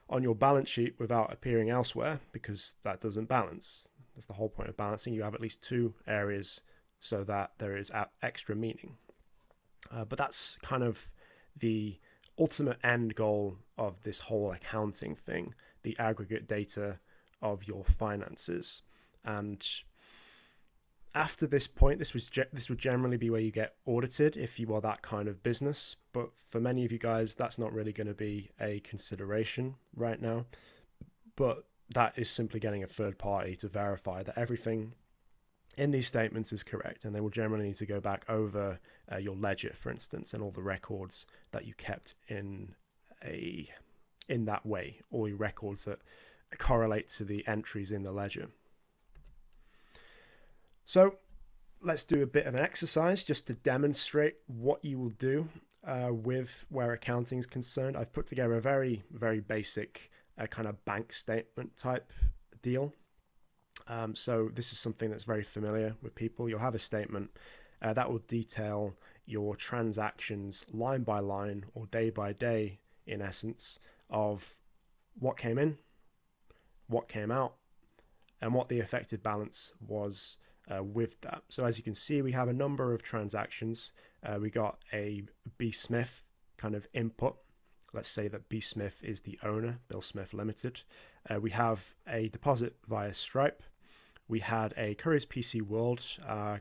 on your balance sheet without appearing elsewhere, because that doesn't balance. That's the whole point of balancing. You have at least two areas so that there is extra meaning. But that's kind of the ultimate end goal of this whole accounting thing, the aggregate data of your finances. And after this point, this would generally be where you get audited if you are that kind of business. But for many of you guys, that's not really going to be a consideration right now. But that is simply getting a third party to verify that everything in these statements is correct, and they will generally need to go back over your ledger, for instance, and all the records that you kept in that way, all your records that correlate to the entries in the ledger. So let's do a bit of an exercise just to demonstrate what you will do with where accounting is concerned. I've put together a very, very basic kind of bank statement type deal. So this is something that's very familiar with people. You'll have a statement that will detail your transactions line by line or day by day, in essence, of what came in, what came out, and what the effective balance was with that. So as you can see, we have a number of transactions. We got a B. Smith kind of input. Let's say that B. Smith is the owner, Bill Smith Limited. We have a deposit via Stripe. We had a Couriers PC World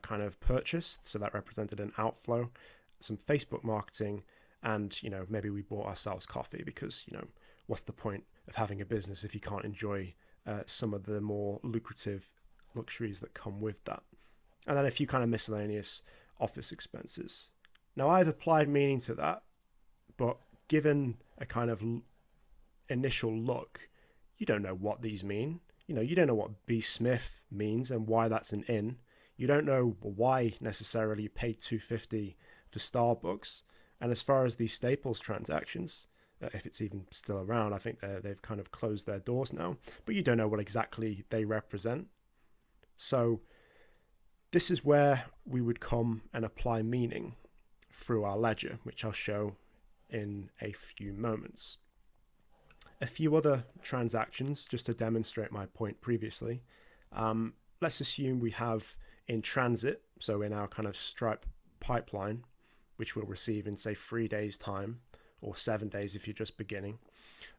kind of purchase, so that represented an outflow, some Facebook marketing, and maybe we bought ourselves coffee, because what's the point of having a business if you can't enjoy some of the more lucrative luxuries that come with that? And then a few kind of miscellaneous office expenses. Now I've applied meaning to that, but given a kind of initial look, you don't know what these mean. You don't know what B. Smith means and why that's an in. You don't know why necessarily you paid $2.50 for Starbucks. And as far as these Staples transactions, if it's even still around, I think they've kind of closed their doors now, but you don't know what exactly they represent. So this is where we would come and apply meaning through our ledger, which I'll show in a few moments. A few other transactions, just to demonstrate my point previously. Let's assume we have in transit, so in our kind of Stripe pipeline, which we'll receive in say 3 days time, or 7 days if you're just beginning,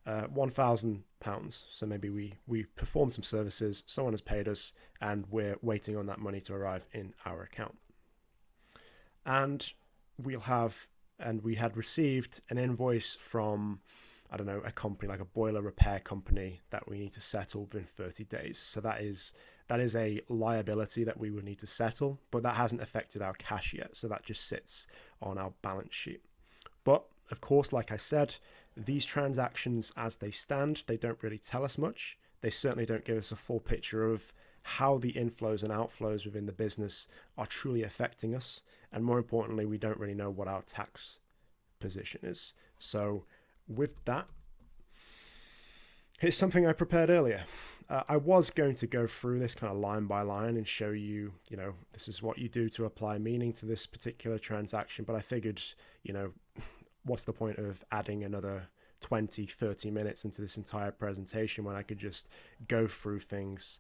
£1,000. So maybe we perform some services, someone has paid us, and we're waiting on that money to arrive in our account. And we had received an invoice from, I don't know, a company like a boiler repair company that we need to settle within 30 days. So that is a liability that we would need to settle, but that hasn't affected our cash yet. So that just sits on our balance sheet. But of course, like I said, these transactions as they stand, they don't really tell us much. They certainly don't give us a full picture of how the inflows and outflows within the business are truly affecting us. And more importantly, we don't really know what our tax position is. So with that, here's something I prepared earlier. I was going to go through this kind of line by line and show you, this is what you do to apply meaning to this particular transaction. But I figured, what's the point of adding another 20, 30 minutes into this entire presentation when I could just go through things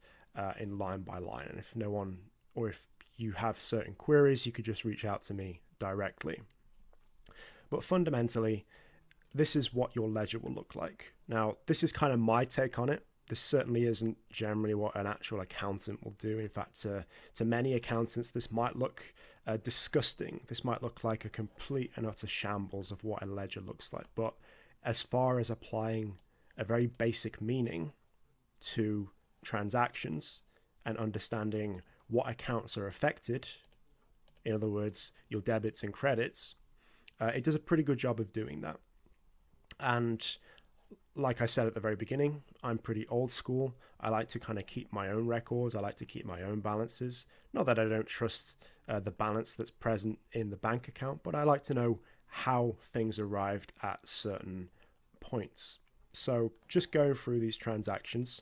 in line by line. And if no one, or if you have certain queries, you could just reach out to me directly. But fundamentally, this is what your ledger will look like. Now, this is kind of my take on it. This certainly isn't generally what an actual accountant will do. In fact, to many accountants, this might look disgusting. This might look like a complete and utter shambles of what a ledger looks like. But as far as applying a very basic meaning to transactions and understanding what accounts are affected, in other words, your debits and credits, it does a pretty good job of doing that. And like I said at the very beginning, I'm pretty old school. I like to kind of keep my own records. I like to keep my own balances. Not that I don't trust the balance that's present in the bank account, but I like to know how things arrived at certain points. So just going through these transactions,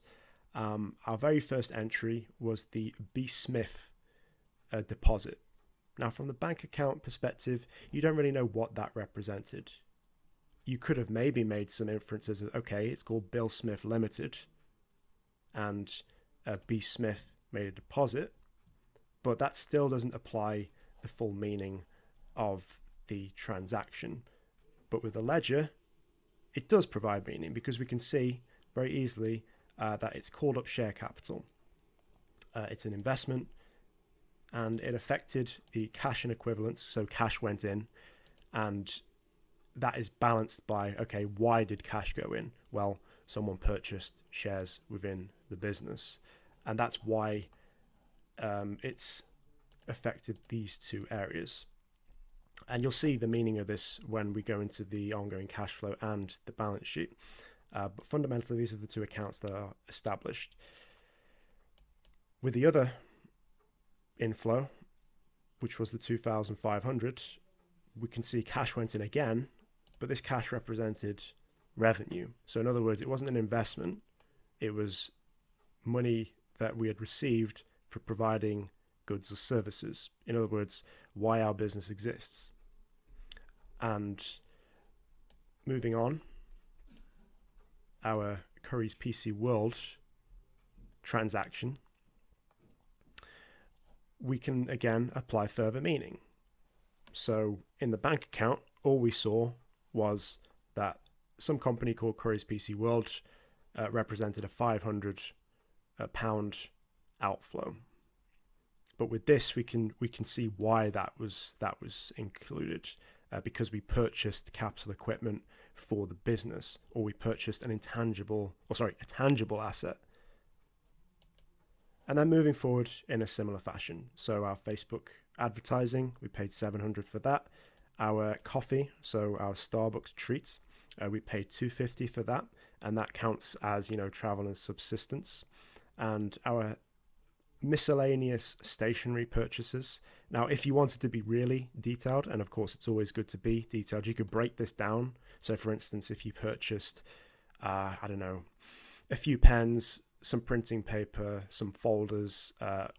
our very first entry was the B. Smith deposit. Now, from the bank account perspective, you don't really know what that represented. You could have maybe made some inferences of, okay, it's called Bill Smith Limited, and B. Smith made a deposit, but that still doesn't apply the full meaning of the transaction. But with the ledger, it does provide meaning, because we can see very easily that it's called up share capital. It's an investment, and it affected the cash and equivalents, so cash went in, and that is balanced by, okay, why did cash go in? Well, someone purchased shares within the business, and that's why it's affected these two areas. And you'll see the meaning of this when we go into the ongoing cash flow and the balance sheet. But fundamentally, these are the two accounts that are established. With the other inflow, which was the 2,500, we can see cash went in again, but this cash represented revenue. So in other words, it wasn't an investment. It was money that we had received for providing goods or services. In other words, why our business exists. And moving on, our Currys PC World transaction, we can again apply further meaning. So in the bank account, all we saw was that some company called Currys PC World represented a £500 outflow. But with this, we can see why that was included, because we purchased capital equipment for the business, or we purchased a tangible asset. And then moving forward in a similar fashion. So our Facebook advertising, we paid $700 for that. Our coffee, so our Starbucks treat, we paid $250 for that, and that counts as, travel and subsistence. And our miscellaneous stationery purchases. Now, if you wanted to be really detailed, and of course it's always good to be detailed, you could break this down. So for instance, if you purchased, a few pens, some printing paper, some folders,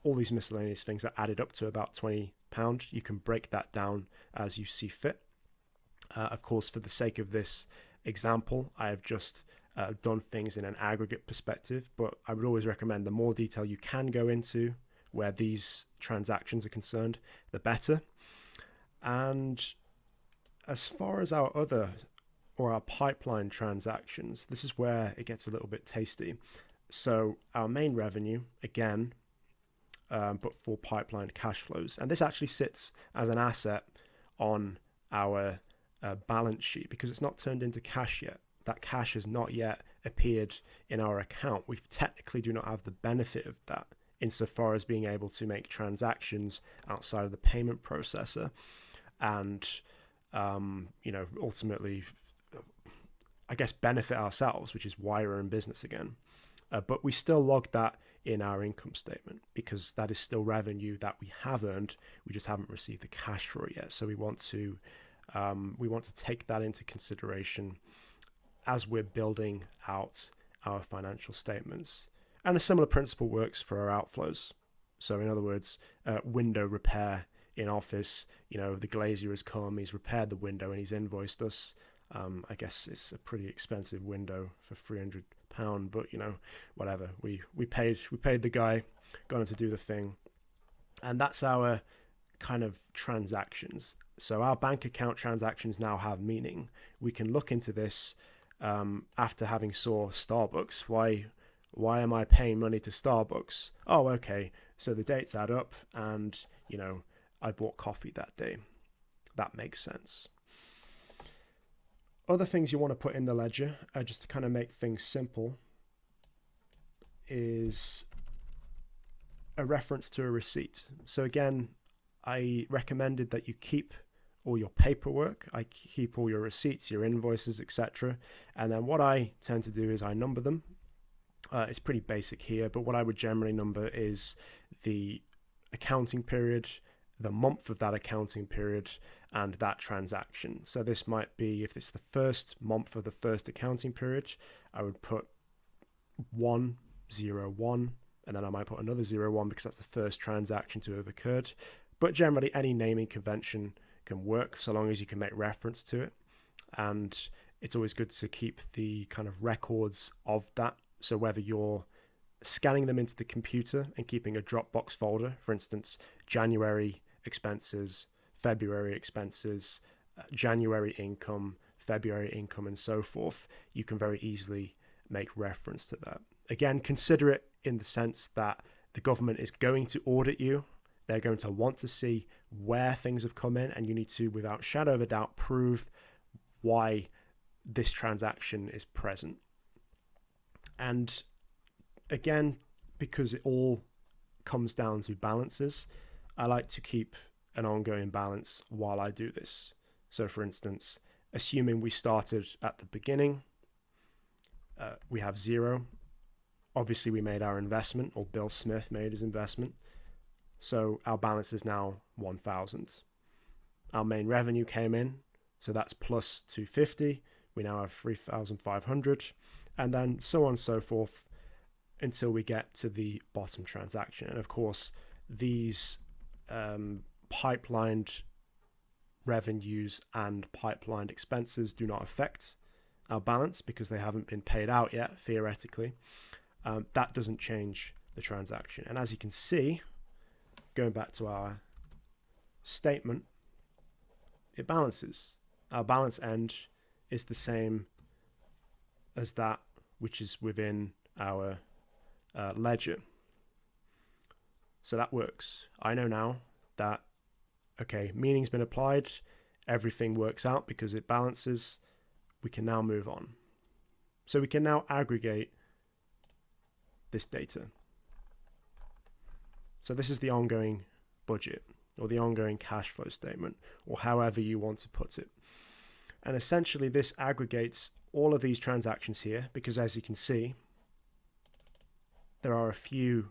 all these miscellaneous things that added up to about £20, you can break that down as you see fit. Of course, for the sake of this example, I have just done things in an aggregate perspective, but I would always recommend the more detail you can go into where these transactions are concerned, the better. And as far as our pipeline transactions, this is where it gets a little bit tasty. So our main revenue, again, but for pipeline cash flows. And this actually sits as an asset on our balance sheet because it's not turned into cash yet. That cash has not yet appeared in our account. We technically do not have the benefit of that insofar as being able to make transactions outside of the payment processor and, ultimately, I guess, benefit ourselves, which is why we're in business again. But we still log that in our income statement because that is still revenue that we have earned. We just haven't received the cash for it yet. So we want to take that into consideration as we're building out our financial statements. And a similar principle works for our outflows. So in other words, window repair in office, the glazier has come, he's repaired the window and he's invoiced us. I guess it's a pretty expensive window for £300, but whatever. We paid the guy, got him to do the thing. And that's our kind of transactions. So our bank account transactions now have meaning. We can look into this after having saw Starbucks. Why am I paying money to Starbucks? Oh, okay. So the dates add up and, I bought coffee that day. That makes sense. Other things you want to put in the ledger, just to kind of make things simple, is a reference to a receipt. So again, I recommended that you keep all your paperwork, I keep all your receipts, your invoices, etc. And then what I tend to do is I number them. It's pretty basic here, but what I would generally number is the accounting period, the month of that accounting period, and that transaction. So this might be, if it's the first month of the first accounting period, I would put 101, and then I might put another 01 because that's the first transaction to have occurred. But generally, any naming convention can work so long as you can make reference to it. And it's always good to keep the kind of records of that. So whether you're scanning them into the computer and keeping a Dropbox folder, for instance, January expenses, February expenses, January income, February income, and so forth, you can very easily make reference to that. Again, consider it in the sense that the government is going to audit you. They're going to want to see where things have come in, and you need to, without shadow of a doubt, prove why this transaction is present. And again, because it all comes down to balances, I like to keep an ongoing balance while I do this. So for instance, assuming we started at the beginning, we have 0. Obviously we made our investment, or Bill Smith made his investment. So our balance is now 1,000. Our main revenue came in, so that's plus 250. We now have 3,500, and then so on and so forth until we get to the bottom transaction. And of course, these pipelined revenues and pipelined expenses do not affect our balance because they haven't been paid out yet, theoretically. That doesn't change the transaction. And as you can see, going back to our statement, it balances. Our balance end is the same as that which is within our ledger. So that works. I know now that, okay, meaning's been applied, everything works out because it balances. We can now move on. So we can now aggregate this data. So this is the ongoing budget, or the ongoing cash flow statement, or however you want to put it. And essentially this aggregates all of these transactions here, because as you can see, there are a few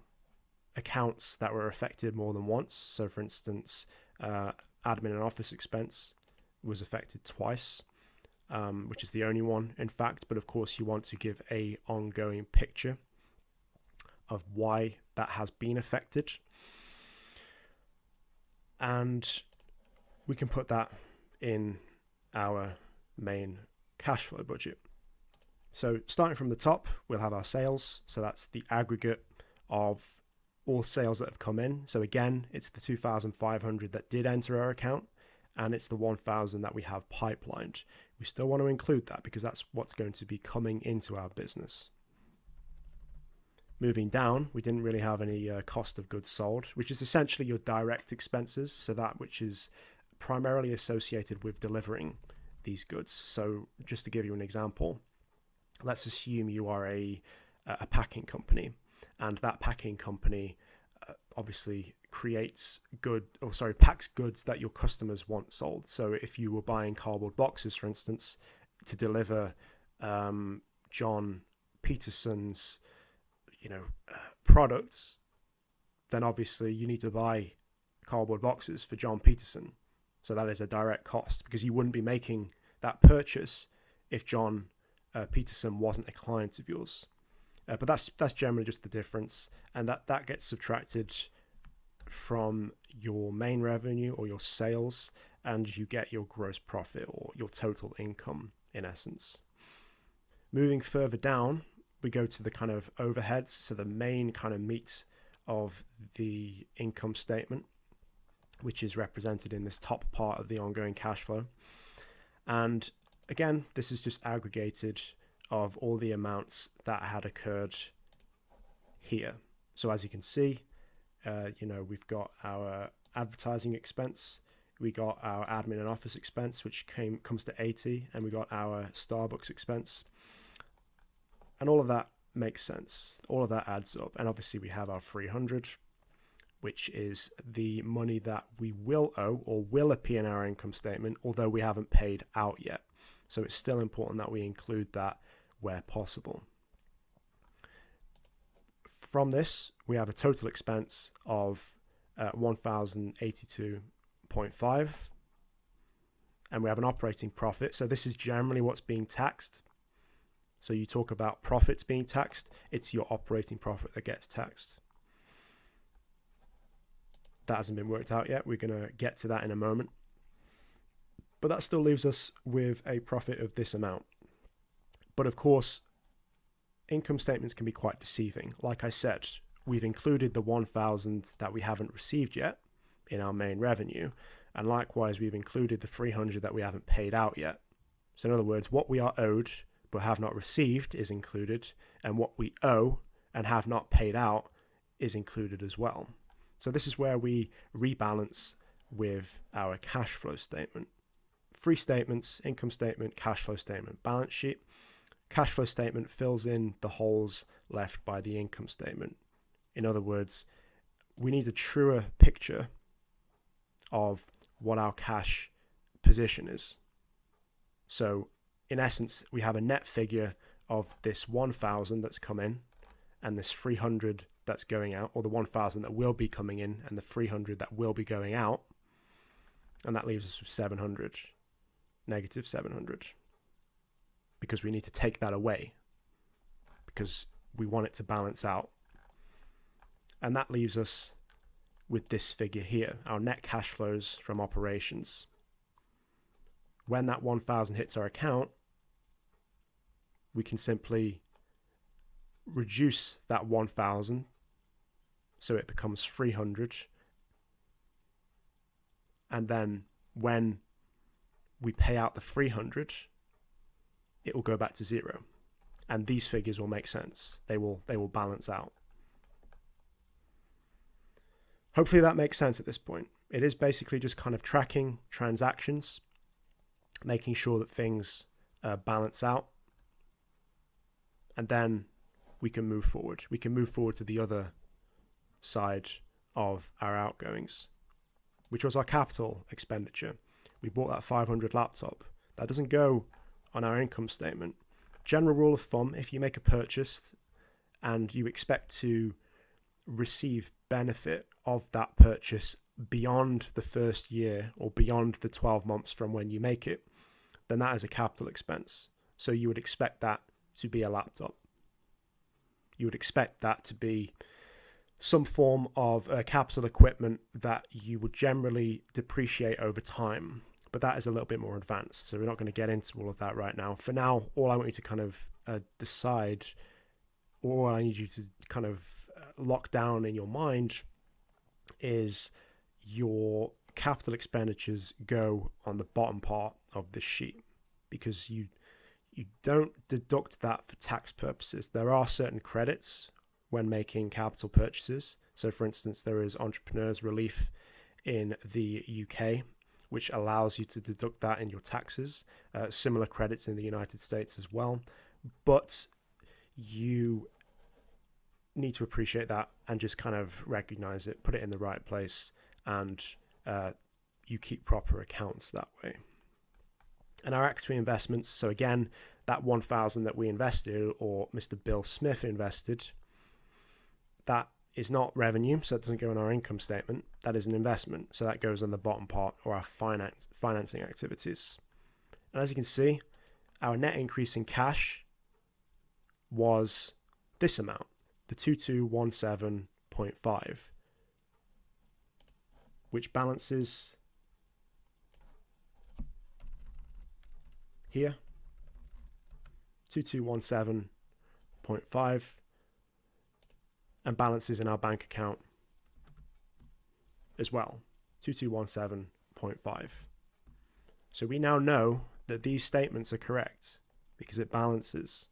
accounts that were affected more than once. So for instance, admin and office expense was affected twice, which is the only one in fact, but of course you want to give a ongoing picture of why that has been affected. And we can put that in our main cash flow budget. So starting from the top, we'll have our sales. So that's the aggregate of all sales that have come in. So again, it's the 2,500 that did enter our account, and it's the 1,000 that we have pipelined. We still want to include that because that's what's going to be coming into our business. Moving down, we didn't really have any cost of goods sold, which is essentially your direct expenses. So that which is primarily associated with delivering these goods. So just to give you an example, let's assume you are a packing company, and that packing company obviously packs goods that your customers want sold. So if you were buying cardboard boxes, for instance, to deliver John Peterson's products, then obviously you need to buy cardboard boxes for John Peterson. So that is a direct cost, because you wouldn't be making that purchase if John Peterson wasn't a client of yours. But that's generally just the difference, and that gets subtracted from your main revenue or your sales, and you get your gross profit or your total income in essence. Moving further down, we go to the kind of overheads, so the main kind of meat of the income statement, which is represented in this top part of the ongoing cash flow. And again, this is just aggregated of all the amounts that had occurred here. So as you can see, we've got our advertising expense, we got our admin and office expense, which comes to 80, and we got our Starbucks expense. And all of that makes sense. All of that adds up. And obviously we have our 300, which is the money that we will owe or will appear in our income statement, although we haven't paid out yet. So it's still important that we include that where possible. From this, we have a total expense of 1,082.5, and we have an operating profit. So this is generally what's being taxed. So you talk about profits being taxed, it's your operating profit that gets taxed. That hasn't been worked out yet. We're going to get to that in a moment. But that still leaves us with a profit of this amount. But of course, income statements can be quite deceiving. Like I said, we've included the 1,000 that we haven't received yet in our main revenue. And likewise, we've included the 300 that we haven't paid out yet. So in other words, what we are owed but have not received is included, and what we owe and have not paid out is included as well. So this is where we rebalance with our cash flow statement. Three statements: income statement, cash flow statement, balance sheet. Cash flow statement fills in the holes left by the income statement. In other words, we need a truer picture of what our cash position is. So in essence, we have a net figure of this 1,000 that's come in and this 300 that's going out, or the 1,000 that will be coming in and the 300 that will be going out. And that leaves us with 700, negative 700, because we need to take that away because we want it to balance out. And that leaves us with this figure here, our net cash flows from operations. When that 1,000 hits our account, we can simply reduce that 1,000 so it becomes 300. And then when we pay out the 300, it will go back to zero. And these figures will make sense. They will balance out. Hopefully that makes sense at this point. It is basically just kind of tracking transactions, making sure that things balance out. And then we can move forward. We can move forward to the other side of our outgoings, which was our capital expenditure. We bought that 500 laptop. That doesn't go on our income statement. General rule of thumb, if you make a purchase and you expect to receive benefit of that purchase beyond the first year or beyond the 12 months from when you make it, then that is a capital expense. So you would expect that to be a laptop. You would expect that to be some form of capital equipment that you would generally depreciate over time. But that is a little bit more advanced, so we're not going to get into all of that right now. For now, all I want you to kind of decide, or I need you to kind of lock down in your mind, is your capital expenditures go on the bottom part of this sheet, because you don't deduct that for tax purposes. There are certain credits when making capital purchases. So for instance, there is entrepreneurs relief in the UK, which allows you to deduct that in your taxes. Similar credits in the United States as well. But you need to appreciate that and just kind of recognize it, put it in the right place, and you keep proper accounts that way. And our equity investments, so again, that 1,000 that we invested, or Mr. Bill Smith invested, that is not revenue, so it doesn't go in our income statement. That is an investment, so that goes on the bottom part, or our financing activities. And as you can see, our net increase in cash was this amount, the 2217.5, which balances here, 2217.5, and balances in our bank account as well, 2217.5. So we now know that these statements are correct because it balances,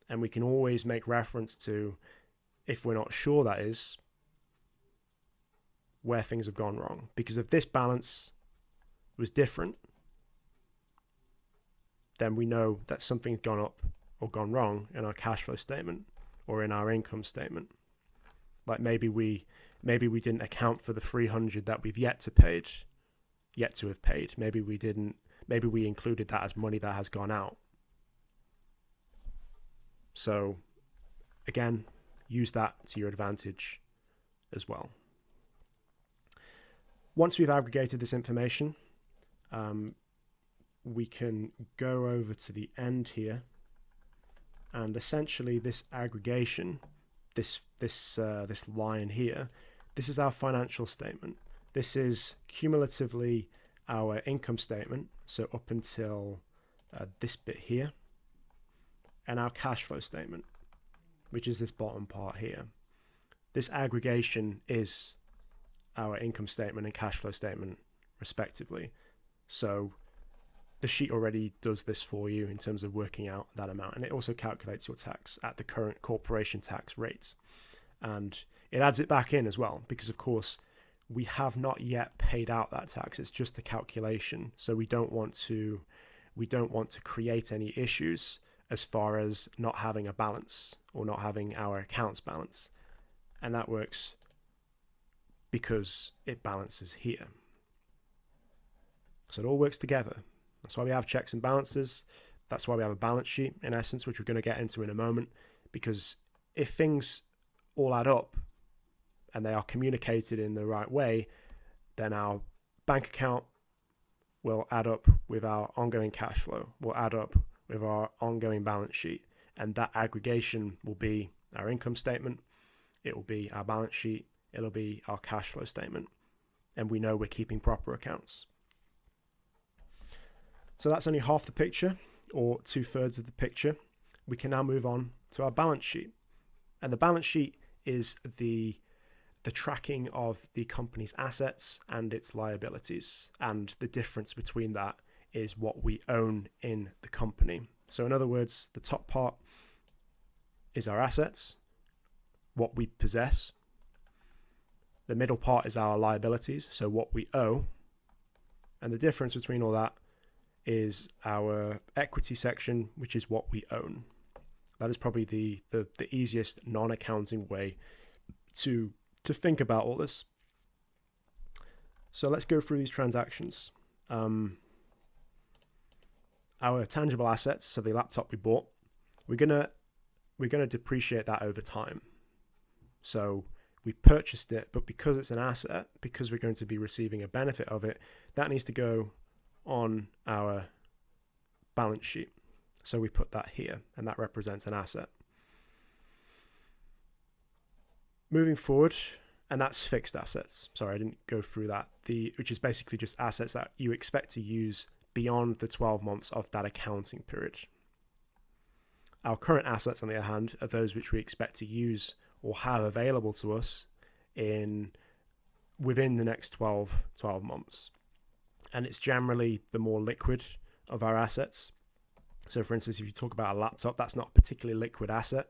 and we can always make reference to, if we're not sure, that is, where things have gone wrong. Because if this balance was different, then we know that something's gone up or gone wrong in our cash flow statement or in our income statement. Like maybe we didn't account for the 300 that we've yet to have paid. Maybe we didn't. Maybe we included that as money that has gone out. So again, use that to your advantage as well. Once we've aggregated this information, we can go over to the end here, and essentially this aggregation, this line here, this is our financial statement. This is cumulatively our income statement, so up until this bit here, and our cash flow statement, which is this bottom part here. This aggregation is our income statement and cash flow statement respectively. So the sheet already does this for you in terms of working out that amount, and it also calculates your tax at the current corporation tax rate, and it adds it back in as well, because of course we have not yet paid out that tax. It's just a calculation, so we don't want to create any issues as far as not having a balance or not having our accounts balance, and that works because it balances here. So it all works together. That's why we have checks and balances. That's why we have a balance sheet, in essence, which we're going to get into in a moment, because if things all add up and they are communicated in the right way, then our bank account will add up with our ongoing cash flow, will add up with our ongoing balance sheet, and that aggregation will be our income statement, it will be our balance sheet, it'll be our cash flow statement, and we know we're keeping proper accounts. So that's only half the picture, or 2/3 of the picture. We can now move on to our balance sheet, and the balance sheet is the tracking of the company's assets and its liabilities, and the difference between that is what we own in the company. So in other words, the top part is our assets, what we possess. The middle part is our liabilities, so what we owe. And the difference between all that is our equity section, which is what we own. That is probably the easiest non-accounting way to think about all this. So let's go through these transactions. Our tangible assets, so the laptop we bought, we're gonna depreciate that over time. So we purchased it, but because it's an asset, because we're going to be receiving a benefit of it, that needs to go on our balance sheet. So we put that here, and that represents an asset. Moving forward, and that's fixed assets. Sorry, I didn't go through that. Which is basically just assets that you expect to use beyond the 12 months of that accounting period. Our current assets, on the other hand, are those which we expect to use or have available to us within the next 12 months. And it's generally the more liquid of our assets. So for instance, if you talk about a laptop, that's not a particularly liquid asset,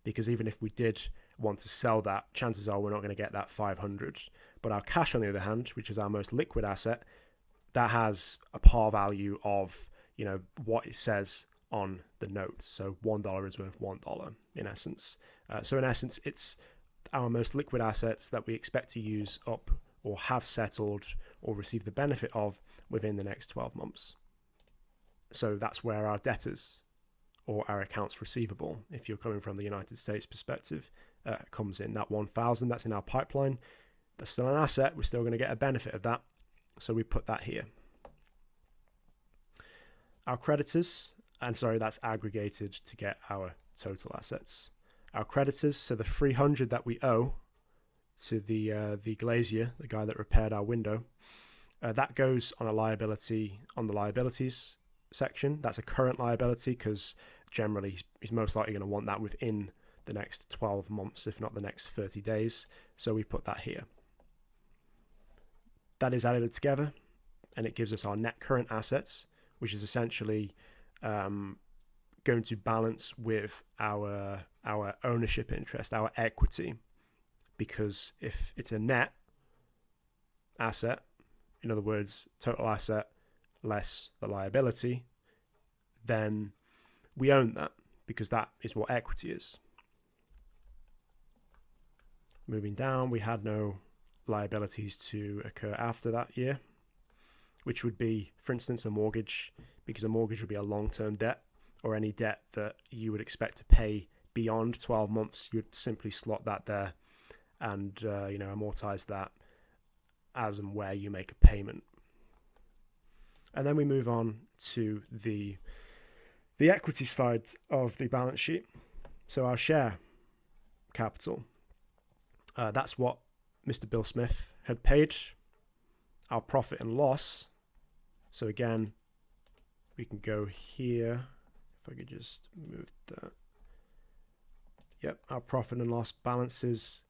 because even if we did want to sell that, chances are we're not going to get that 500. But our cash, on the other hand, which is our most liquid asset, that has a par value of, what it says on the note. So $1 is worth $1 in essence. So in essence, it's our most liquid assets that we expect to use up or have settled or receive the benefit of within the next 12 months. So that's where our debtors or our accounts receivable, if you're coming from the United States perspective, comes in. That 1,000 that's in our pipeline, that's still an asset. We're still going to get a benefit of that. So we put that here. Our creditors, that's aggregated to get our total assets. Our creditors, so the 300 that we owe to the glazier, the guy that repaired our window, that goes on a liability on the liabilities section. That's a current liability because generally he's most likely going to want that within the next 12 months, if not the next 30 days. So we put that here. That is added together and it gives us our net current assets, which is essentially going to balance with our ownership interest, our equity. Because if it's a net asset, in other words, total asset less the liability, then we own that because that is what equity is. Moving down, we had no liabilities to occur after that year, which would be, for instance, a mortgage, because a mortgage would be a long-term debt, or any debt that you would expect to pay beyond 12 months. You would simply slot that there and amortize that as and where you make a payment. And then we move on to the equity side of the balance sheet. So our share capital, that's what Mr. Bill Smith had paid. Our profit and loss, so again, we can go here. If I could just move that. Yep, our profit and loss balances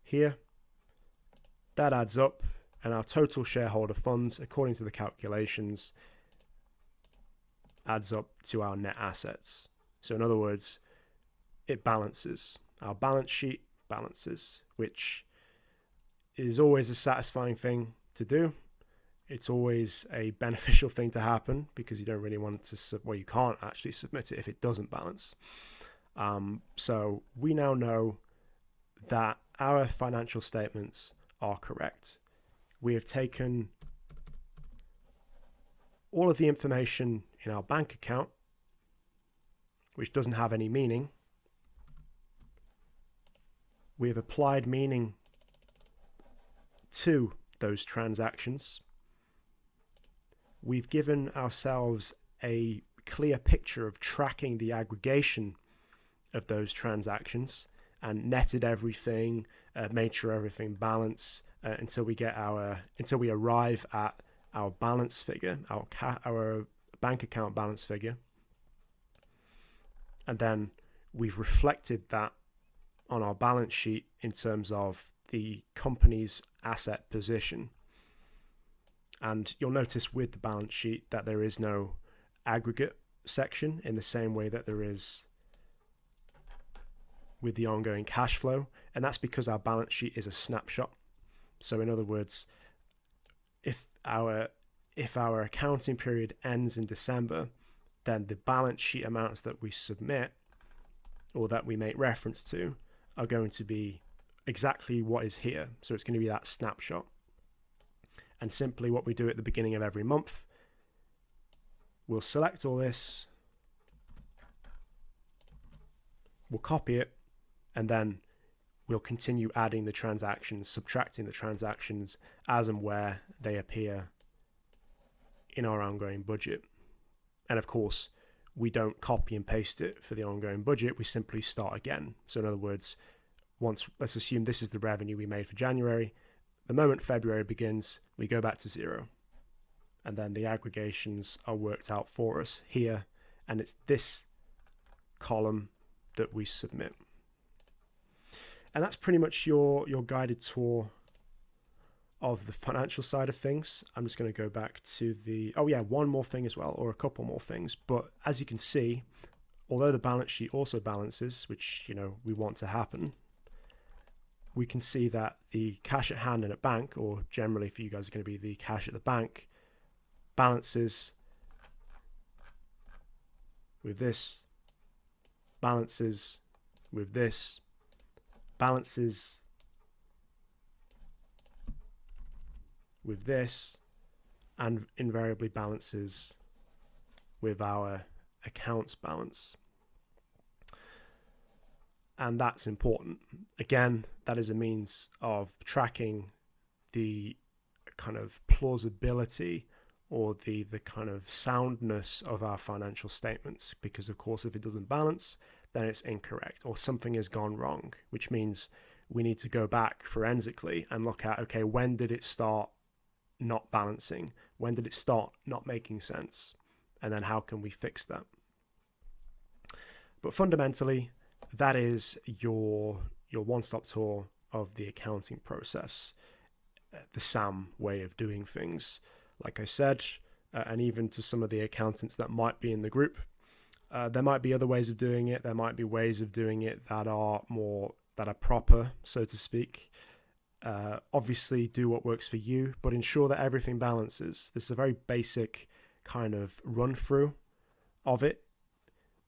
here. That adds up, and our total shareholder funds, according to the calculations, adds up to our net assets. So in other words, it balances. Our balance sheet balances, which is always a satisfying thing to do. It's always a beneficial thing to happen because you don't really want to, you can't actually submit it if it doesn't balance. So we now know that our financial statements are correct. We have taken all of the information in our bank account, which doesn't have any meaning. We have applied meaning to those transactions. We've given ourselves a clear picture of tracking the aggregation of those transactions and netted everything, made sure everything balanced until we arrive at our balance figure, our bank account balance figure. And then we've reflected that on our balance sheet in terms of the company's asset position. And you'll notice with the balance sheet that there is no aggregate section in the same way that there is with the ongoing cash flow. And that's because our balance sheet is a snapshot. So in other words, if our accounting period ends in December, then the balance sheet amounts that we submit or that we make reference to are going to be exactly what is here. So it's going to be that snapshot. And simply what we do at the beginning of every month, we'll select all this, we'll copy it, and then we'll continue adding the transactions, subtracting the transactions as and where they appear in our ongoing budget. And of course, we don't copy and paste it for the ongoing budget, we simply start again. So in other words, let's assume this is the revenue we made for January. The moment February begins, we go back to zero. And then the aggregations are worked out for us here. And it's this column that we submit. And that's pretty much your guided tour of the financial side of things. I'm just going to go back to one more thing as well, or a couple more things. But as you can see, although the balance sheet also balances, which we want to happen, we can see that the cash at hand in a bank, or generally for you guys, is going to be the cash at the bank, balances with this, balances with this, balances with this, and invariably balances with our accounts balance. And that's important. Again, that is a means of tracking the kind of plausibility or the kind of soundness of our financial statements, because of course if it doesn't balance, then it's incorrect or something has gone wrong, which means we need to go back forensically and look at, okay, when did it start not balancing? When did it start not making sense? And then how can we fix that? But fundamentally, that is your one-stop tour of the accounting process, the SAM way of doing things. Like I said, and even to some of the accountants that might be in the group, there might be other ways of doing it. There might be ways of doing it that are proper, so to speak. Obviously, do what works for you, but ensure that everything balances. This is a very basic kind of run through of it.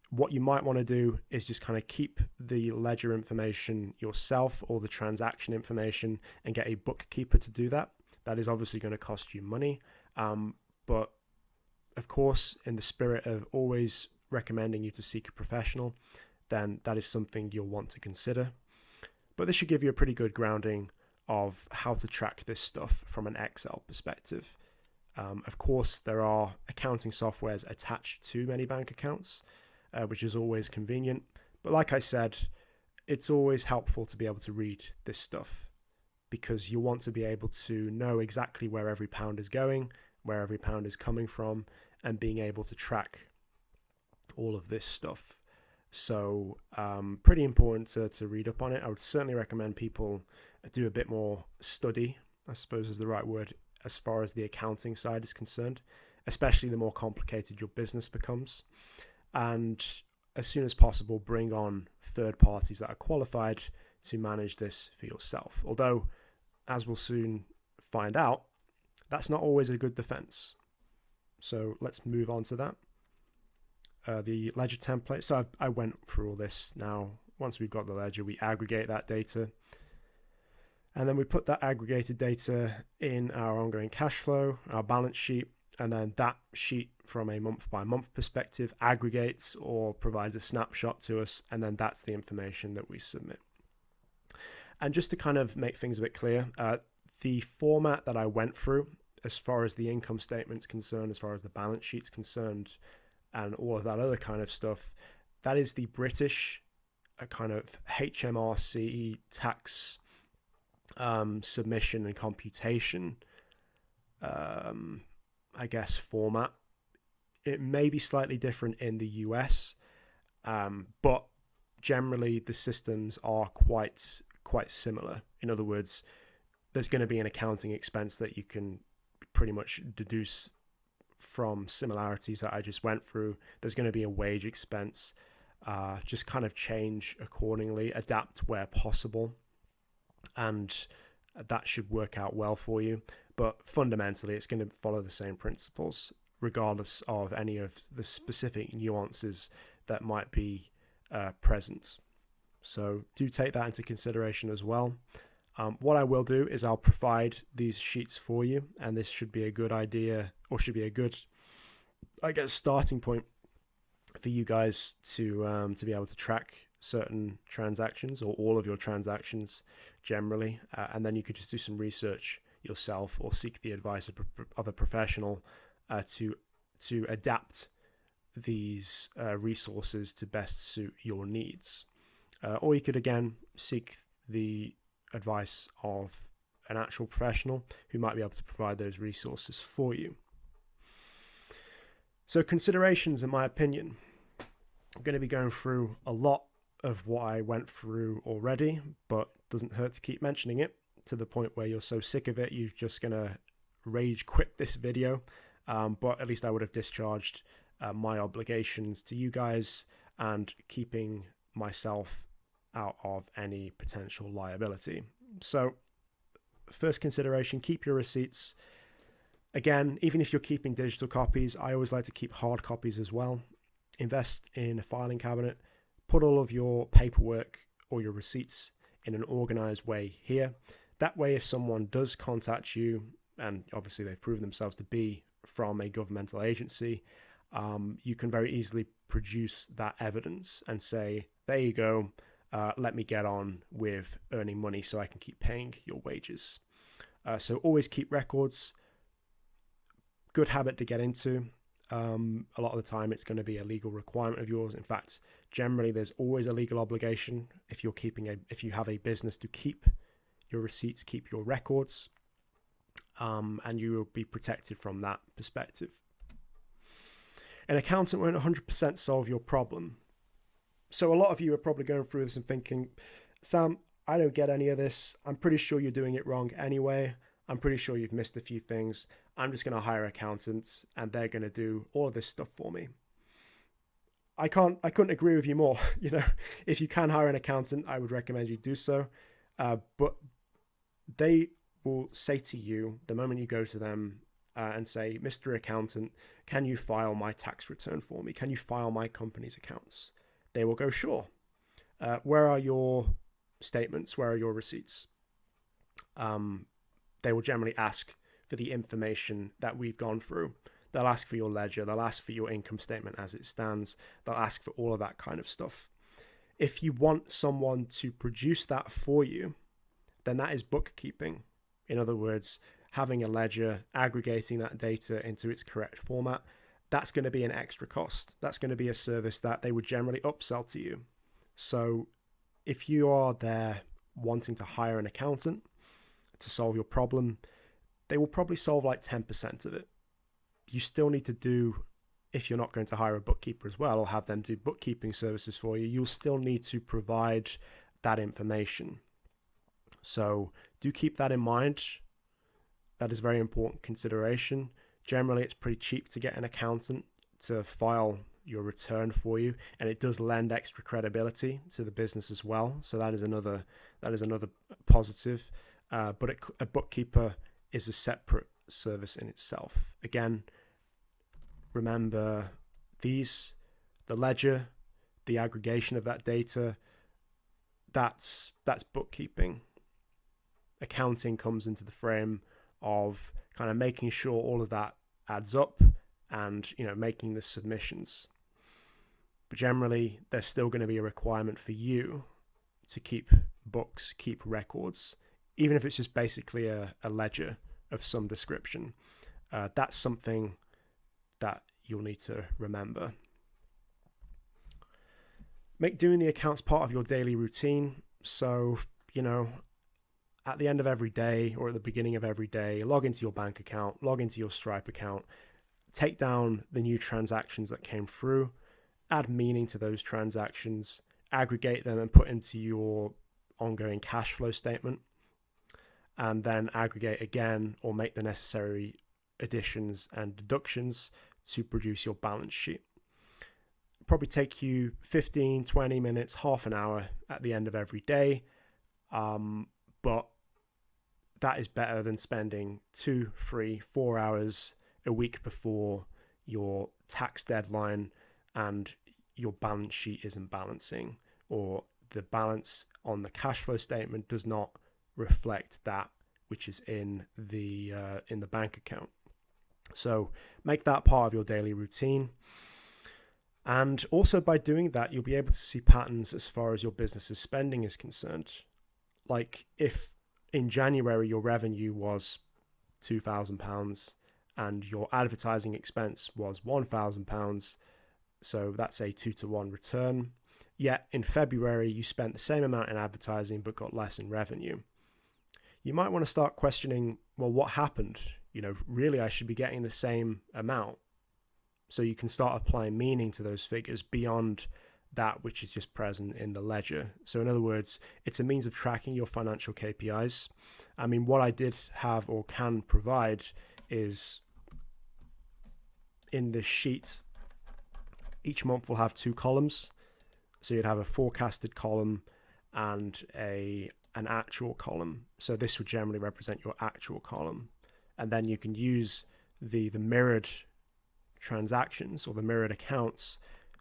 What you might want to do is just kind of keep the ledger information yourself, or the transaction information, and get a bookkeeper to do that. That is obviously going to cost you money. But of course, in the spirit of always recommending you to seek a professional, then that is something you'll want to consider. But this should give you a pretty good grounding of how to track this stuff from an Excel perspective. Of course, there are accounting softwares attached to many bank accounts, which is always convenient. But like I said, it's always helpful to be able to read this stuff, because you want to be able to know exactly where every pound is going, where every pound is coming from, and being able to track all of this stuff. So pretty important to read up on it. I would certainly recommend people do a bit more study, I suppose is the right word, as far as the accounting side is concerned, especially the more complicated your business becomes. And as soon as possible, bring on third parties that are qualified to manage this for yourself. Although, as we'll soon find out, that's not always a good defense. So let's move on to that. The ledger template. So I went through all this now. Once we've got the ledger, we aggregate that data. And then we put that aggregated data in our ongoing cash flow, our balance sheet, and then that sheet from a month-by-month perspective aggregates or provides a snapshot to us, and then that's the information that we submit. And just to kind of make things a bit clear, the format that I went through, as far as the income statement's concerned, as far as the balance sheet's concerned, and all of that other kind of stuff, that is the British kind of HMRC tax submission and computation, I guess, format. It may be slightly different in the US, but generally the systems are quite similar. In other words, there's going to be an accounting expense that you can pretty much deduce from similarities that I just went through. There's going to be a wage expense. Just kind of change accordingly, adapt where possible, and that should work out well for you. But fundamentally, it's going to follow the same principles, regardless of any of the specific nuances that might be present. So do take that into consideration as well. What I will do is I'll provide these sheets for you, and this should be a good idea, or should be a good, I guess, starting point for you guys to be able to track certain transactions, or all of your transactions generally, and then you could just do some research yourself or seek the advice of a professional to adapt these resources to best suit your needs. Or you could again seek the advice of an actual professional who might be able to provide those resources for you. So considerations, in my opinion. I'm going to be going through a lot of what I went through already, but doesn't hurt to keep mentioning it to the point where you're so sick of it, you're just going to rage quit this video. But at least I would have discharged my obligations to you guys and keeping myself out of any potential liability. So first consideration, keep your receipts. Again, even if you're keeping digital copies, I always like to keep hard copies as well. Invest in a filing cabinet, put all of your paperwork or your receipts in an organized way here. That way, if someone does contact you, and obviously they've proven themselves to be from a governmental agency, you can very easily produce that evidence and say, there you go, let me get on with earning money so I can keep paying your wages. So always keep records. Good habit to get into. A lot of the time it's going to be a legal requirement of yours. In fact, generally there's always a legal obligation if you have a business to keep your receipts, keep your records, and you will be protected from that perspective. An accountant won't 100% solve your problem. So a lot of you are probably going through this and thinking, Sam, I don't get any of this. I'm pretty sure you're doing it wrong anyway. I'm pretty sure you've missed a few things. I'm just going to hire accountants and they're going to do all of this stuff for me. I couldn't agree with you more. If you can hire an accountant, I would recommend you do so. But they will say to you the moment you go to them and say, Mr. Accountant, can you file my tax return for me? Can you file my company's accounts? They will go, sure. Where are your statements? Where are your receipts? They will generally ask for the information that we've gone through. They'll ask for your ledger. They'll ask for your income statement as it stands. They'll ask for all of that kind of stuff. If you want someone to produce that for you, then that is bookkeeping. In other words, having a ledger, aggregating that data into its correct format, that's going to be an extra cost. That's going to be a service that they would generally upsell to you. So if you are there wanting to hire an accountant to solve your problem, they will probably solve like 10% of it. You still need to do, if you're not going to hire a bookkeeper as well or have them do bookkeeping services for you, you'll still need to provide that information. So do keep that in mind. That is a very important consideration. Generally, it's pretty cheap to get an accountant to file your return for you, and it does lend extra credibility to the business as well. So that is another positive. But a bookkeeper is a separate service in itself. Again, remember the ledger, the aggregation of that data, that's bookkeeping. Accounting comes into the frame of kind of making sure all of that adds up and making the submissions. But generally, there's still going to be a requirement for you to keep books, keep records, even if it's just basically a ledger of some description. That's something that you'll need to remember. Make doing the accounts part of your daily routine. So, at the end of every day or at the beginning of every day, log into your bank account, log into your Stripe account, take down the new transactions that came through, add meaning to those transactions, aggregate them and put into your ongoing cash flow statement, and then aggregate again or make the necessary additions and deductions to produce your balance sheet. Probably take you 15, 20 minutes, half an hour at the end of every day. But that is better than spending 2, 3, 4 hours a week before your tax deadline and your balance sheet isn't balancing, or the balance on the cash flow statement does not reflect that which is in the bank account. So make that part of your daily routine. And also by doing that, you'll be able to see patterns as far as your business's spending is concerned. Like if in January your revenue was £2,000 and your advertising expense was £1,000, so that's a 2-to-1 return. Yet in February you spent the same amount in advertising but got less in revenue. You might want to start questioning, well, what happened? Really I should be getting the same amount. So you can start applying meaning to those figures beyond that which is just present in the ledger. So in other words, it's a means of tracking your financial KPIs. I mean, what I did have or can provide is in this sheet, each month will have 2 columns. So you'd have a forecasted column and an actual column. So this would generally represent your actual column. And then you can use the mirrored transactions or the mirrored accounts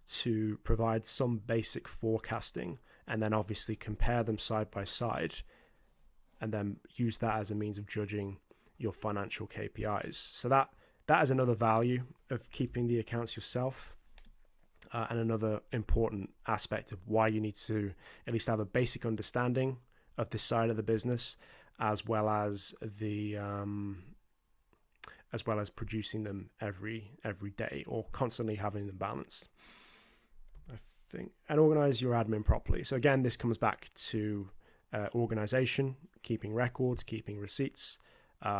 to provide some basic forecasting, and then obviously compare them side by side, and then use that as a means of judging your financial KPIs. So that is another value of keeping the accounts yourself, and another important aspect of why you need to at least have a basic understanding of this side of the business, as well as producing them every day, or constantly having them balanced, I think. And organize your admin properly. So again, this comes back to organization, keeping records, keeping receipts.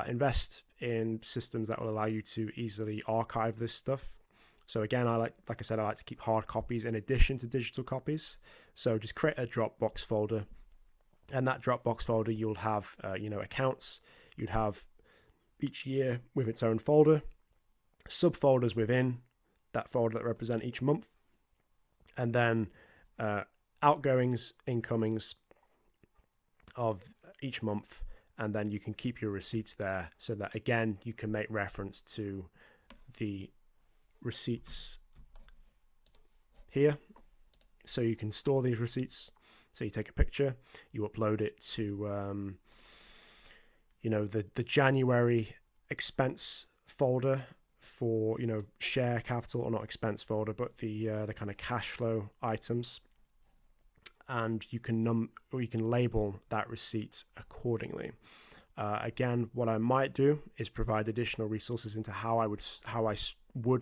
Invest in systems that will allow you to easily archive this stuff. So again, I like I said, I like to keep hard copies in addition to digital copies. So just create a Dropbox folder, and that Dropbox folder, you'll have accounts. You'd have each year with its own folder, subfolders within that folder that represent each month, and then outgoings, incomings of each month, and then you can keep your receipts there, so that again you can make reference to the receipts here. So you can store these receipts. So you take a picture, you upload it to the January expense folder for share capital, or not expense folder, but the kind of cash flow items, and you can label that receipt accordingly. Again, what I might do is provide additional resources into how I would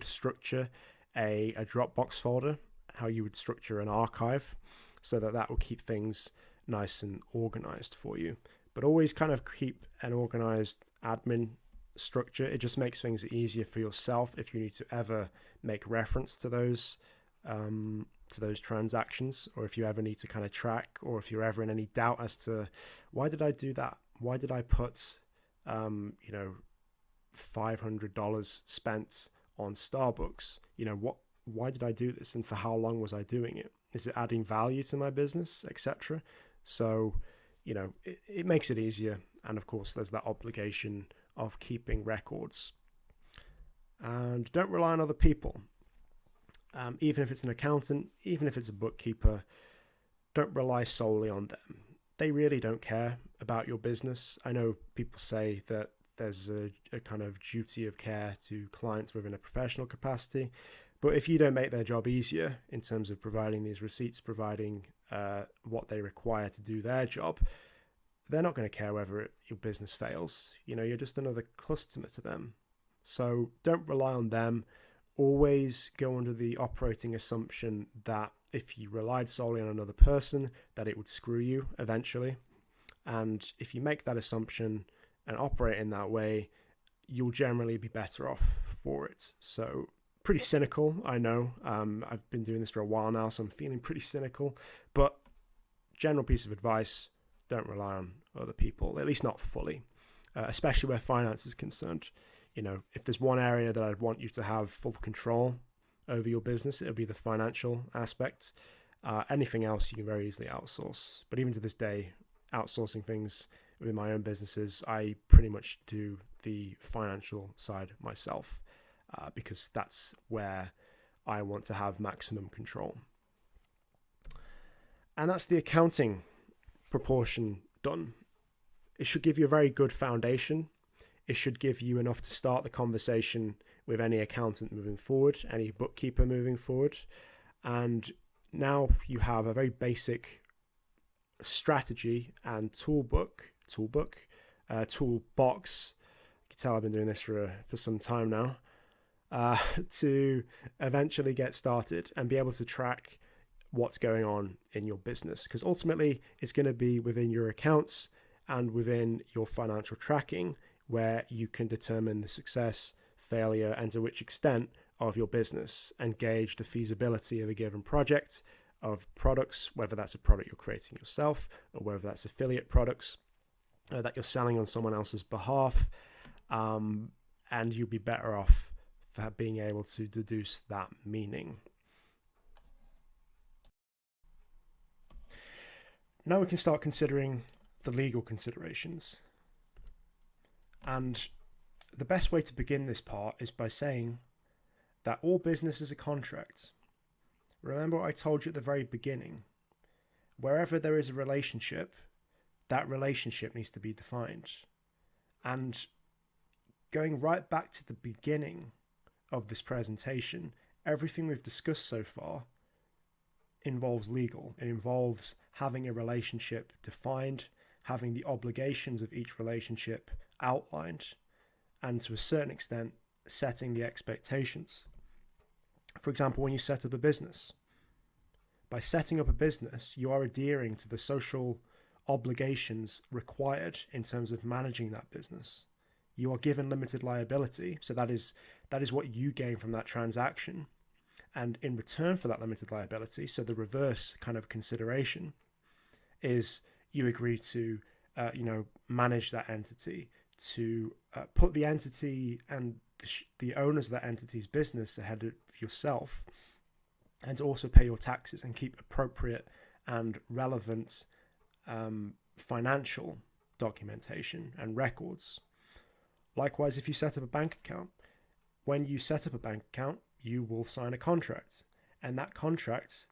structure a Dropbox folder, how you would structure an archive, so that will keep things nice and organized for you. But always kind of keep an organized admin structure. It just makes things easier for yourself if you need to ever make reference to those transactions, or if you ever need to kind of track, or if you're ever in any doubt as to why did I do that? Why did I put $500 spent on Starbucks? Why did I do this, and for how long was I doing it? Is it adding value to my business, etc.? So it makes it easier. And of course, there's that obligation of keeping records. And don't rely on other people. Even if it's an accountant, even if it's a bookkeeper, don't rely solely on them. They really don't care about your business. I know people say that there's a kind of duty of care to clients within a professional capacity, but if you don't make their job easier in terms of providing these receipts, providing what they require to do their job, they're not going to care whether your business fails. You're just another customer to them. So don't rely on them. Always go under the operating assumption that if you relied solely on another person, that it would screw you eventually. And if you make that assumption and operate in that way, you'll generally be better off for it. So pretty cynical, I know. I've been doing this for a while now, so I'm feeling pretty cynical. But general piece of advice, don't rely on other people, at least not fully, especially where finance is concerned. If there's one area that I'd want you to have full control over your business, it'll be the financial aspect. Anything else you can very easily outsource. But even to this day, outsourcing things with my own businesses, I pretty much do the financial side myself, because that's where I want to have maximum control. And that's the accounting proportion done. It should give you a very good foundation. It should give you enough to start the conversation with any accountant moving forward, any bookkeeper moving forward. And now you have a very basic strategy and toolbox. You can tell I've been doing this for some time now, to eventually get started and be able to track what's going on in your business, because ultimately it's going to be within your accounts and within your financial tracking where you can determine the success, failure, and to which extent of your business, and gauge the feasibility of a given project, of products, whether that's a product you're creating yourself or whether that's affiliate products that you're selling on someone else's behalf, and you'll be better off for being able to deduce that meaning. Now we can start considering the legal considerations. And the best way to begin this part is by saying that all business is a contract. Remember what I told you at the very beginning. Wherever there is a relationship, that relationship needs to be defined. And going right back to the beginning of this presentation, everything we've discussed so far involves legal. It involves having a relationship defined, having the obligations of each relationship outlined, and to a certain extent, setting the expectations. For example, when you set up a business, by setting up a business, you are adhering to the social obligations required in terms of managing that business. You are given limited liability, so that is what you gain from that transaction. And in return for that limited liability, so the reverse kind of consideration is you agree to, manage that entity, to put the entity and the owners of that entity's business ahead of yourself, and to also pay your taxes and keep appropriate and relevant financial documentation and records. Likewise, if you set up a bank account, when you set up a bank account, you will sign a contract, and that contract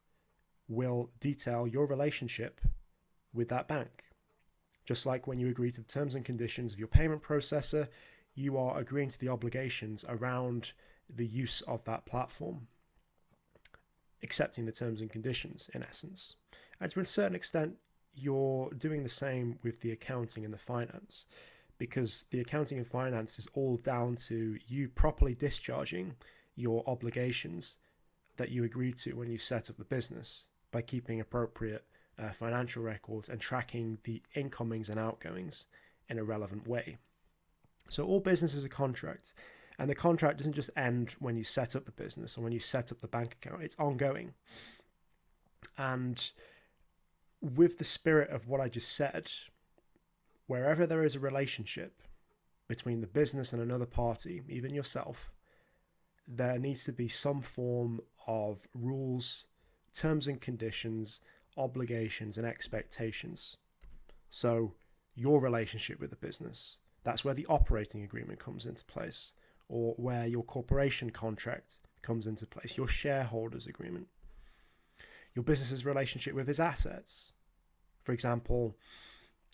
will detail your relationship with that bank. Just like when you agree to the terms and conditions of your payment processor, you are agreeing to the obligations around the use of that platform, accepting the terms and conditions in essence. And to a certain extent, you're doing the same with the accounting and the finance, because the accounting and finance is all down to you properly discharging your obligations that you agreed to when you set up the business by keeping appropriate financial records and tracking the incomings and outgoings in a relevant way. So all business is a contract, and the contract doesn't just end when you set up the business or when you set up the bank account. It's ongoing. And with the spirit of what I just said, wherever there is a relationship between the business and another party, even yourself, there needs to be some form of rules, terms and conditions, obligations and expectations. So your relationship with the business, that's where the operating agreement comes into place, or where your corporation contract comes into place, your shareholders agreement, your business's relationship with its assets. For example,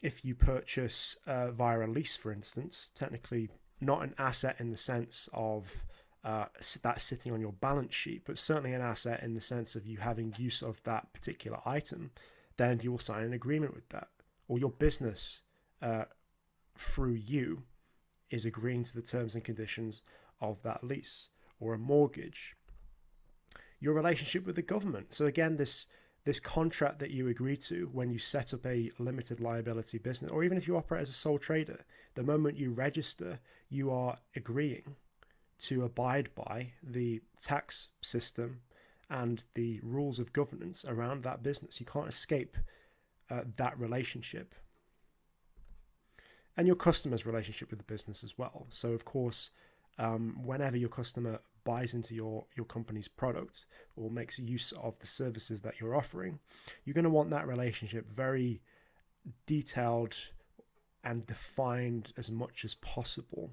if you purchase via a lease, for instance, technically not an asset in the sense of that sitting on your balance sheet, but certainly an asset in the sense of you having use of that particular item, then you will sign an agreement with that. Or your business, through you, is agreeing to the terms and conditions of that lease. Or a mortgage. Your relationship with the government. So again, this contract that you agree to when you set up a limited liability business, or even if you operate as a sole trader, the moment you register, you are agreeing to abide by the tax system and the rules of governance around that business. You can't escape that relationship. And your customer's relationship with the business as well. So of course, whenever your customer buys into your company's product or makes use of the services that you're offering, you're going to want that relationship very detailed and defined as much as possible,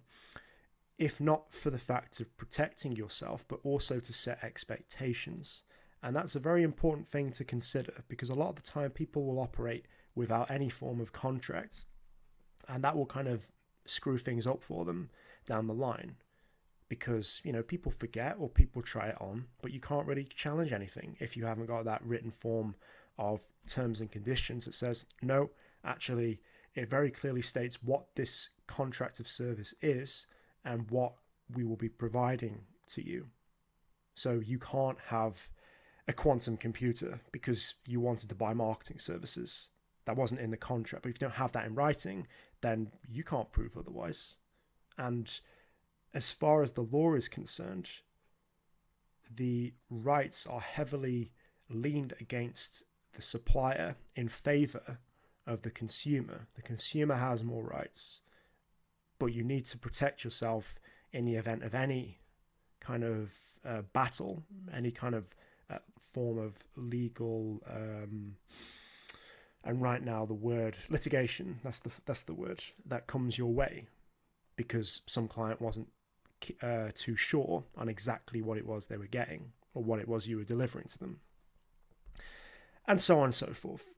if not for the fact of protecting yourself, but also to set expectations. And that's a very important thing to consider, because a lot of the time people will operate without any form of contract, and that will kind of screw things up for them down the line, because people forget or people try it on, but you can't really challenge anything if you haven't got that written form of terms and conditions that says, no, actually it very clearly states what this contract of service is and what we will be providing to you. So you can't have a quantum computer because you wanted to buy marketing services. That wasn't in the contract. But if you don't have that in writing, then you can't prove otherwise. And as far as the law is concerned, the rights are heavily leaned against the supplier in favor of the consumer. The consumer has more rights, but you need to protect yourself in the event of any kind of battle, any kind of form of legal and right now the word litigation, that's the word that comes your way because some client wasn't too sure on exactly what it was they were getting or what it was you were delivering to them, and so on and so forth.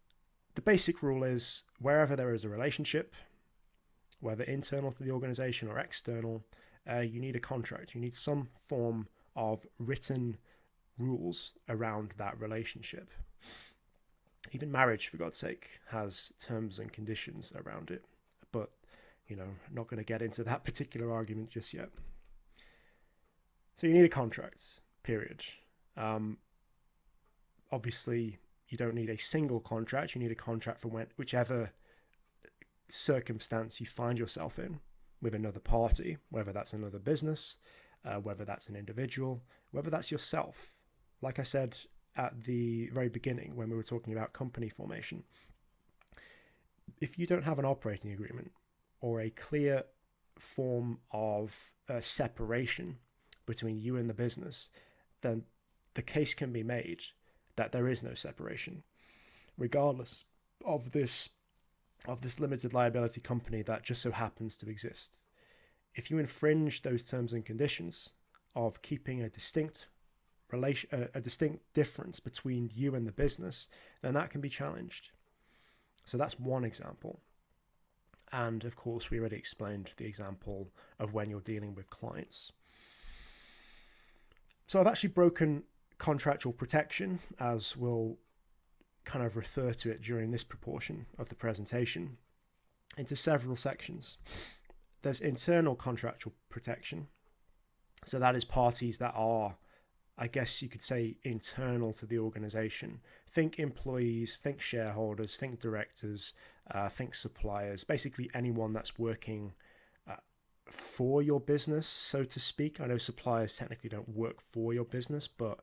The basic rule is wherever there is a relationship, whether internal to the organization or external, you need a contract. You need some form of written rules around that relationship. Even marriage, for God's sake, has terms and conditions around it. But, I'm not going to get into that particular argument just yet. So you need a contract, period. Obviously, you don't need a single contract. You need a contract for whichever circumstance you find yourself in with another party, whether that's another business, whether that's an individual, whether that's yourself. Like I said at the very beginning when we were talking about company formation, if you don't have an operating agreement or a clear form of separation between you and the business, then the case can be made that there is no separation, regardless of this limited liability company that just so happens to exist. If you infringe those terms and conditions of keeping a distinct difference between you and the business, then that can be challenged. So that's one example. And of course, we already explained the example of when you're dealing with clients. So I've actually broken contractual protection, as we'll kind of refer to it during this proportion of the presentation, into several sections. There's internal contractual protection. So that is parties that are, I guess you could say, internal to the organization. Think employees, think shareholders, think directors, think suppliers, basically anyone that's working for your business, so to speak. I know suppliers technically don't work for your business, but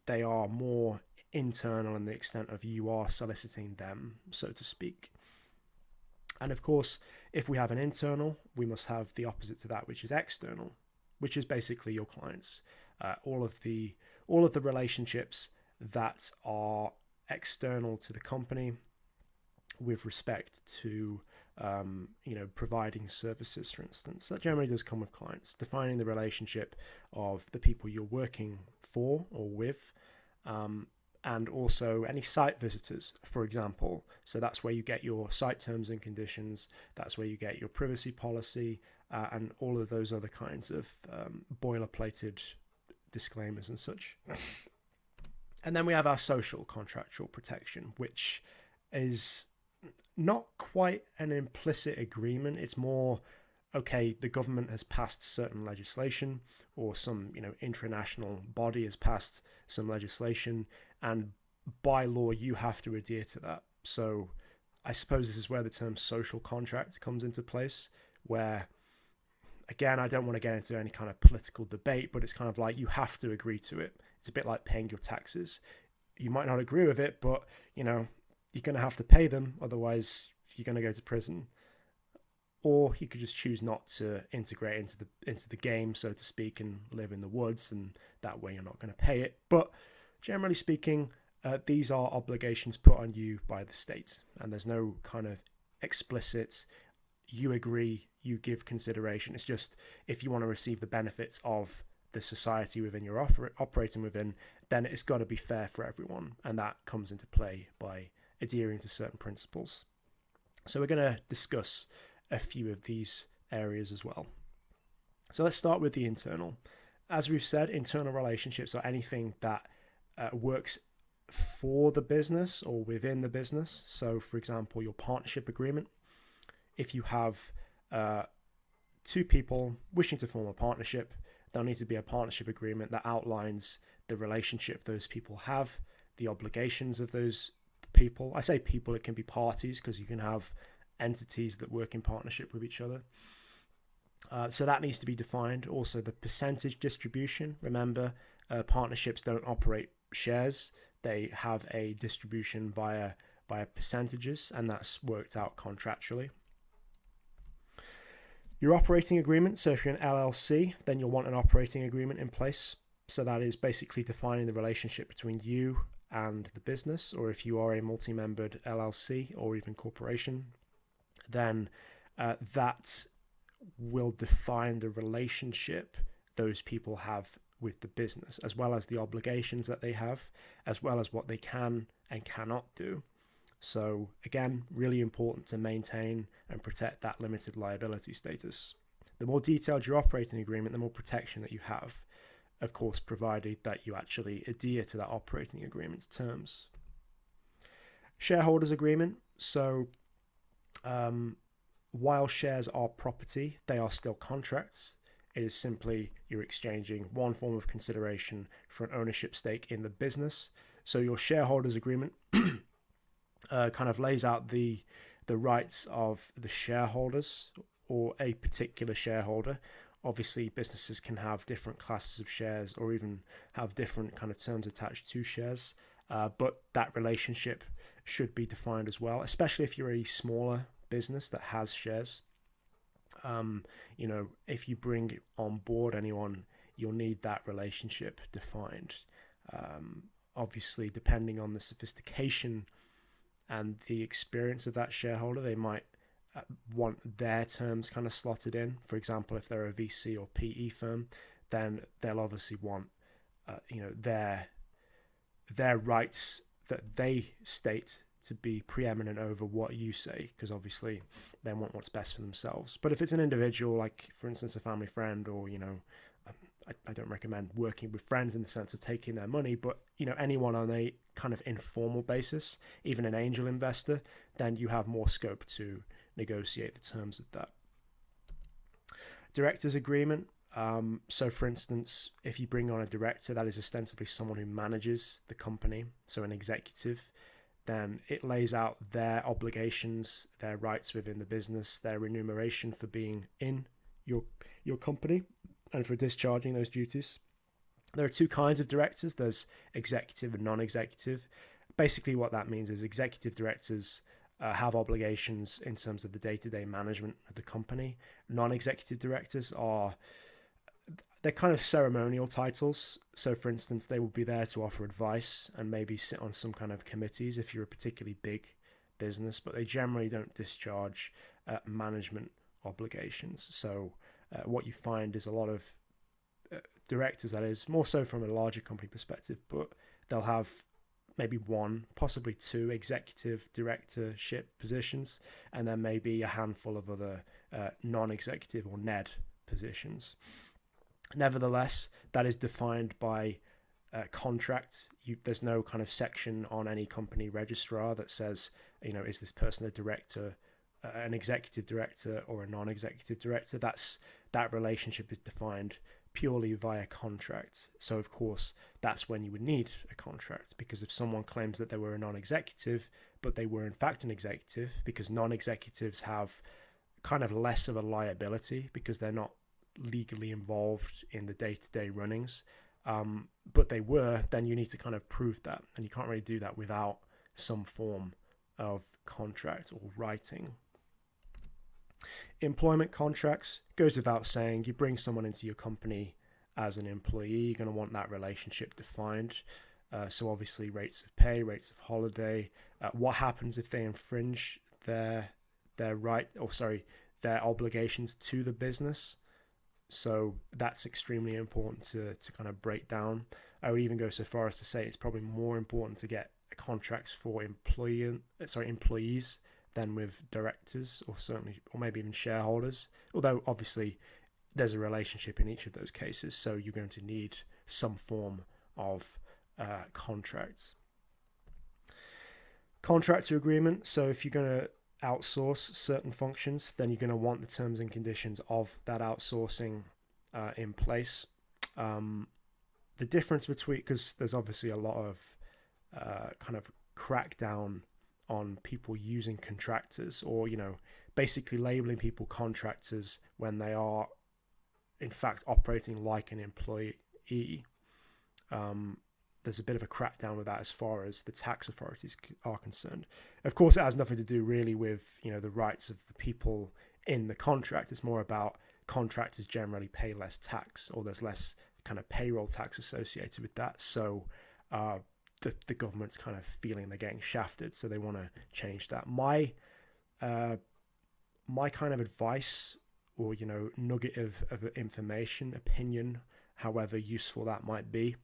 they are more internal in the extent of you are soliciting them, so to speak. And of course, if we have an internal, we must have the opposite to that, which is external, which is basically your clients. All of the relationships that are external to the company with respect to providing services, for instance. That generally does come with clients. Defining the relationship of the people you're working for or with, and also any site visitors, for example. So that's where you get your site terms and conditions. That's where you get your privacy policy and all of those other kinds of boilerplated disclaimers and such. And then we have our social contractual protection, which is not quite an implicit agreement. It's more, okay, the government has passed certain legislation, or some international body has passed some legislation, and by law you have to adhere to that. So I suppose this is where the term social contract comes into place, where, again, I don't want to get into any kind of political debate, but it's kind of like you have to agree to it. It's a bit like paying your taxes. You might not agree with it, but you're going to have to pay them, otherwise you're going to go to prison. Or you could just choose not to integrate into the game, so to speak, and live in the woods, and that way you're not going to pay it. But generally speaking, these are obligations put on you by the state, and there's no kind of explicit, you agree, you give consideration. It's just, if you want to receive the benefits of the society within you're operating within, then it's got to be fair for everyone, and that comes into play by adhering to certain principles. So we're going to discuss a few of these areas as well. So let's start with the internal. As we've said, internal relationships are anything that works for the business or within the business. So, for example, your partnership agreement. If you have two people wishing to form a partnership, there'll need to be a partnership agreement that outlines the relationship those people have, the obligations of those people. I say people, it can be parties, because you can have entities that work in partnership with each other. So that needs to be defined. Also, the percentage distribution. Remember, partnerships don't operate shares. they have a distribution via percentages, and that's worked out contractually. Your operating agreement, so if you're an LLC, then you'll want an operating agreement in place. So that is basically defining the relationship between you and the business, or if you are a multi-membered LLC or even corporation, then that will define the relationship those people have with the business, as well as the obligations that they have, as well as what they can and cannot do. So again, really important to maintain and protect that limited liability status. The more detailed your operating agreement, the more protection that you have, of course, provided that you actually adhere to that operating agreement's terms. Shareholders agreement. So while shares are property, they are still contracts. It is simply you're exchanging one form of consideration for an ownership stake in the business. So your shareholders agreement kind of lays out the rights of the shareholders or a particular shareholder. Obviously, businesses can have different classes of shares or even have different kind of terms attached to shares, but that relationship should be defined as well, especially if you're a smaller business that has shares. If you bring on board anyone, you'll need that relationship defined. Obviously, depending on the sophistication and the experience of that shareholder, they might want their terms kind of slotted in. For example, if they're a VC or PE firm, then they'll obviously want their rights that they state to be preeminent over what you say, because obviously they want what's best for themselves. But if it's an individual, like for instance a family friend, or I don't recommend working with friends in the sense of taking their money, but anyone on a kind of informal basis, even an angel investor, then you have more scope to negotiate the terms of that. Directors agreement. So for instance, if you bring on a director, that is ostensibly someone who manages the company, so an executive, then it lays out their obligations, their rights within the business, their remuneration for being in your company and for discharging those duties. There are two kinds of directors. There's executive and non-executive. Basically what that means is executive directors have obligations in terms of the day-to-day management of the company. Non-executive directors they're kind of ceremonial titles. So for instance, they will be there to offer advice and maybe sit on some kind of committees if you're a particularly big business, but they generally don't discharge management obligations. So what you find is a lot of directors, that is, more so from a larger company perspective, but they'll have maybe one, possibly two executive directorship positions, and then maybe a handful of other non-executive or NED positions. Nevertheless, that is defined by contract. There's no kind of section on any company registrar that says, is this person a director, an executive director, or a non-executive director. That relationship is defined purely via contract. So of course, that's when you would need a contract, because if someone claims that they were a non-executive, but they were in fact an executive, because non-executives have kind of less of a liability because they're not legally involved in the day-to-day runnings, but they were, then you need to kind of prove that, and you can't really do that without some form of contract or writing. Employment contracts, goes without saying, you bring someone into your company as an employee, you're going to want that relationship defined. So obviously rates of pay, rates of holiday, what happens if they infringe their obligations to the business. So that's extremely important to kind of break down. I would even go so far as to say it's probably more important to get contracts for employees than with directors, or maybe even shareholders. Although obviously there's a relationship in each of those cases, so you're going to need some form of contracts. Contractor agreement. So if you're going to outsource certain functions, then you're going to want the terms and conditions of that outsourcing in place. The difference between, because there's obviously a lot of kind of crackdown on people using contractors, or basically labeling people contractors when they are in fact operating like an employee. there's a bit of a crackdown with that as far as the tax authorities are concerned. Of course, it has nothing to do really with, you know, the rights of the people in the contract. It's more about contractors generally pay less tax, or there's less kind of payroll tax associated with that. So the government's kind of feeling they're getting shafted, so they want to change that. My kind of advice, or, you know, nugget of information, opinion, however useful that might be,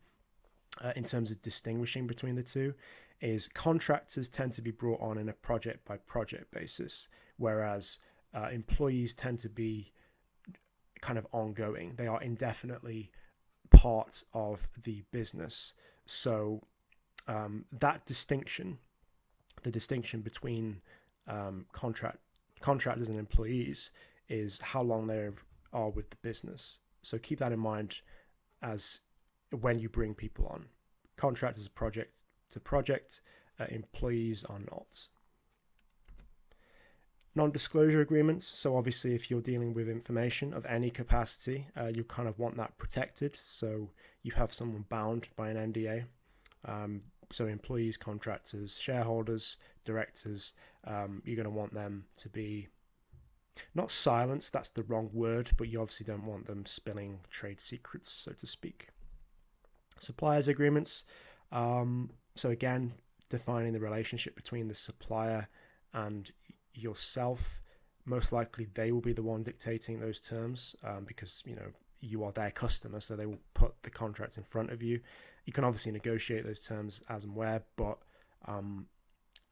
in terms of distinguishing between the two, is contractors tend to be brought on in a project by project basis, whereas employees tend to be kind of ongoing. They are indefinitely part of the business. So that distinction, the distinction between contractors and employees, is how long they are with the business. So keep that in mind as when you bring people on. Contractors are project to project, employees are not. Non-disclosure agreements. So obviously if you're dealing with information of any capacity, you kind of want that protected. So you have someone bound by an NDA. So employees, contractors, shareholders, directors, you're going to want them to be not silenced, that's the wrong word, but you obviously don't want them spilling trade secrets, so to speak. Suppliers agreements. So again, defining the relationship between the supplier and yourself. Most likely they will be the one dictating those terms, because, you know, you are their customer, so they will put the contract in front of you. You can obviously negotiate those terms as and where, but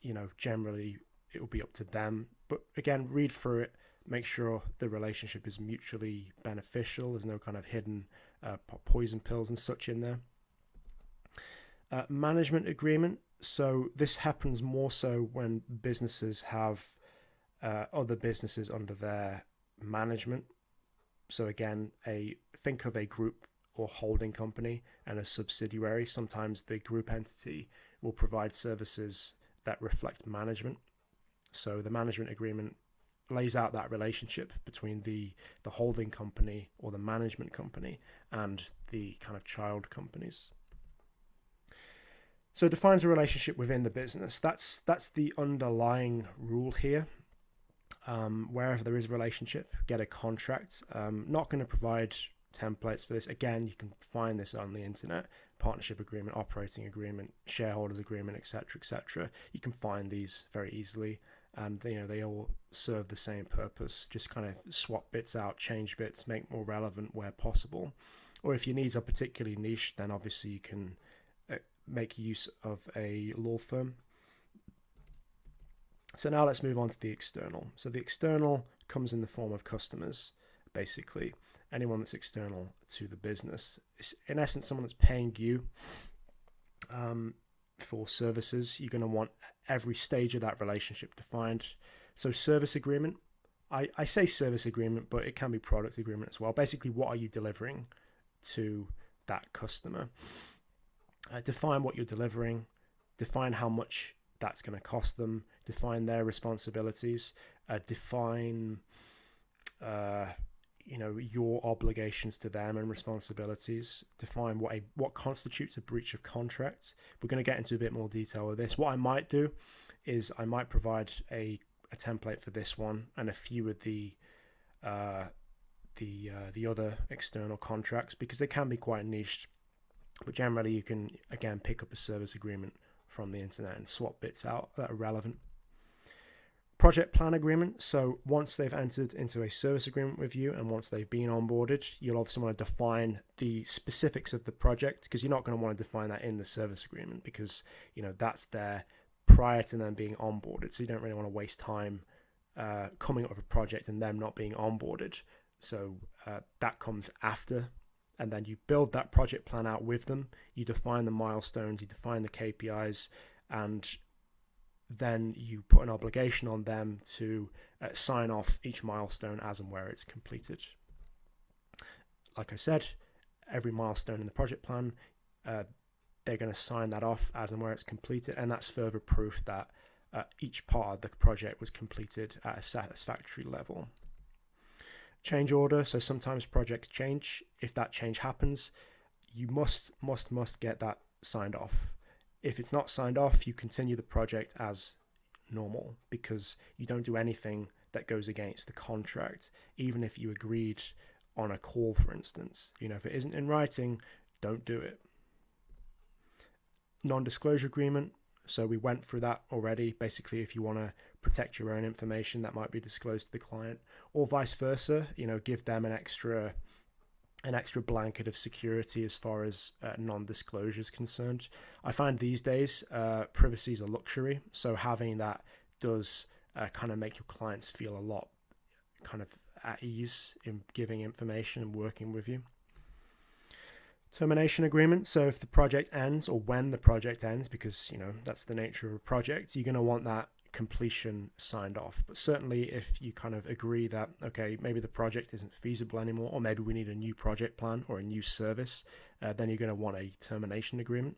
you know, generally it will be up to them. But again, read through it, make sure the relationship is mutually beneficial. There's no kind of hidden poison pills and such in there. Management agreement. So this happens more so when businesses have other businesses under their management. So again, think of a group or holding company and a subsidiary. Sometimes the group entity will provide services that reflect management. So the management agreement lays out that relationship between the holding company or the management company and the kind of child companies. So it defines a relationship within the business. That's the underlying rule here. Wherever there is a relationship, get a contract. Not going to provide templates for this. Again, you can find this on the internet. Partnership agreement, operating agreement, shareholders agreement, etc., etc. You can find these very easily, and you know, they all serve the same purpose. Just kind of swap bits out, change bits, make more relevant where possible. Or if your needs are particularly niche, then obviously you can make use of a law firm. So now let's move on to the external. So the external comes in the form of customers, basically. Anyone that's external to the business. It's in essence someone that's paying you for services. You're going to want every stage of that relationship defined. So service agreement, I say service agreement, but it can be product agreement as well. Basically, what are you delivering to that customer? Define what you're delivering, define how much that's going to cost them, define their responsibilities, define you know, your obligations to them and responsibilities, define what constitutes a breach of contract. We're going to get into a bit more detail with this. What I might do is I might provide a template for this one and a few of the other external contracts, because they can be quite niche. But generally, you can, again, pick up a service agreement from the internet and swap bits out that are relevant. Project plan agreement. So once they've entered into a service agreement with you and once they've been onboarded, you'll obviously want to define the specifics of the project, because you're not going to want to define that in the service agreement, because, you know, that's there prior to them being onboarded. So you don't really want to waste time coming up with a project and them not being onboarded. So that comes after. And then you build that project plan out with them. You define the milestones, you define the KPIs, and then you put an obligation on them to sign off each milestone as and where it's completed. Like I said, every milestone in the project plan, they're going to sign that off as and where it's completed, and that's further proof that each part of the project was completed at a satisfactory level. Change order. So sometimes projects change. If that change happens, you must get that signed off. If it's not signed off, you continue the project as normal, because you don't do anything that goes against the contract, even if you agreed on a call, for instance. If it isn't in writing, don't do it. Non-disclosure agreement. So we went through that already. Basically, if you want to protect your own information that might be disclosed to the client, or vice versa, give them an extra blanket of security as far as non-disclosure is concerned. I find these days privacy is a luxury, so having that does kind of make your clients feel a lot kind of at ease in giving information and working with you. Termination agreement. So if the project ends, or when the project ends, because that's the nature of a project, you're going to want that completion signed off. But certainly if you kind of agree that, okay, maybe the project isn't feasible anymore, or maybe we need a new project plan or a new service, then you're going to want a termination agreement.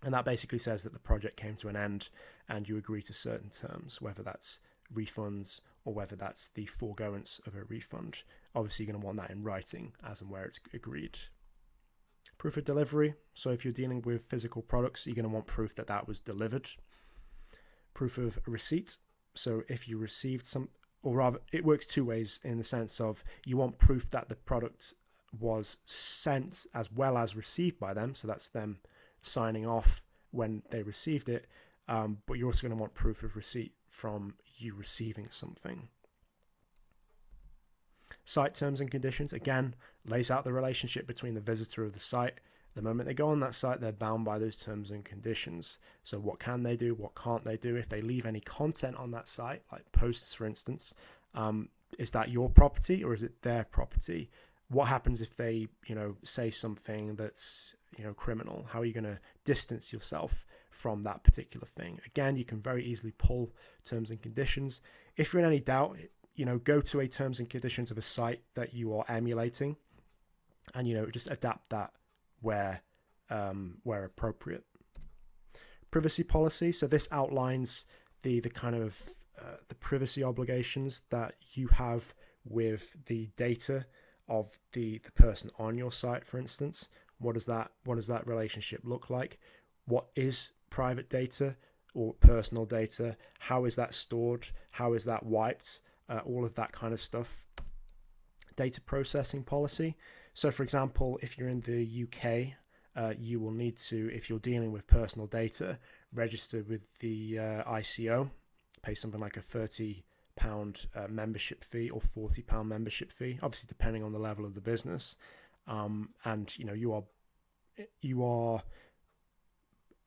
And that basically says that the project came to an end and you agree to certain terms, whether that's refunds or whether that's the foregoance of a refund. Obviously, you're going to want that in writing as and where it's agreed. Proof of delivery. So if you're dealing with physical products, you're going to want proof that that was delivered. Proof of receipt. So if you received some, or rather, it works two ways in the sense of you want proof that the product was sent as well as received by them. So that's them signing off when they received it. But you're also going to want proof of receipt from you receiving something. Site terms and conditions, again, lays out the relationship between the visitor of the site. The moment they go on that site, they're bound by those terms and conditions. So what can they do? What can't they do? If they leave any content on that site, like posts, for instance, is that your property or is it their property? What happens if they, say something that's, criminal? How are you going to distance yourself from that particular thing? Again, you can very easily pull terms and conditions. If you're in any doubt, go to a terms and conditions of a site that you are emulating, and just adapt that where appropriate. Privacy policy. So this outlines the kind of the privacy obligations that you have with the data of the person on your site, for instance. What does that relationship look like? What is private data or personal data? How is that stored? How is that wiped? All of that kind of stuff. Data processing policy. So for example, if you're in the UK, you will need to, if you're dealing with personal data, register with the ICO, pay something like a £30 membership fee or £40 membership fee, obviously depending on the level of the business. And you are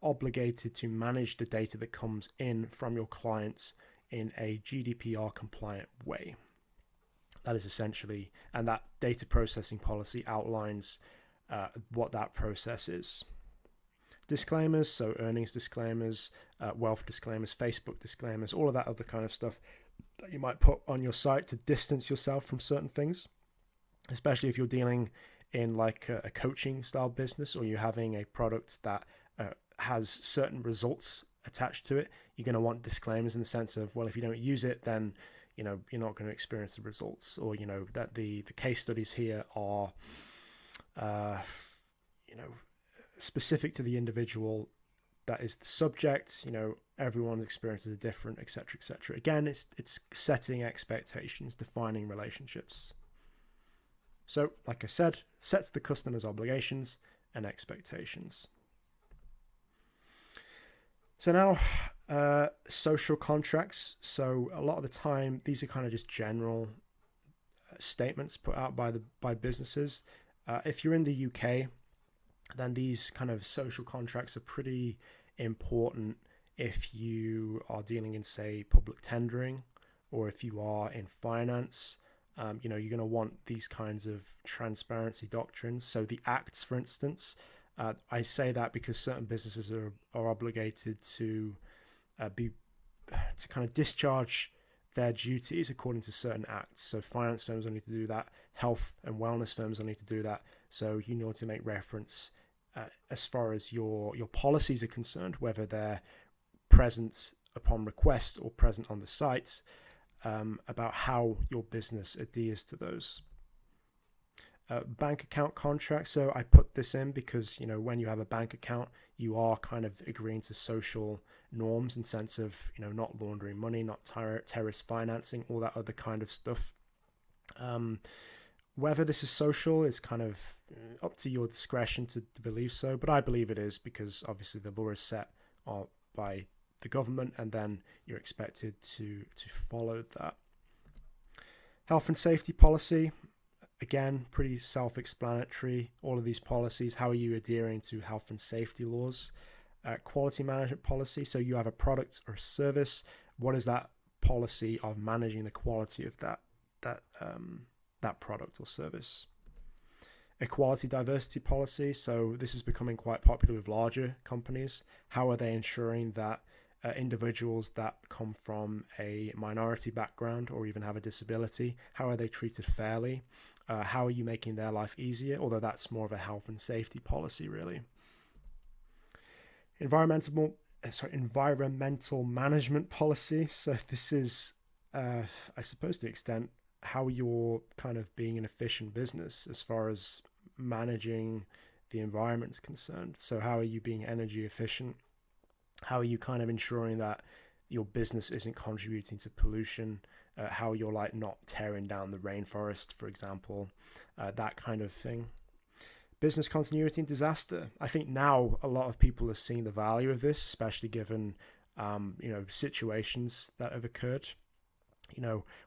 obligated to manage the data that comes in from your clients in a GDPR compliant way. That is essentially, and that data processing policy outlines what that process is. Disclaimers, so earnings disclaimers, wealth disclaimers, Facebook disclaimers, all of that other kind of stuff that you might put on your site to distance yourself from certain things, especially if you're dealing in like a coaching style business, or you're having a product that has certain results attached to it. You're going to want disclaimers in the sense of, well, if you don't use it, then you're not going to experience the results, or that the case studies here are specific to the individual that is the subject. Everyone's experiences are different, etc., etc. Again, it's setting expectations, defining relationships. So like I said, sets the customer's obligations and expectations. So now, social contracts. So a lot of the time, these are kind of just general statements put out by businesses. If you're in the UK, then these kind of social contracts are pretty important if you are dealing in, say, public tendering, or if you are in finance. You're going to want these kinds of transparency doctrines. So the acts, for instance, I say that because certain businesses are obligated to kind of discharge their duties according to certain acts. So finance firms will need to do that. Health and wellness firms will need to do that. So you need to make reference as far as your policies are concerned, whether they're present upon request or present on the site, about how your business adheres to those. Bank account contract. So I put this in because, when you have a bank account, you are kind of agreeing to social norms in sense of, not laundering money, not terrorist financing, all that other kind of stuff. Whether this is social is kind of up to your discretion to believe so, but I believe it is because obviously the law is set by the government, and then you're expected to follow that. Health and safety policy, again, pretty self-explanatory. All of these policies, how are you adhering to health and safety laws? Quality management policy, so you have a product or service. What is that policy of managing the quality of that product or service? Equality diversity policy, so this is becoming quite popular with larger companies. How are they ensuring that individuals that come from a minority background or even have a disability, how are they treated fairly? How are you making their life easier? Although that's more of a health and safety policy, really. Environmental management policy. So this is, I suppose, to an extent, how you're kind of being an efficient business as far as managing the environment is concerned. So how are you being energy efficient? How are you kind of ensuring that your business isn't contributing to pollution? How you're not tearing down the rainforest, for example, that kind of thing. Business continuity and disaster. I think now a lot of people are seeing the value of this, especially given situations that have occurred.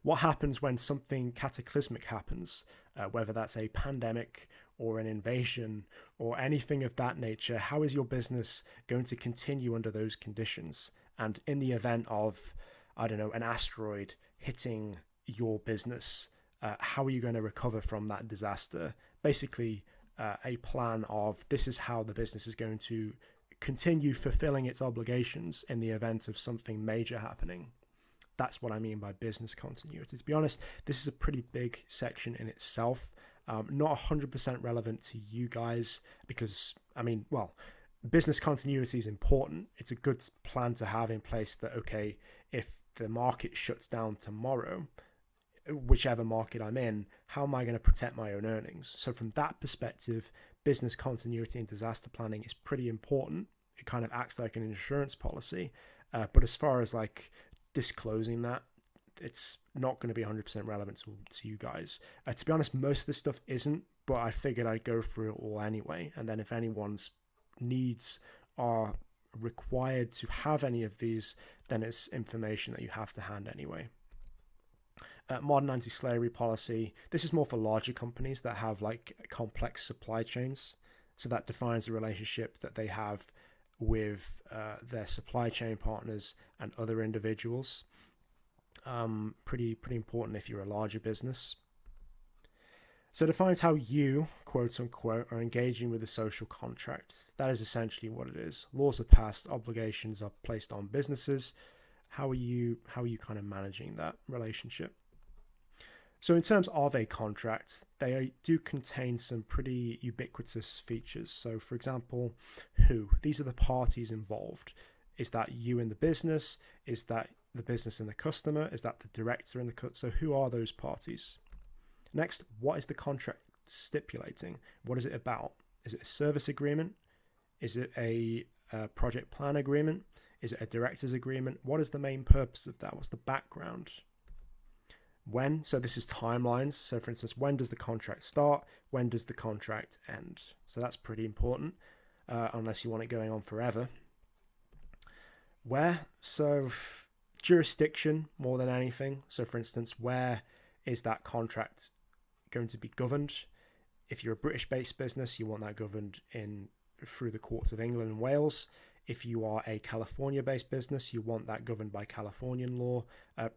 What happens when something cataclysmic happens, whether that's a pandemic or an invasion or anything of that nature? How is your business going to continue under those conditions? And in the event of, an asteroid hitting your business, how are you going to recover from that disaster? Basically, a plan of this is how the business is going to continue fulfilling its obligations in the event of something major happening. That's what I mean by business continuity. To be honest, this is a pretty big section in itself. Not 100% relevant to you guys because, business continuity is important. It's a good plan to have in place that, okay, if the market shuts down tomorrow, whichever market I'm in, how am I going to protect my own earnings? So from that perspective, business continuity and disaster planning is pretty important. It kind of acts like an insurance policy. But as far as disclosing that, it's not going to be 100% relevant to you guys. To be honest, most of this stuff isn't, but I figured I'd go through it all anyway. And then if anyone's needs are required to have any of these, then it's information that you have to hand anyway. Modern anti-slavery policy. This is more for larger companies that have complex supply chains. So that defines the relationship that they have with their supply chain partners and other individuals. Pretty important if you're a larger business. So it defines how you, quote unquote, are engaging with the social contract. That is essentially what it is. Laws are passed, obligations are placed on businesses. How are you kind of managing that relationship? So in terms of a contract, they do contain some pretty ubiquitous features. So for example, who? These are the parties involved. Is that you and the business? Is that the business and the customer? Is that the director and the customer? So who are those parties? Next, what is the contract stipulating? What is it about? Is it a service agreement? Is it a project plan agreement? Is it a director's agreement? What is the main purpose of that? What's the background? When? So this is timelines. So for instance, when does the contract start? When does the contract end? So that's pretty important, unless you want it going on forever. Where? So jurisdiction more than anything. So for instance, where is that contract going to be governed? If you're a British-based business, you want that governed through the courts of England and Wales. If you are a California-based business, you want that governed by Californian law.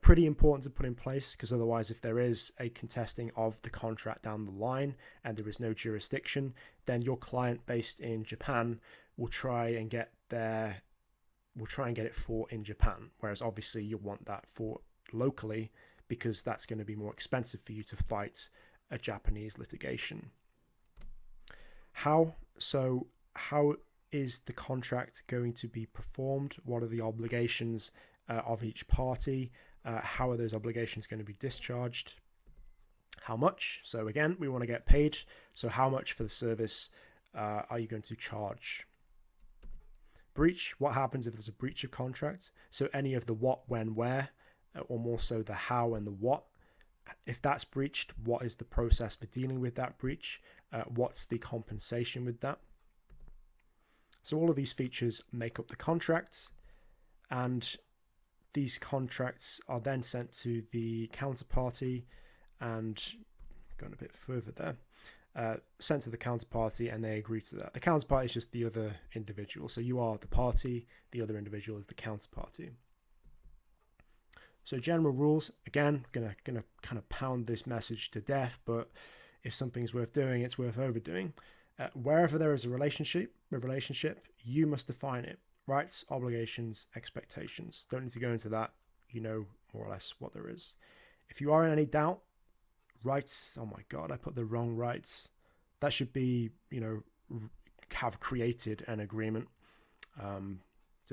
Pretty important to put in place because otherwise if there is a contesting of the contract down the line and there is no jurisdiction, then your client based in Japan will try and get it fought in Japan. Whereas obviously you want that fought locally because that's going to be more expensive for you to fight a Japanese litigation. How is the contract going to be performed? What are the obligations of each party? How are those obligations going to be discharged? How much? So again, we want to get paid. So how much for the service are you going to charge? Breach, what happens if there's a breach of contract? So any of the what, when, where, or more so the how and the what. If that's breached, what is the process for dealing with that breach? What's the compensation with that? So all of these features make up the contract, and these contracts are then sent to the counterparty, and going a bit further there, sent to the counterparty, and they agree to that. The counterparty is just the other individual. So you are the party, the other individual is the counterparty. So general rules, again, gonna kind of pound this message to death, but if something's worth doing, it's worth overdoing. Wherever there is a relationship, you must define it. Rights, obligations, expectations. Don't need to go into that. You know more or less what there is. If you are in any doubt, rights, oh my God, I put the wrong rights. That should be, have created an agreement.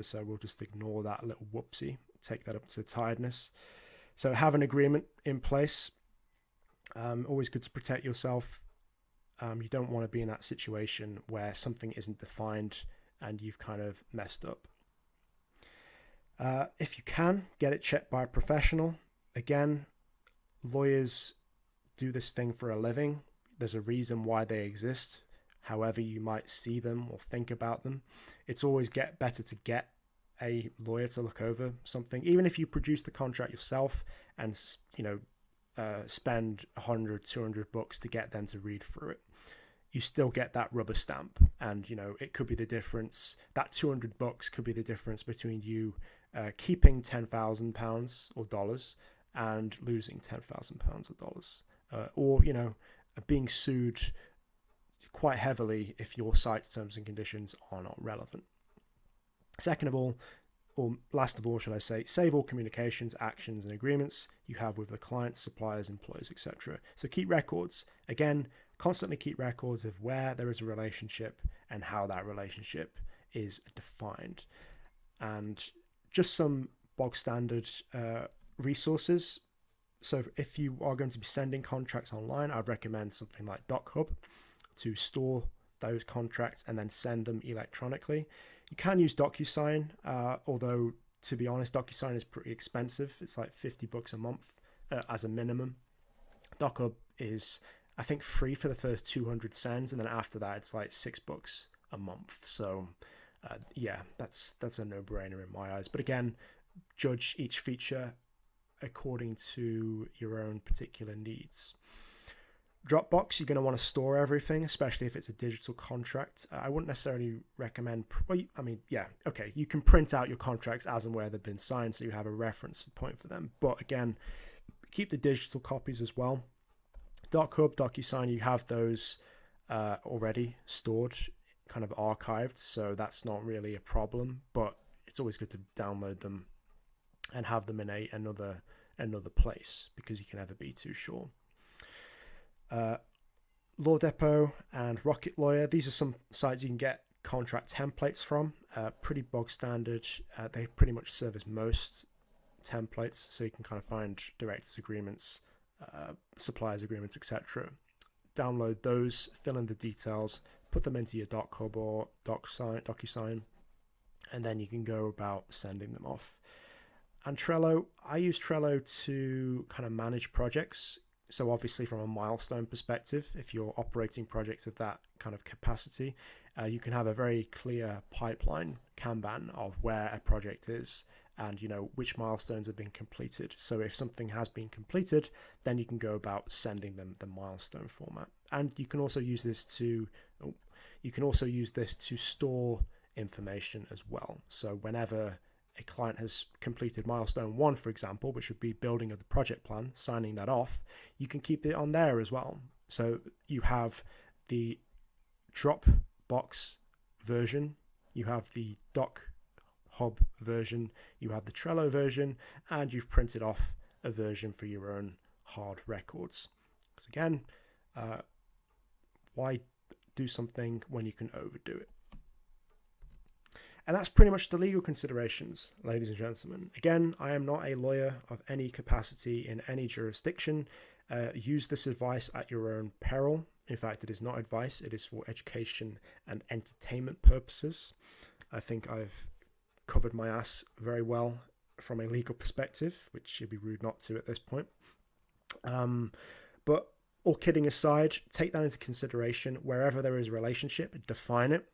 So we'll just ignore that little whoopsie. Take that up to tiredness. So have an agreement in place. Always good to protect yourself. You don't want to be in that situation where something isn't defined and you've kind of messed up. If you can, get it checked by a professional. Again, lawyers do this thing for a living. There's a reason why they exist. However you might see them or think about them, it's always better to get a lawyer to look over something, even if you produce the contract yourself and spend $100-200 to get them to read through it. You still get that rubber stamp, and it could be the difference. That $200 could be the difference between you keeping £10,000 or dollars and losing £10,000 or dollars, or being sued quite heavily if your site's terms and conditions are not relevant. Second of all, or last of all, should I say, save all communications, actions, and agreements you have with the clients, suppliers, employees, etc. So keep records. Again, constantly keep records of where there is a relationship and how that relationship is defined. And just some bog standard resources. So if you are going to be sending contracts online, I'd recommend something like DocHub to store those contracts and then send them electronically. You can use DocuSign, although to be honest, DocuSign is pretty expensive. It's like $50 a month as a minimum. DocHub is, I think, free for the first 200 sends, and then after that, it's like $6 a month. So, yeah, that's a no-brainer in my eyes. But again, judge each feature according to your own particular needs. Dropbox, you're going to want to store everything, especially if it's a digital contract. I wouldn't necessarily recommend, you can print out your contracts as and where they've been signed so you have a reference point for them. But again, keep the digital copies as well. DocHub, DocuSign, you have those already stored, kind of archived, so that's not really a problem, but it's always good to download them and have them in another place, because you can never be too sure. Law Depot and Rocket Lawyer, these are some sites you can get contract templates from. Pretty bog standard. They pretty much service most templates, so you can kind of find directors agreements, suppliers agreements, etc. Download those, fill in the details, put them into your DocHub or DocuSign, and then you can go about sending them off. And Trello, I use Trello to kind of manage projects. So obviously from a milestone perspective, if you're operating projects of that kind of capacity, you can have a very clear pipeline, Kanban, of where a project is and which milestones have been completed. So if something has been completed, then you can go about sending them the milestone format. And you can also use this to store information as well. So whenever a client has completed milestone 1, for example, which would be building of the project plan, signing that off, you can keep it on there as well. So you have the Dropbox version, you have the DocHub version, you have the Trello version, and you've printed off a version for your own hard records. Because again, why do something when you can overdo it? And that's pretty much the legal considerations, ladies and gentlemen. Again, I am not a lawyer of any capacity in any jurisdiction. Use this advice at your own peril. In fact, it is not advice, it is for education and entertainment purposes. I think I've covered my ass very well from a legal perspective, which would be rude not to at this point. But all kidding aside, take that into consideration. Wherever there is a relationship, define it,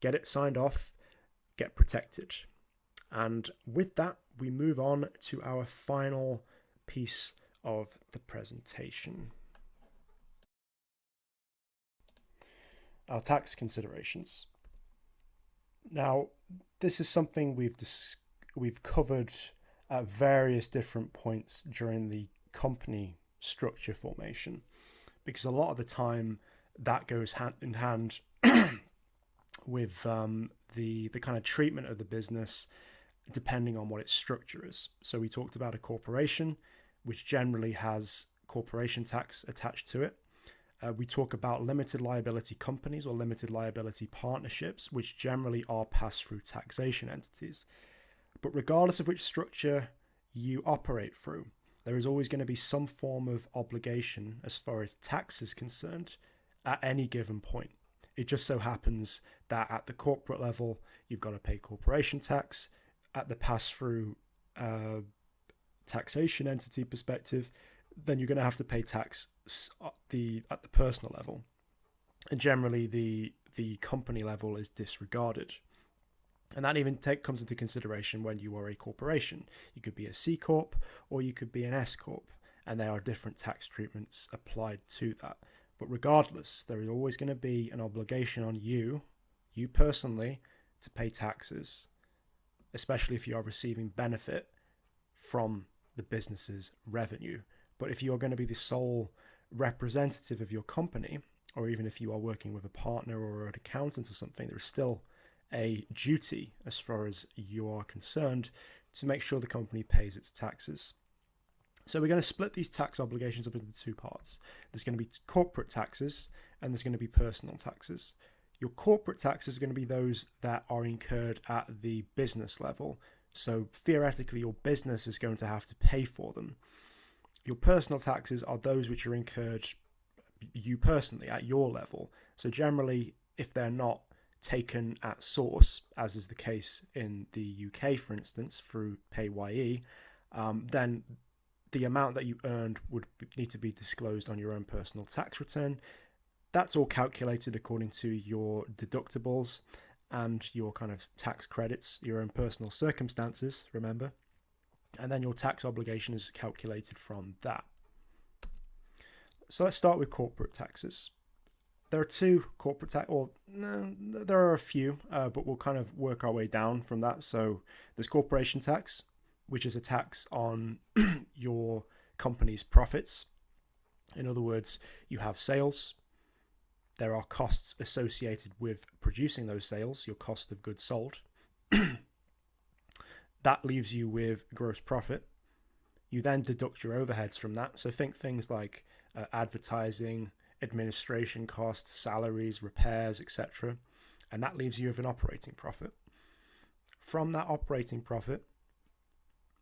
get it signed off, get protected. And with that, we move on to our final piece of the presentation. Our tax considerations. Now, this is something we've covered at various different points during the company structure formation, because a lot of the time that goes hand in hand with the kind of treatment of the business depending on what its structure is. So we talked about a corporation, which generally has corporation tax attached to it. We talk about limited liability companies or limited liability partnerships, which generally are pass-through taxation entities. But regardless of which structure you operate through, there is always going to be some form of obligation as far as tax is concerned at any given point. It just so happens that at the corporate level, you've got to pay corporation tax. At the pass-through taxation entity perspective, then you're going to have to pay tax at the personal level. And generally, the company level is disregarded. And that even comes into consideration when you are a corporation. You could be a C Corp or you could be an S Corp, and there are different tax treatments applied to that. But regardless, there is always going to be an obligation on you personally, to pay taxes, especially if you are receiving benefit from the business's revenue. But if you are going to be the sole representative of your company, or even if you are working with a partner or an accountant or something, there is still a duty, as far as you are concerned, to make sure the company pays its taxes. So we're going to split these tax obligations up into two parts. There's going to be corporate taxes and there's going to be personal taxes. Your corporate taxes are going to be those that are incurred at the business level. So theoretically, your business is going to have to pay for them. Your personal taxes are those which are incurred you personally at your level. So generally, if they're not taken at source, as is the case in the UK, for instance, through PAYE, then the amount that you earned would need to be disclosed on your own personal tax return. That's all calculated according to your deductibles and your kind of tax credits, your own personal circumstances, remember. And then your tax obligation is calculated from that. So let's start with corporate taxes. There are two corporate tax, or no, there are a few, but we'll kind of work our way down from that. So there's corporation tax, which is a tax on your company's profits. In other words, you have sales. There are costs associated with producing those sales, your cost of goods sold. That leaves you with gross profit. You then deduct your overheads from that. So think things like advertising, administration costs, salaries, repairs, etc. And that leaves you with an operating profit. From that operating profit,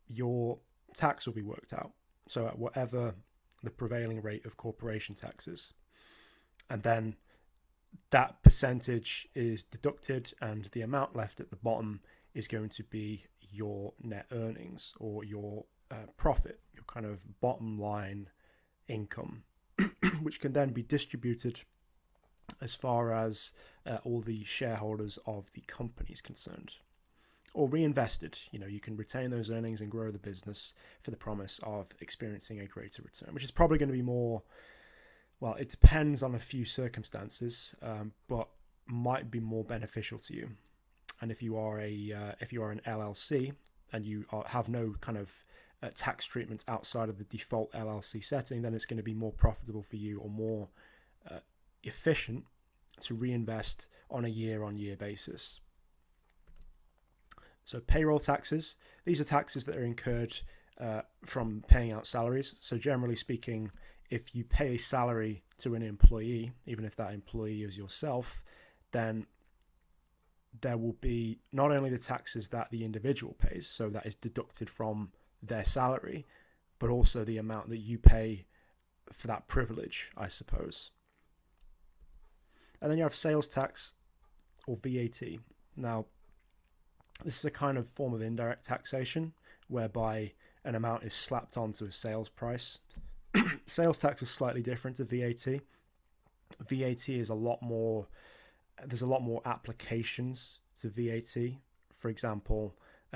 your tax will be worked out. So at whatever the prevailing rate of corporation tax is. And then that percentage is deducted, and the amount left at the bottom is going to be your net earnings, or your profit, your kind of bottom line income, which can then be distributed as far as all the shareholders of the company is concerned, or reinvested. You can retain those earnings and grow the business for the promise of experiencing a greater return, which is probably going to be more, well, it depends on a few circumstances, but might be more beneficial to you. And if you are an LLC and you have no kind of tax treatment outside of the default LLC setting, then it's going to be more profitable for you, or more efficient, to reinvest on a year-on-year basis. So payroll taxes, these are taxes that are incurred from paying out salaries. So generally speaking, if you pay a salary to an employee, even if that employee is yourself, then there will be not only the taxes that the individual pays, so that is deducted from their salary, but also the amount that you pay for that privilege, I suppose. And then you have sales tax, or VAT. Now, this is a kind of form of indirect taxation whereby an amount is slapped onto a sales price. Sales tax is slightly different to VAT. VAT is a lot more, there's a lot more applications to VAT. For example,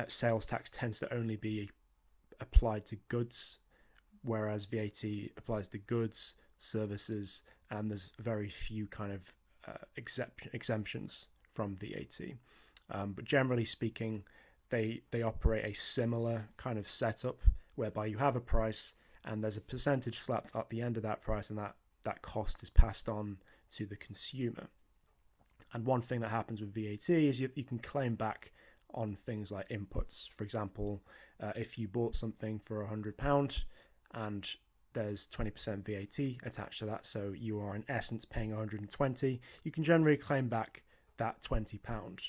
sales tax tends to only be applied to goods, whereas VAT applies to goods, services, and there's very few kind of exemptions from VAT. But generally speaking, they operate a similar kind of setup whereby you have a price and there's a percentage slapped at the end of that price, and that cost is passed on to the consumer. And one thing that happens with VAT is you can claim back on things like inputs. For example, if you bought something for £100 and there's 20% VAT attached to that, so you are in essence paying 120, you can generally claim back that £20,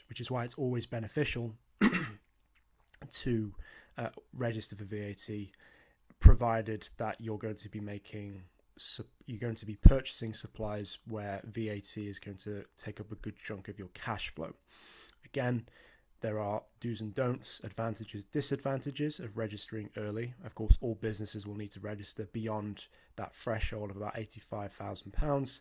which is why it's always beneficial to register for VAT, provided that you're going to be purchasing supplies where VAT is going to take up a good chunk of your cash flow. Again, there are do's and don'ts, advantages, disadvantages of registering early. Of course, all businesses will need to register beyond that threshold of about £85,000,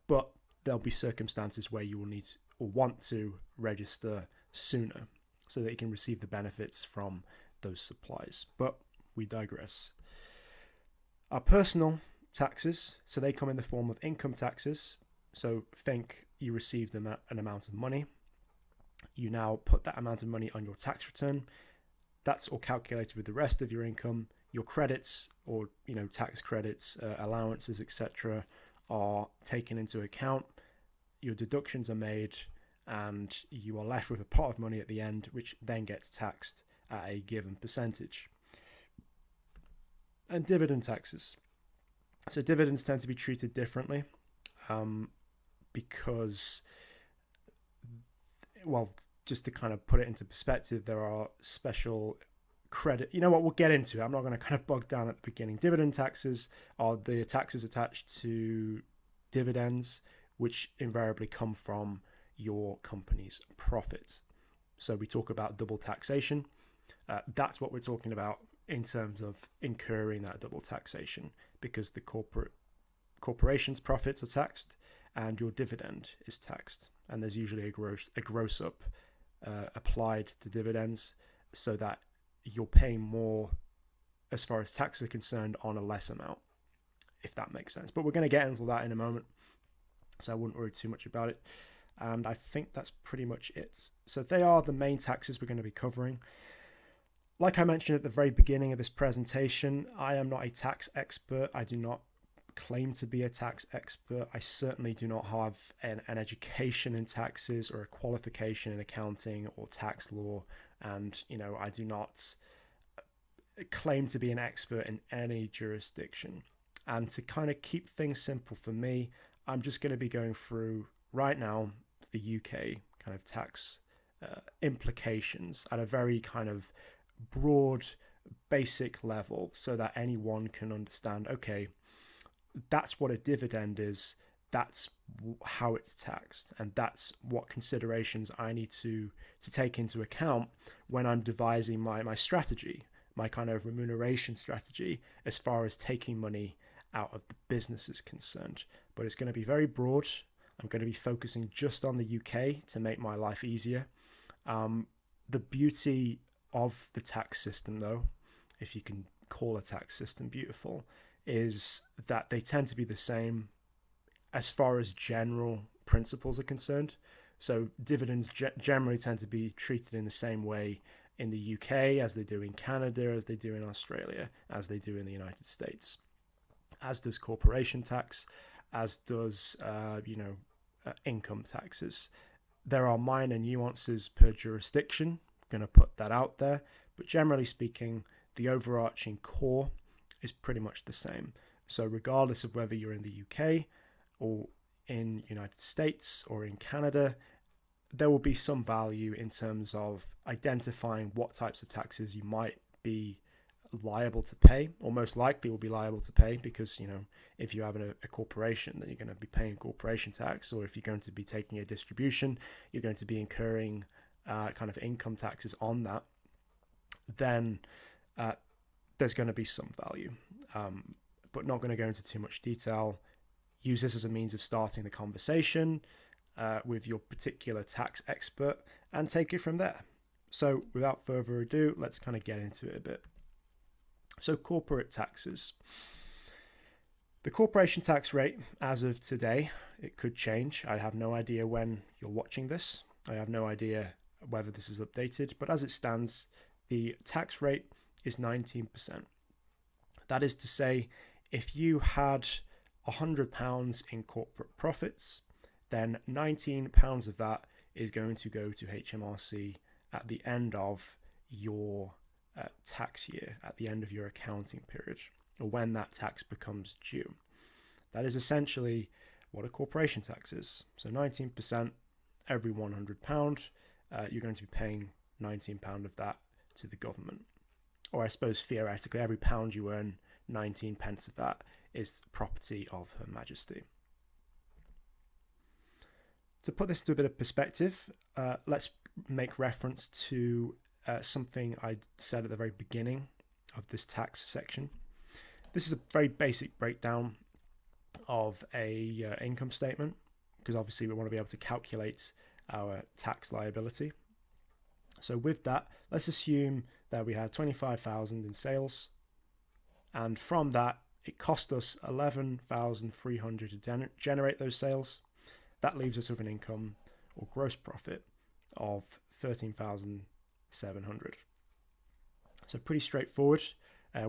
but there'll be circumstances where you will need or want to register sooner so that you can receive the benefits from those supplies. But we digress. Our personal taxes, so they come in the form of income taxes. So think you received an amount of money. You now put that amount of money on your tax return. That's all calculated with the rest of your income. Your credits, or tax credits, allowances, etc., are taken into account. Your deductions are made, and you are left with a pot of money at the end, which then gets taxed at a given percentage. And dividend taxes. So dividends tend to be treated differently because, well, just to kind of put it into perspective, there are special credit. You know what? We'll get into it. I'm not going to kind of bog down at the beginning. Dividend taxes are the taxes attached to dividends, which invariably come from your company's profit. So we talk about double taxation. That's what we're talking about in terms of incurring that double taxation, because the corporation's profits are taxed and your dividend is taxed, and there's usually a gross up applied to dividends, so that you're paying more as far as taxes are concerned on a less amount, if that makes sense. But we're going to get into that in a moment, so I wouldn't worry too much about it. And I think that's pretty much it. So they are the main taxes we're going to be covering. Like I mentioned at the very beginning of this presentation, I am not a tax expert. I do not claim to be a tax expert. I certainly do not have an education in taxes or a qualification in accounting or tax law. And, I do not claim to be an expert in any jurisdiction. And to kind of keep things simple for me, I'm just going to be going through right now the UK kind of tax implications at a very kind of broad, basic level, so that anyone can understand, okay, that's what a dividend is, that's how it's taxed, and that's what considerations I need to take into account when I'm devising my strategy, my kind of remuneration strategy, as far as taking money out of the business is concerned. But it's going to be very broad. I'm going to be focusing just on the UK to make my life easier. The beauty of the tax system, though, if you can call a tax system beautiful, is that they tend to be the same as far as general principles are concerned. So dividends generally tend to be treated in the same way in the UK as they do in Canada, as they do in Australia, as they do in the United States. As does corporation tax, as does income taxes. There are minor nuances per jurisdiction. I'm going to put that out there, but generally speaking, the overarching core is pretty much the same. So regardless of whether you're in the UK or in United States or in Canada, there will be some value in terms of identifying what types of taxes you might be liable to pay, or most likely will be liable to pay, because, you know, if you have a corporation, then you're going to be paying corporation tax, or if you're going to be taking a distribution, you're going to be incurring kind of income taxes on that, then there's going to be some value, but not going to go into too much detail. Use this as a means of starting the conversation with your particular tax expert and take it from there. So without further ado, let's kind of get into it a bit. So corporate taxes. The corporation tax rate as of today, it could change. I have no idea when you're watching this. I have no idea whether this is updated, but as it stands, the tax rate is 19%. That is to say, if you had £100 in corporate profits, then £19 of that is going to go to HMRC at the end of your tax year, at the end of your accounting period, or when that tax becomes due. That is essentially what a corporation tax is. So 19%, every £100, you're going to be paying £19 of that to the government. Or I suppose theoretically, every pound you earn, 19 pence of that is property of Her Majesty. To put this to a bit of perspective, let's make reference to something I said at the very beginning of this tax section. This is a very basic breakdown of a income statement, because obviously we want to be able to calculate our tax liability. So with that, let's assume that we had 25,000 in sales, and from that it cost us 11,300 to generate those sales. That leaves us with an income or gross profit of 13,700. So pretty straightforward.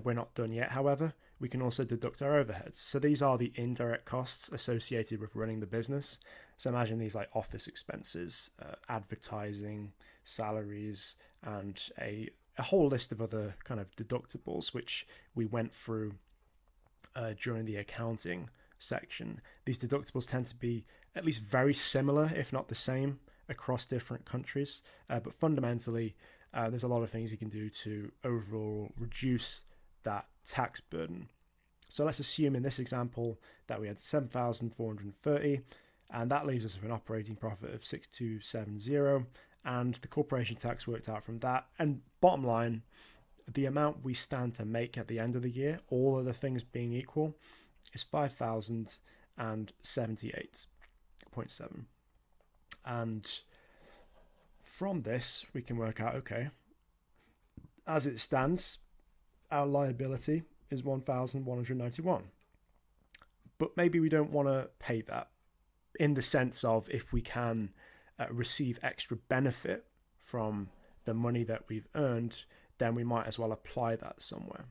We're not done yet, however. We can also deduct our overheads. So these are the indirect costs associated with running the business. So imagine these like office expenses, advertising, salaries, and a whole list of other kind of deductibles, which we went through during the accounting section. These deductibles tend to be at least very similar, if not the same, across different countries. But fundamentally, there's a lot of things you can do to overall reduce that tax burden. So let's assume in this example that we had 7,430, and that leaves us with an operating profit of 6,270, and the corporation tax worked out from that. And bottom line, the amount we stand to make at the end of the year, all other things being equal, is 5,078.7. And from this, we can work out, okay, as it stands, our liability is 1,191. But maybe we don't want to pay that, in the sense of if we can receive extra benefit from the money that we've earned, then we might as well apply that somewhere.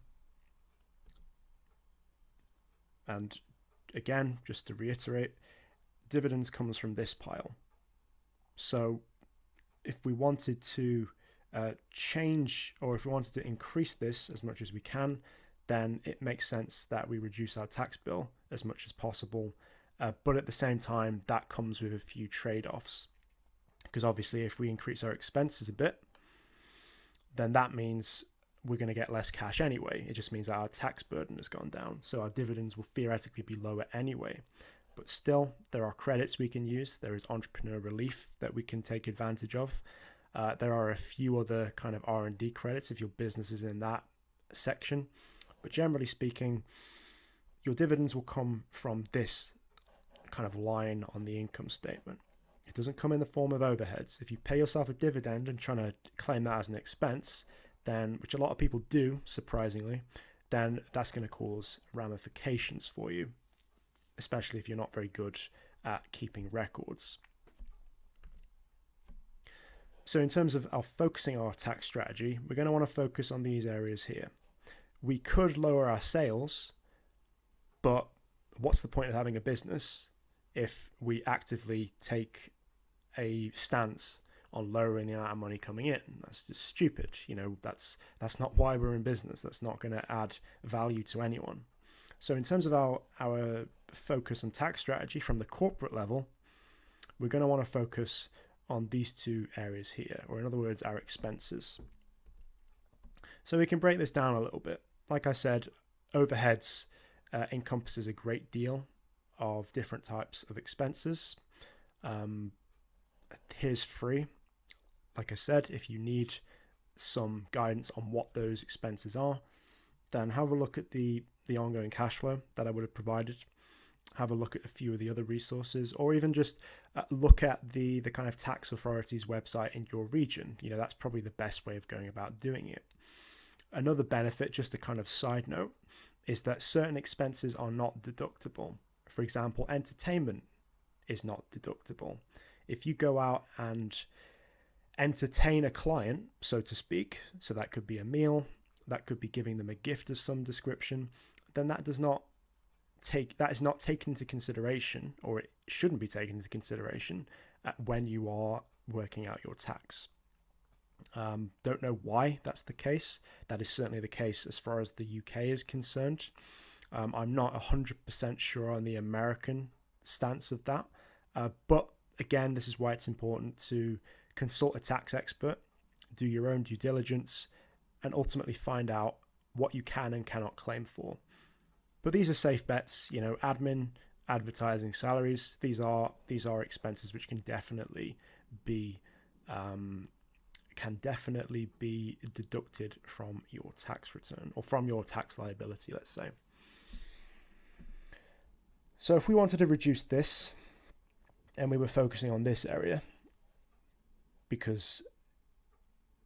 And again, just to reiterate, dividends comes from this pile. So if we wanted to change, or if we wanted to increase this as much as we can, then it makes sense that we reduce our tax bill as much as possible. But at the same time, that comes with a few trade-offs. Because obviously, if we increase our expenses a bit, then that means we're going to get less cash anyway. It just means that our tax burden has gone down. So our dividends will theoretically be lower anyway. But still, there are credits we can use. There is entrepreneur relief that we can take advantage of. There are a few other kind of R&D credits if your business is in that section. But generally speaking, your dividends will come from this kind of line on the income statement. It doesn't come in the form of overheads. If you pay yourself a dividend and trying to claim that as an expense, then, which a lot of people do, surprisingly, then that's going to cause ramifications for you, especially if you're not very good at keeping records. So in terms of focusing our tax strategy, we're going to want to focus on these areas here. We could lower our sales, but what's the point of having a business if we actively take a stance on lowering the amount of money coming in? That's just stupid. You know, that's not why we're in business. That's not going to add value to anyone. So in terms of our focus on tax strategy from the corporate level, we're going to want to focus on these two areas here, or in other words, our expenses. So we can break this down a little bit. Like I said, overheads encompasses a great deal of different types of expenses. Here's free. Like I said, if you need some guidance on what those expenses are, then have a look at the ongoing cash flow that I would have provided. Have a look at a few of the other resources, or even just look at the kind of tax authority's website in your region. That's probably the best way of going about doing it. Another benefit, just a kind of side note, is that certain expenses are not deductible. For example, entertainment is not deductible. If you go out and entertain a client, so to speak, so that could be a meal, that could be giving them a gift of some description, then that is not taken into consideration, or it shouldn't be taken into consideration when you are working out your tax. Don't know why that's the case. That is certainly the case as far as the UK is concerned. I'm not 100% sure on the American stance of that, but again, this is why it's important to consult a tax expert, do your own due diligence, and ultimately find out what you can and cannot claim for. But these are safe bets. Admin, advertising, salaries, these are expenses which can definitely be deducted from your tax return, or from your tax liability, let's say. So if we wanted to reduce this, and we were focusing on this area, because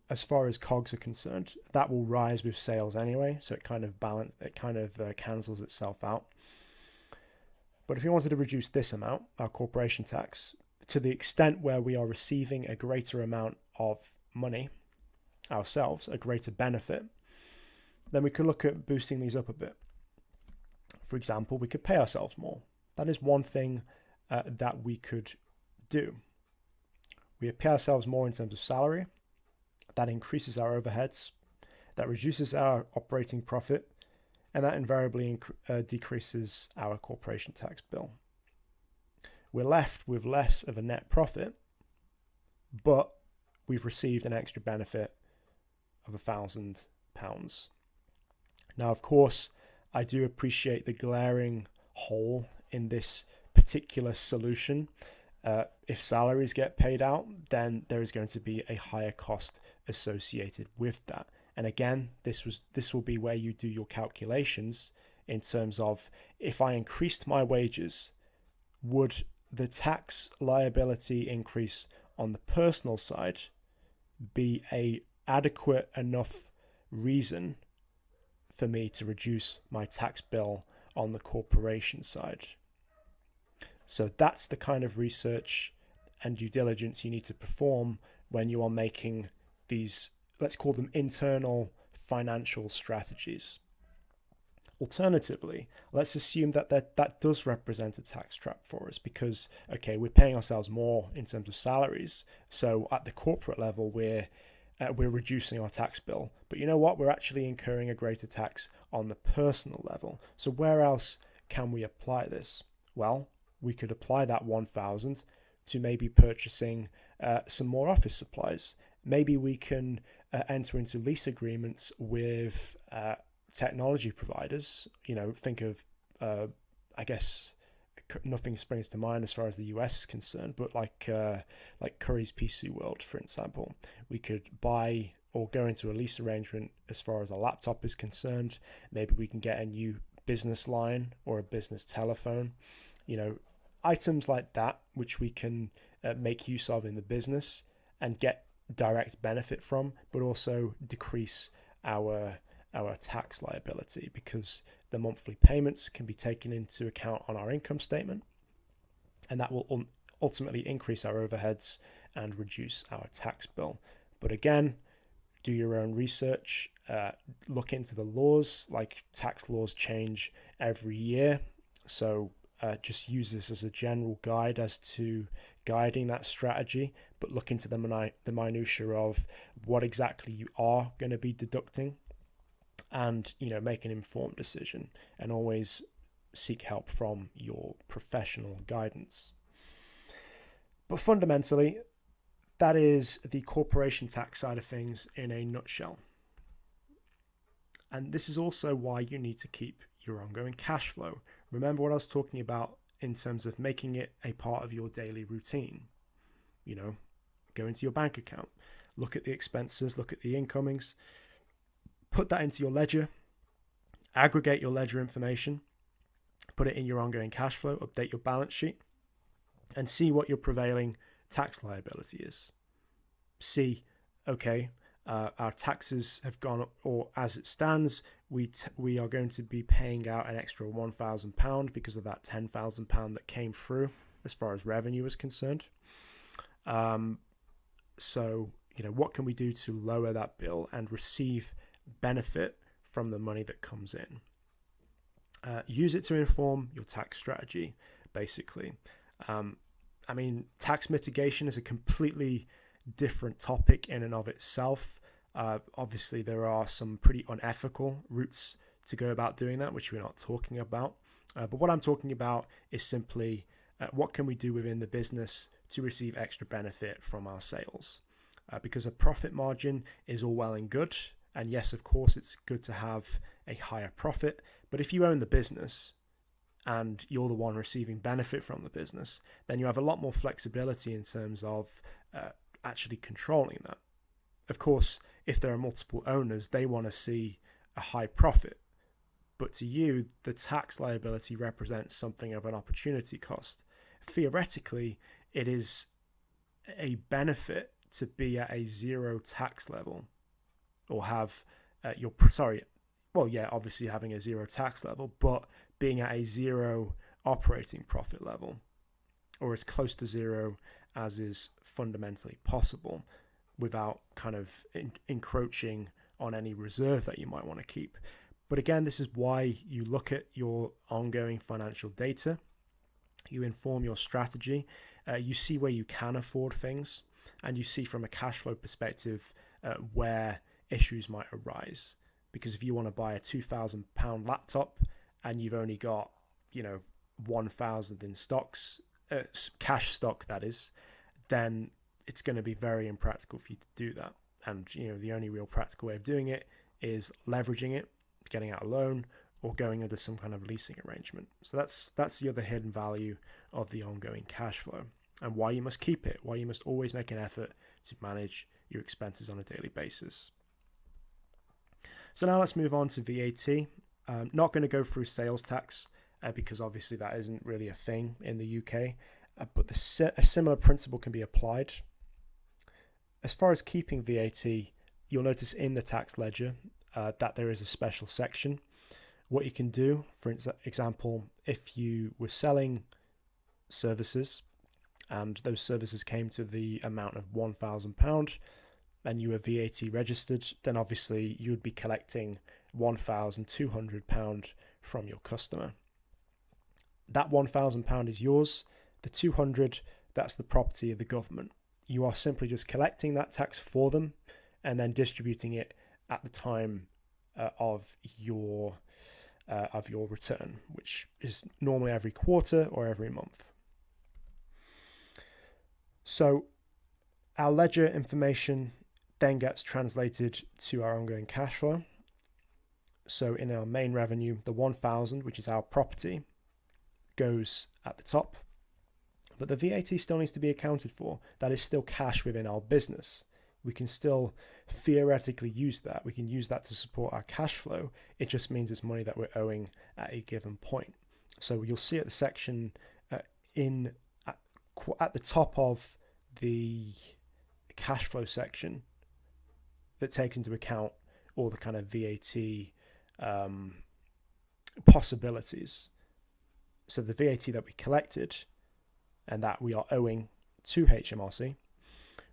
as far as COGS are concerned, that will rise with sales anyway, so it kind of cancels itself out. But if we wanted to reduce this amount, our corporation tax, to the extent where we are receiving a greater amount of money ourselves, a greater benefit, then we could look at boosting these up a bit. For example, we could pay ourselves more. That is one thing that we could do. We pay ourselves more in terms of salary. That increases our overheads. That reduces our operating profit. And that invariably decreases our corporation tax bill. We're left with less of a net profit, but we've received an extra benefit of £1,000. Now, of course, I do appreciate the glaring hole in this particular solution. If salaries get paid out, then there is going to be a higher cost associated with that. And again, this will be where you do your calculations in terms of, if I increased my wages, would the tax liability increase on the personal side be a adequate enough reason for me to reduce my tax bill on the corporation side? So that's the kind of research and due diligence you need to perform when you are making these, let's call them, internal financial strategies. Alternatively, let's assume that does represent a tax trap for us, because, okay, we're paying ourselves more in terms of salaries. So at the corporate level, we're reducing our tax bill. But you know what? We're actually incurring a greater tax on the personal level. So where else can we apply this? Well, we could apply that 1,000 to maybe purchasing some more office supplies. Maybe we can enter into lease agreements with technology providers. Think of, I guess, nothing springs to mind as far as the US is concerned, but like Curry's PC World, for example. We could buy or go into a lease arrangement as far as a laptop is concerned. Maybe we can get a new business line or a business telephone. Items like that, which we can make use of in the business and get direct benefit from, but also decrease our tax liability, because the monthly payments can be taken into account on our income statement, and that will ultimately increase our overheads and reduce our tax bill. But again, do your own research, look into the laws. Like, tax laws change every year, so just use this as a general guide as to guiding that strategy, but look into the minutiae of what exactly you are going to be deducting, and make an informed decision, and always seek help from your professional guidance. But fundamentally, that is the corporation tax side of things in a nutshell. And this is also why you need to keep your ongoing cash flow. Remember what I was talking about in terms of making it a part of your daily routine. You know, go into your bank account, look at the expenses, look at the incomings, put that into your ledger, aggregate your ledger information, put it in your ongoing cash flow, update your balance sheet, and see what your prevailing tax liability is. See, okay, our taxes have gone up, or as it stands, we are going to be paying out an extra £1,000 because of that £10,000 that came through as far as revenue is concerned. So, you know, what can we do to lower that bill and receive benefit from the money that comes in? Use it to inform your tax strategy, basically. I mean, tax mitigation is a completely different topic in and of itself. Obviously, there are some pretty unethical routes to go about doing that, which we're not talking about. But what I'm talking about is simply what can we do within the business to receive extra benefit from our sales? Because a profit margin is all well and good. And yes, of course, it's good to have a higher profit. But if you own the business and you're the one receiving benefit from the business, then you have a lot more flexibility in terms of actually controlling that. Of course, if there are multiple owners, they want to see a high profit. But to you, the tax liability represents something of an opportunity cost. Theoretically, it is a benefit to be at a zero tax level, or have obviously having a zero tax level, but being at a zero operating profit level, or as close to zero as is fundamentally possible, without kind of encroaching on any reserve that you might want to keep. But again, this is why you look at your ongoing financial data, you inform your strategy, you see where you can afford things, and you see from a cash flow perspective where issues might arise. Because if you want to buy a £2,000 laptop and you've only got, 1,000 in stocks, cash stock that is, then it's going to be very impractical for you to do that. And, the only real practical way of doing it is leveraging it, getting out a loan, or going under some kind of leasing arrangement. So that's the other hidden value of the ongoing cash flow, and why you must keep it, why you must always make an effort to manage your expenses on a daily basis. So now let's move on to VAT. Not going to go through sales tax because obviously that isn't really a thing in the UK, but a similar principle can be applied. As far as keeping VAT, you'll notice in the tax ledger that there is a special section. What you can do, for example, if you were selling services and those services came to the amount of £1,000 and you were VAT registered, then obviously you would be collecting £1,200 from your customer. That £1,000 is yours. The 200, that's the property of the government. You are simply just collecting that tax for them and then distributing it at the time of your return, which is normally every quarter or every month. So our ledger information then gets translated to our ongoing cash flow. So in our main revenue, the 1,000, which is our property, goes at the top, but the VAT still needs to be accounted for. That is still cash within our business. We can still theoretically use that. We can use that to support our cash flow. It just means it's money that we're owing at a given point. So you'll see at the section at the top of the cash flow section that takes into account all the kind of VAT possibilities. So the VAT that we collected and that we are owing to HMRC,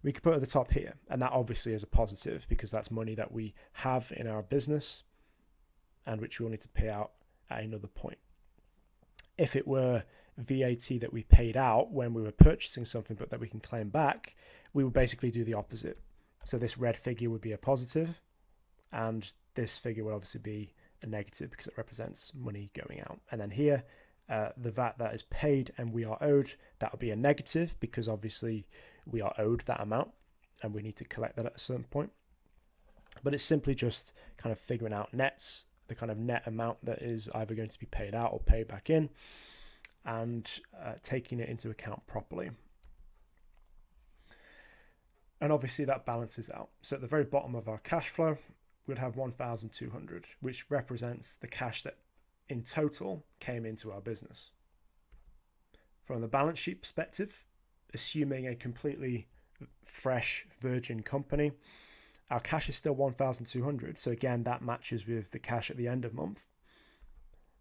we could put at the top here, and that obviously is a positive because that's money that we have in our business and which we'll need to pay out at another point. If it were VAT that we paid out when we were purchasing something but that we can claim back, we would basically do the opposite. So this red figure would be a positive and this figure would obviously be a negative because it represents money going out. And then here, the VAT that is paid and we are owed, that would be a negative because obviously we are owed that amount and we need to collect that at a certain point. But it's simply just kind of figuring out nets, the kind of net amount that is either going to be paid out or paid back in, and taking it into account properly. And obviously that balances out. So at the very bottom of our cash flow, we'd have 1,200, which represents the cash that in total came into our business. From the balance sheet perspective, assuming a completely fresh virgin company, our cash is still 1,200. So again, that matches with the cash at the end of month.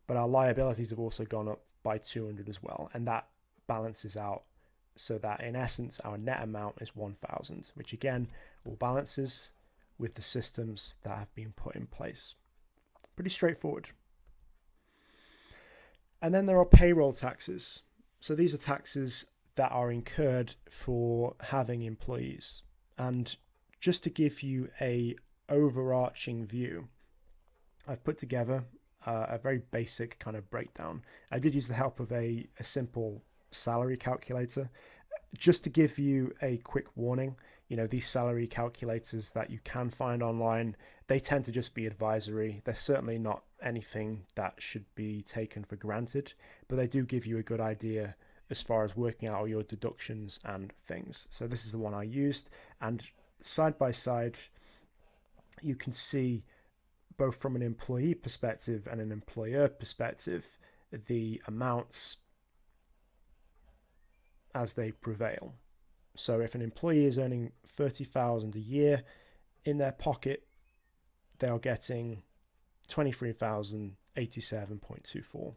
But our liabilities have also gone up by 200 as well. And that balances out so that in essence, our net amount is 1,000, which again, all balances with the systems that have been put in place. Pretty straightforward. And then there are payroll taxes. So these are taxes that are incurred for having employees. And just to give you a overarching view, I've put together a very basic kind of breakdown. I did use the help of a simple salary calculator. Just to give you a quick warning, these salary calculators that you can find online, they tend to just be advisory. They're certainly not anything that should be taken for granted, but they do give you a good idea as far as working out all your deductions and things. So this is the one I used, and side by side, you can see both from an employee perspective and an employer perspective, the amounts as they prevail. So if an employee is earning 30,000 a year in their pocket, they are getting 23,087.24.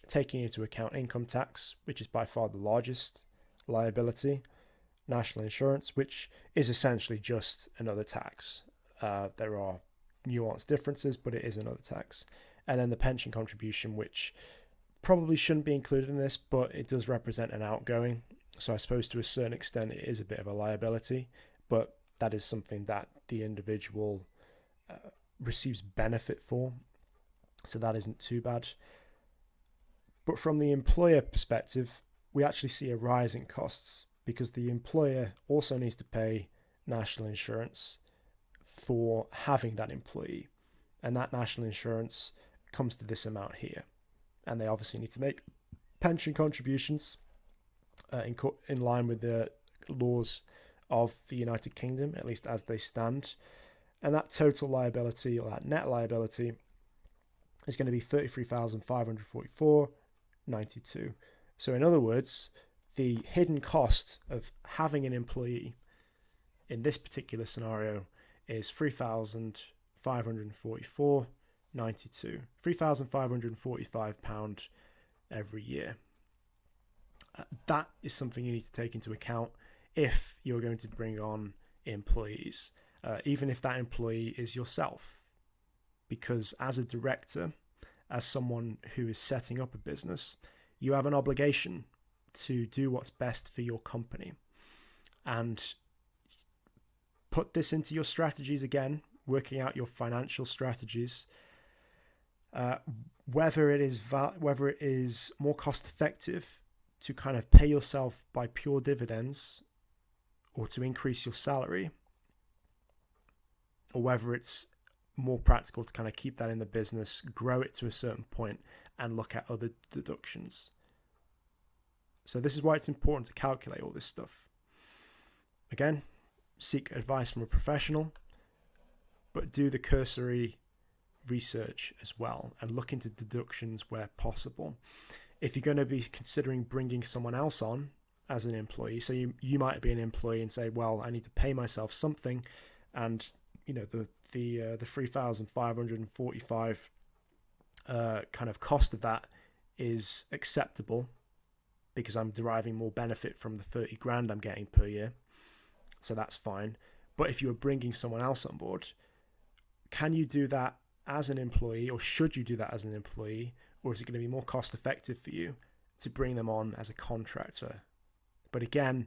Taking into account income tax, which is by far the largest liability, national insurance, which is essentially just another tax. There are nuanced differences, but it is another tax. And then the pension contribution, which probably shouldn't be included in this, but it does represent an outgoing. So I suppose to a certain extent it is a bit of a liability, but that is something that the individual receives benefit for. So that isn't too bad. But from the employer perspective, we actually see a rise in costs because the employer also needs to pay national insurance for having that employee. And that national insurance comes to this amount here. And they obviously need to make pension contributions in line with the laws of the United Kingdom, at least as they stand. And that total liability, or that net liability, is going to be 33,544.92. So in other words, the hidden cost of having an employee in this particular scenario is 3,544.92. £3,545 every year. That is something you need to take into account if you're going to bring on employees, even if that employee is yourself. Because as a director, as someone who is setting up a business, you have an obligation to do what's best for your company and put this into your strategies again, working out your financial strategies. Whether it is more cost effective to kind of pay yourself by pure dividends or to increase your salary, or whether it's more practical to kind of keep that in the business, grow it to a certain point and look at other deductions. So this is why it's important to calculate all this stuff. Again, seek advice from a professional, but do the cursory research as well and look into deductions where possible. If you're going to be considering bringing someone else on as an employee, so you might be an employee and say, well, I need to pay myself something, and the 3,545 kind of cost of that is acceptable because I'm deriving more benefit from the 30 grand I'm getting per year, so that's fine. But if you're bringing someone else on board, can you do that as an employee, or should you do that as an employee, or is it going to be more cost effective for you to bring them on as a contractor? But again,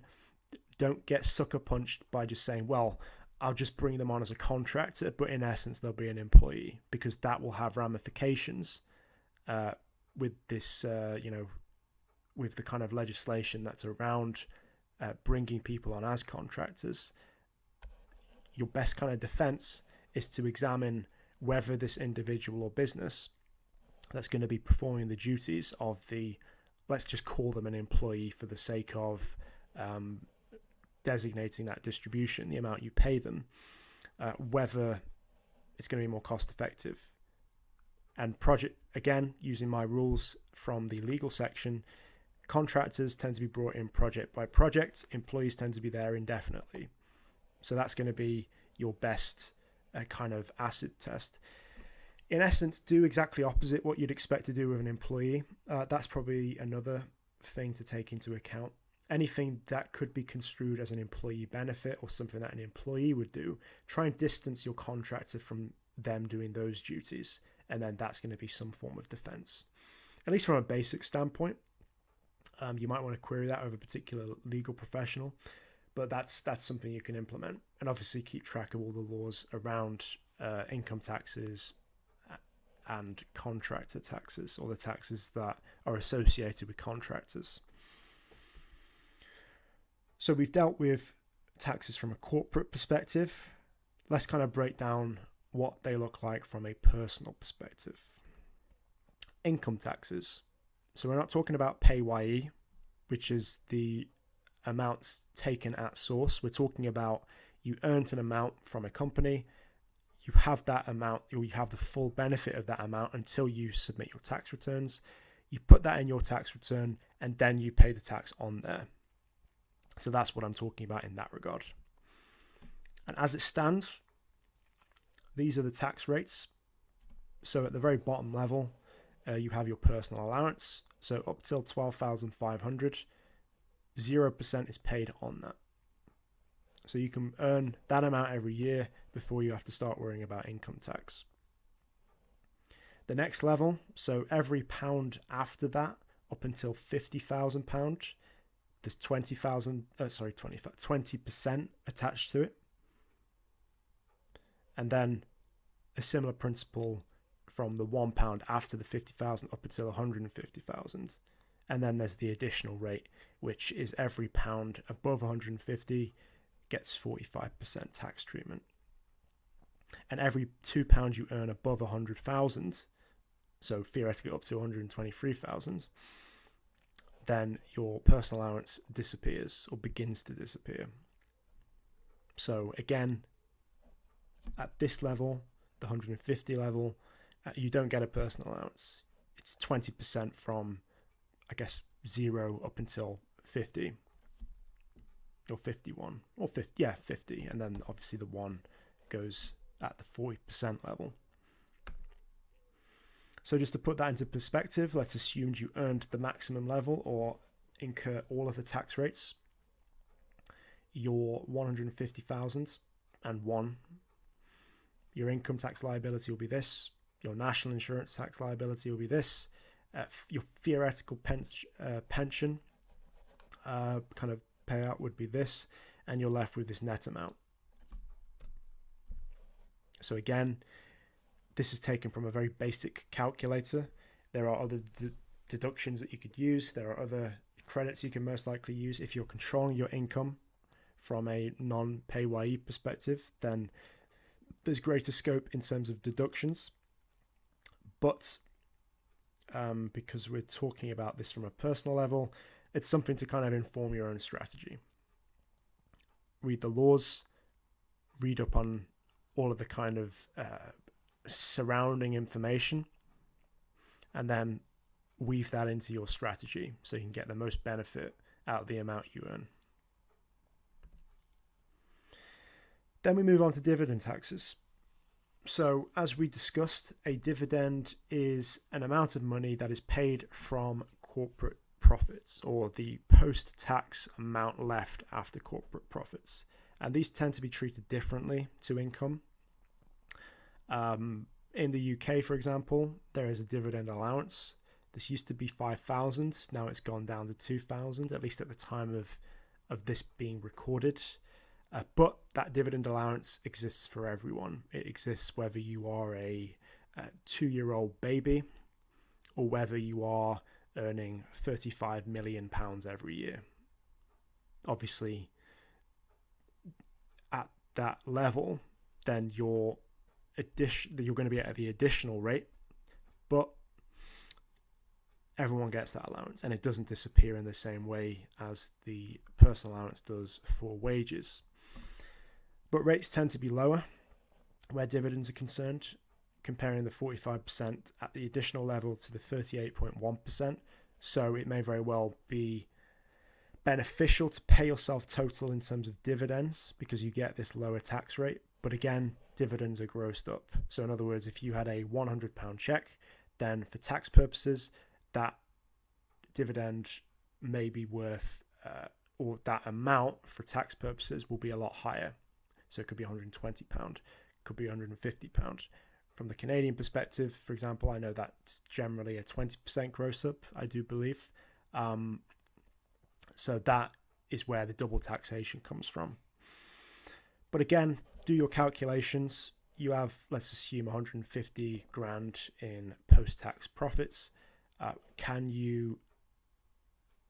don't get sucker punched by just saying, well, I'll just bring them on as a contractor, but in essence they'll be an employee, because that will have ramifications with this, with the kind of legislation that's around bringing people on as contractors. Your best kind of defense is to examine whether this individual or business that's going to be performing the duties of the, let's just call them an employee for the sake of designating that distribution, the amount you pay them, whether it's going to be more cost effective. And project, again, using my rules from the legal section, contractors tend to be brought in project by project, employees tend to be there indefinitely. So that's going to be your best kind of acid test. In essence, do exactly opposite what you'd expect to do with an employee. That's probably another thing to take into account. Anything that could be construed as an employee benefit or something that an employee would do, try and distance your contractor from them doing those duties. And then that's going to be some form of defense, at least from a basic standpoint. You might want to query that with a particular legal professional, but that's something you can implement. And obviously keep track of all the laws around income taxes and contractor taxes, or the taxes that are associated with contractors. So we've dealt with taxes from a corporate perspective. Let's kind of break down what they look like from a personal perspective. Income taxes. So we're not talking about PAYE, which is the amounts taken at source. We're talking about you earned an amount from a company, you have that amount, or you have the full benefit of that amount until you submit your tax returns. You put that in your tax return and then you pay the tax on there. So that's what I'm talking about in that regard. And as it stands, these are the tax rates. So at the very bottom level, you have your personal allowance. So up till 12,500, 0% is paid on that. So you can earn that amount every year before you have to start worrying about income tax. The next level, so every pound after that, up until £50,000, there's 20% attached to it. And then a similar principle from the £1 after the 50,000 up until 150,000. And then there's the additional rate, which is every pound above 150 gets 45% tax treatment. And every £2 you earn above 100,000, so theoretically up to 123,000, then your personal allowance disappears or begins to disappear. So again, at this level, the 150 level, you don't get a personal allowance. It's 20% from, I guess, 0 up until 50 or 51 or 50, 50. And then obviously the 1 goes at the 40% level. So just to put that into perspective, let's assume you earned the maximum level or incur all of the tax rates. Your 150,001, your income tax liability will be this. Your national insurance tax liability will be this. Your theoretical pension kind of payout would be this, and you're left with this net amount. So again, this is taken from a very basic calculator. There are other deductions that you could use. There are other credits you can most likely use. If you're controlling your income from a non-PAYE perspective, then there's greater scope in terms of deductions. But because we're talking about this from a personal level, it's something to kind of inform your own strategy. Read the laws, read up on all of the kind of surrounding information, and then weave that into your strategy so you can get the most benefit out of the amount you earn. Then we move on to dividend taxes. So as we discussed, a dividend is an amount of money that is paid from corporate profits, or the post-tax amount left after corporate profits. And these tend to be treated differently to income. In the UK, for example, there is a dividend allowance. This used to be 5,000. Now it's gone down to 2,000, at least at the time of this being recorded. But that dividend allowance exists for everyone. It exists whether you are a 2-year-old baby or whether you are earning £35 million every year. Obviously, at that level, then your that you're going to be at the additional rate, but everyone gets that allowance, and it doesn't disappear in the same way as the personal allowance does for wages. But rates tend to be lower where dividends are concerned, comparing the 45% at the additional level to the 38.1%. So it may very well be beneficial to pay yourself total in terms of dividends because you get this lower tax rate. But again, dividends are grossed up. So in other words, if you had a £100 check, then for tax purposes, that dividend may be worth, or that amount for tax purposes will be a lot higher. So it could be £120, could be £150. From the Canadian perspective, for example, I know that's generally a 20% gross up, I do believe. So that is where the double taxation comes from. But again, do your calculations. You have, let's assume, 150 grand in post-tax profits.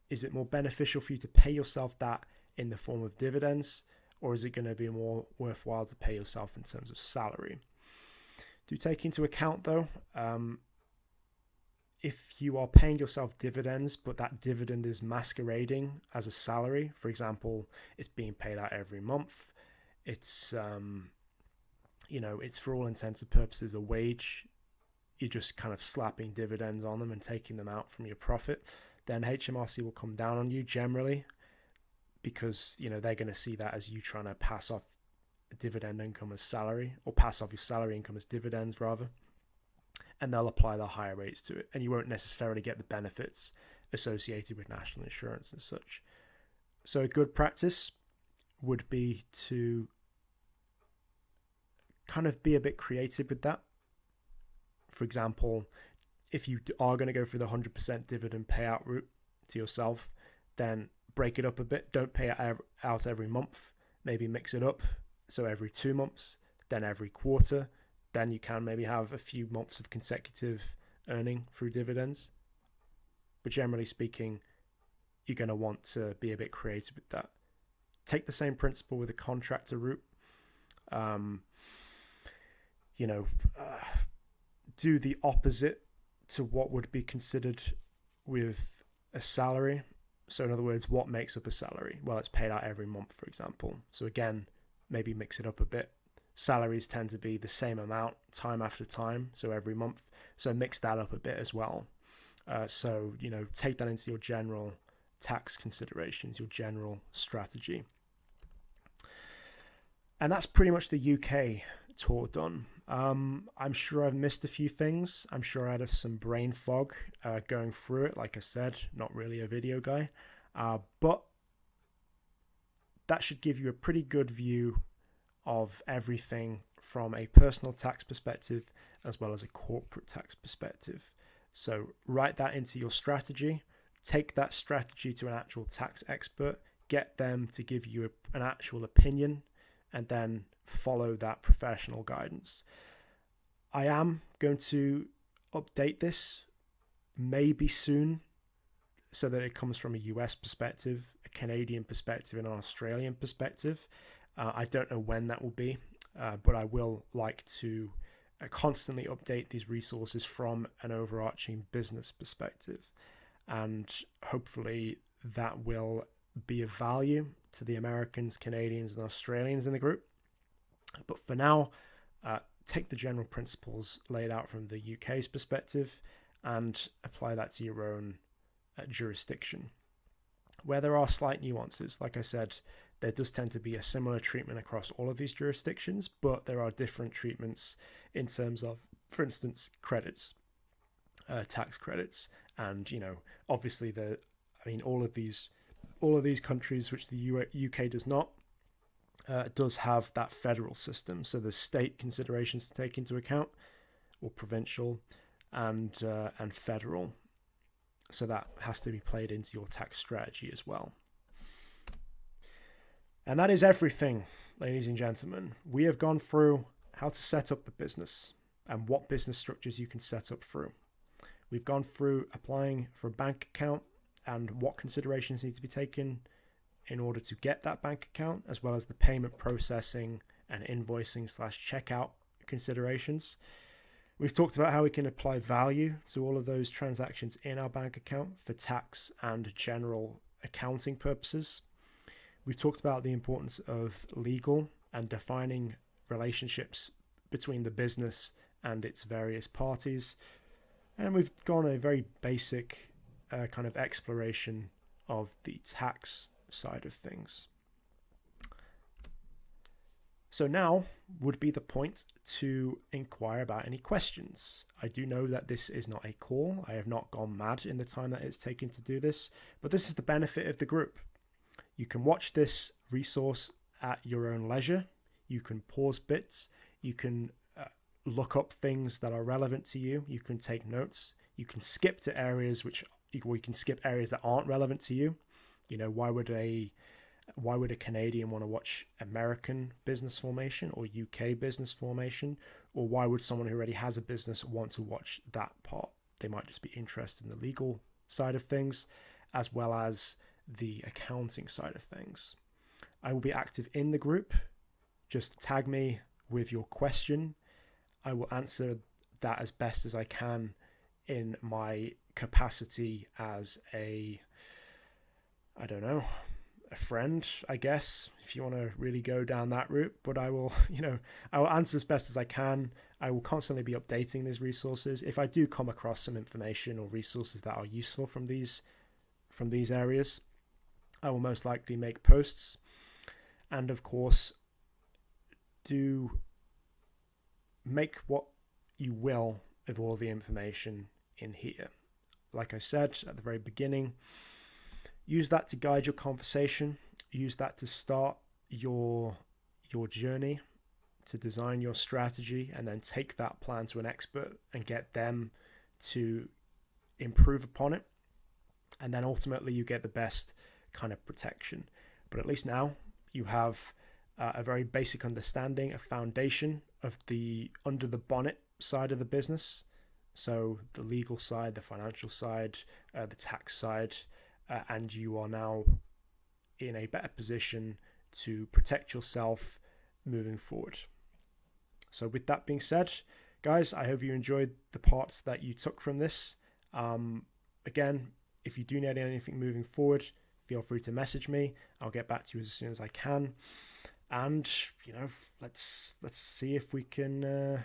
Is it more beneficial for you to pay yourself that in the form of dividends, or is it going to be more worthwhile to pay yourself in terms of salary? Do take into account, though, if you are paying yourself dividends, but that dividend is masquerading as a salary, for example, it's being paid out every month, it's it's for all intents and purposes a wage, you're just kind of slapping dividends on them and taking them out from your profit, then HMRC will come down on you generally, because they're going to see that as you trying to pass off dividend income as salary, or pass off your salary income as dividends rather, and they'll apply the higher rates to it, and you won't necessarily get the benefits associated with national insurance and such. So a good practice would be to kind of be a bit creative with that. For example, if you are going to go for the 100% dividend payout route to yourself, then break it up a bit. Don't pay it out every month. Maybe mix it up. So every 2 months, then every quarter. Then you can maybe have a few months of consecutive earning through dividends. But generally speaking, you're going to want to be a bit creative with that. Take the same principle with a contractor route. Do the opposite to what would be considered with a salary. So in other words, what makes up a salary? Well, it's paid out every month, for example. So again, maybe mix it up a bit. Salaries tend to be the same amount time after time, so every month. So mix that up a bit as well. Take that into your general tax considerations, your general strategy. And that's pretty much the UK tour done. I'm sure I've missed a few things. I'm sure I had some brain fog going through it. Like I said, not really a video guy. But that should give you a pretty good view of everything from a personal tax perspective as well as a corporate tax perspective. So write that into your strategy. Take that strategy to an actual tax expert. Get them to give you an actual opinion, and then follow that professional guidance. I am going to update this maybe soon so that it comes from a US perspective, a Canadian perspective, and an Australian perspective. I don't know when that will be, but I will like to constantly update these resources from an overarching business perspective. And hopefully that will be of value to the Americans, Canadians, and Australians in the group. But for now, take the general principles laid out from the UK's perspective and apply that to your own jurisdiction. Where there are slight nuances, like I said, there does tend to be a similar treatment across all of these jurisdictions, but there are different treatments in terms of, for instance, credits, tax credits, and obviously all of these countries, which the UK does not, does have that federal system. So there's state considerations to take into account, or provincial, and federal. So that has to be played into your tax strategy as well. And that is everything, ladies and gentlemen. We have gone through how to set up the business and what business structures you can set up through. We've gone through applying for a bank account and what considerations need to be taken in order to get that bank account, as well as the payment processing and invoicing /checkout considerations. We've talked about how we can apply value to all of those transactions in our bank account for tax and general accounting purposes. We've talked about the importance of legal and defining relationships between the business and its various parties. And we've gone a very basic kind of exploration of the tax side of things. So now would be the point to inquire about any questions. I do know that this is not a call. I have not gone mad in the time that it's taken to do this, but this is the benefit of the group. You can watch this resource at your own leisure. You can pause bits. You can look up things that are relevant to you. You can take notes. You can skip to areas you can skip areas that aren't relevant to you. You know, why would a Canadian want to watch American business formation or UK business formation? Or why would someone who already has a business want to watch that part? They might just be interested in the legal side of things as well as the accounting side of things. I will be active in the group. Just tag me with your question. I will answer that as best as I can in my capacity as a friend, I guess, if you want to really go down that route. But I will answer as best as I can. I will constantly be updating these resources. If I do come across some information or resources that are useful from these areas, I will most likely make posts. And of course, do make what you will of all the information in here. Like I said at the very beginning, use that to guide your conversation. Use that to start your journey, to design your strategy, and then take that plan to an expert and get them to improve upon it. And then ultimately you get the best kind of protection. But at least now you have a very basic understanding, a foundation of the under the bonnet side of the business. So the legal side, the financial side, the tax side, and you are now in a better position to protect yourself moving forward. So with that being said, guys, I hope you enjoyed the parts that you took from this. Again, if you do need anything moving forward, feel free to message me. I'll get back to you as soon as I can. And let's see if we can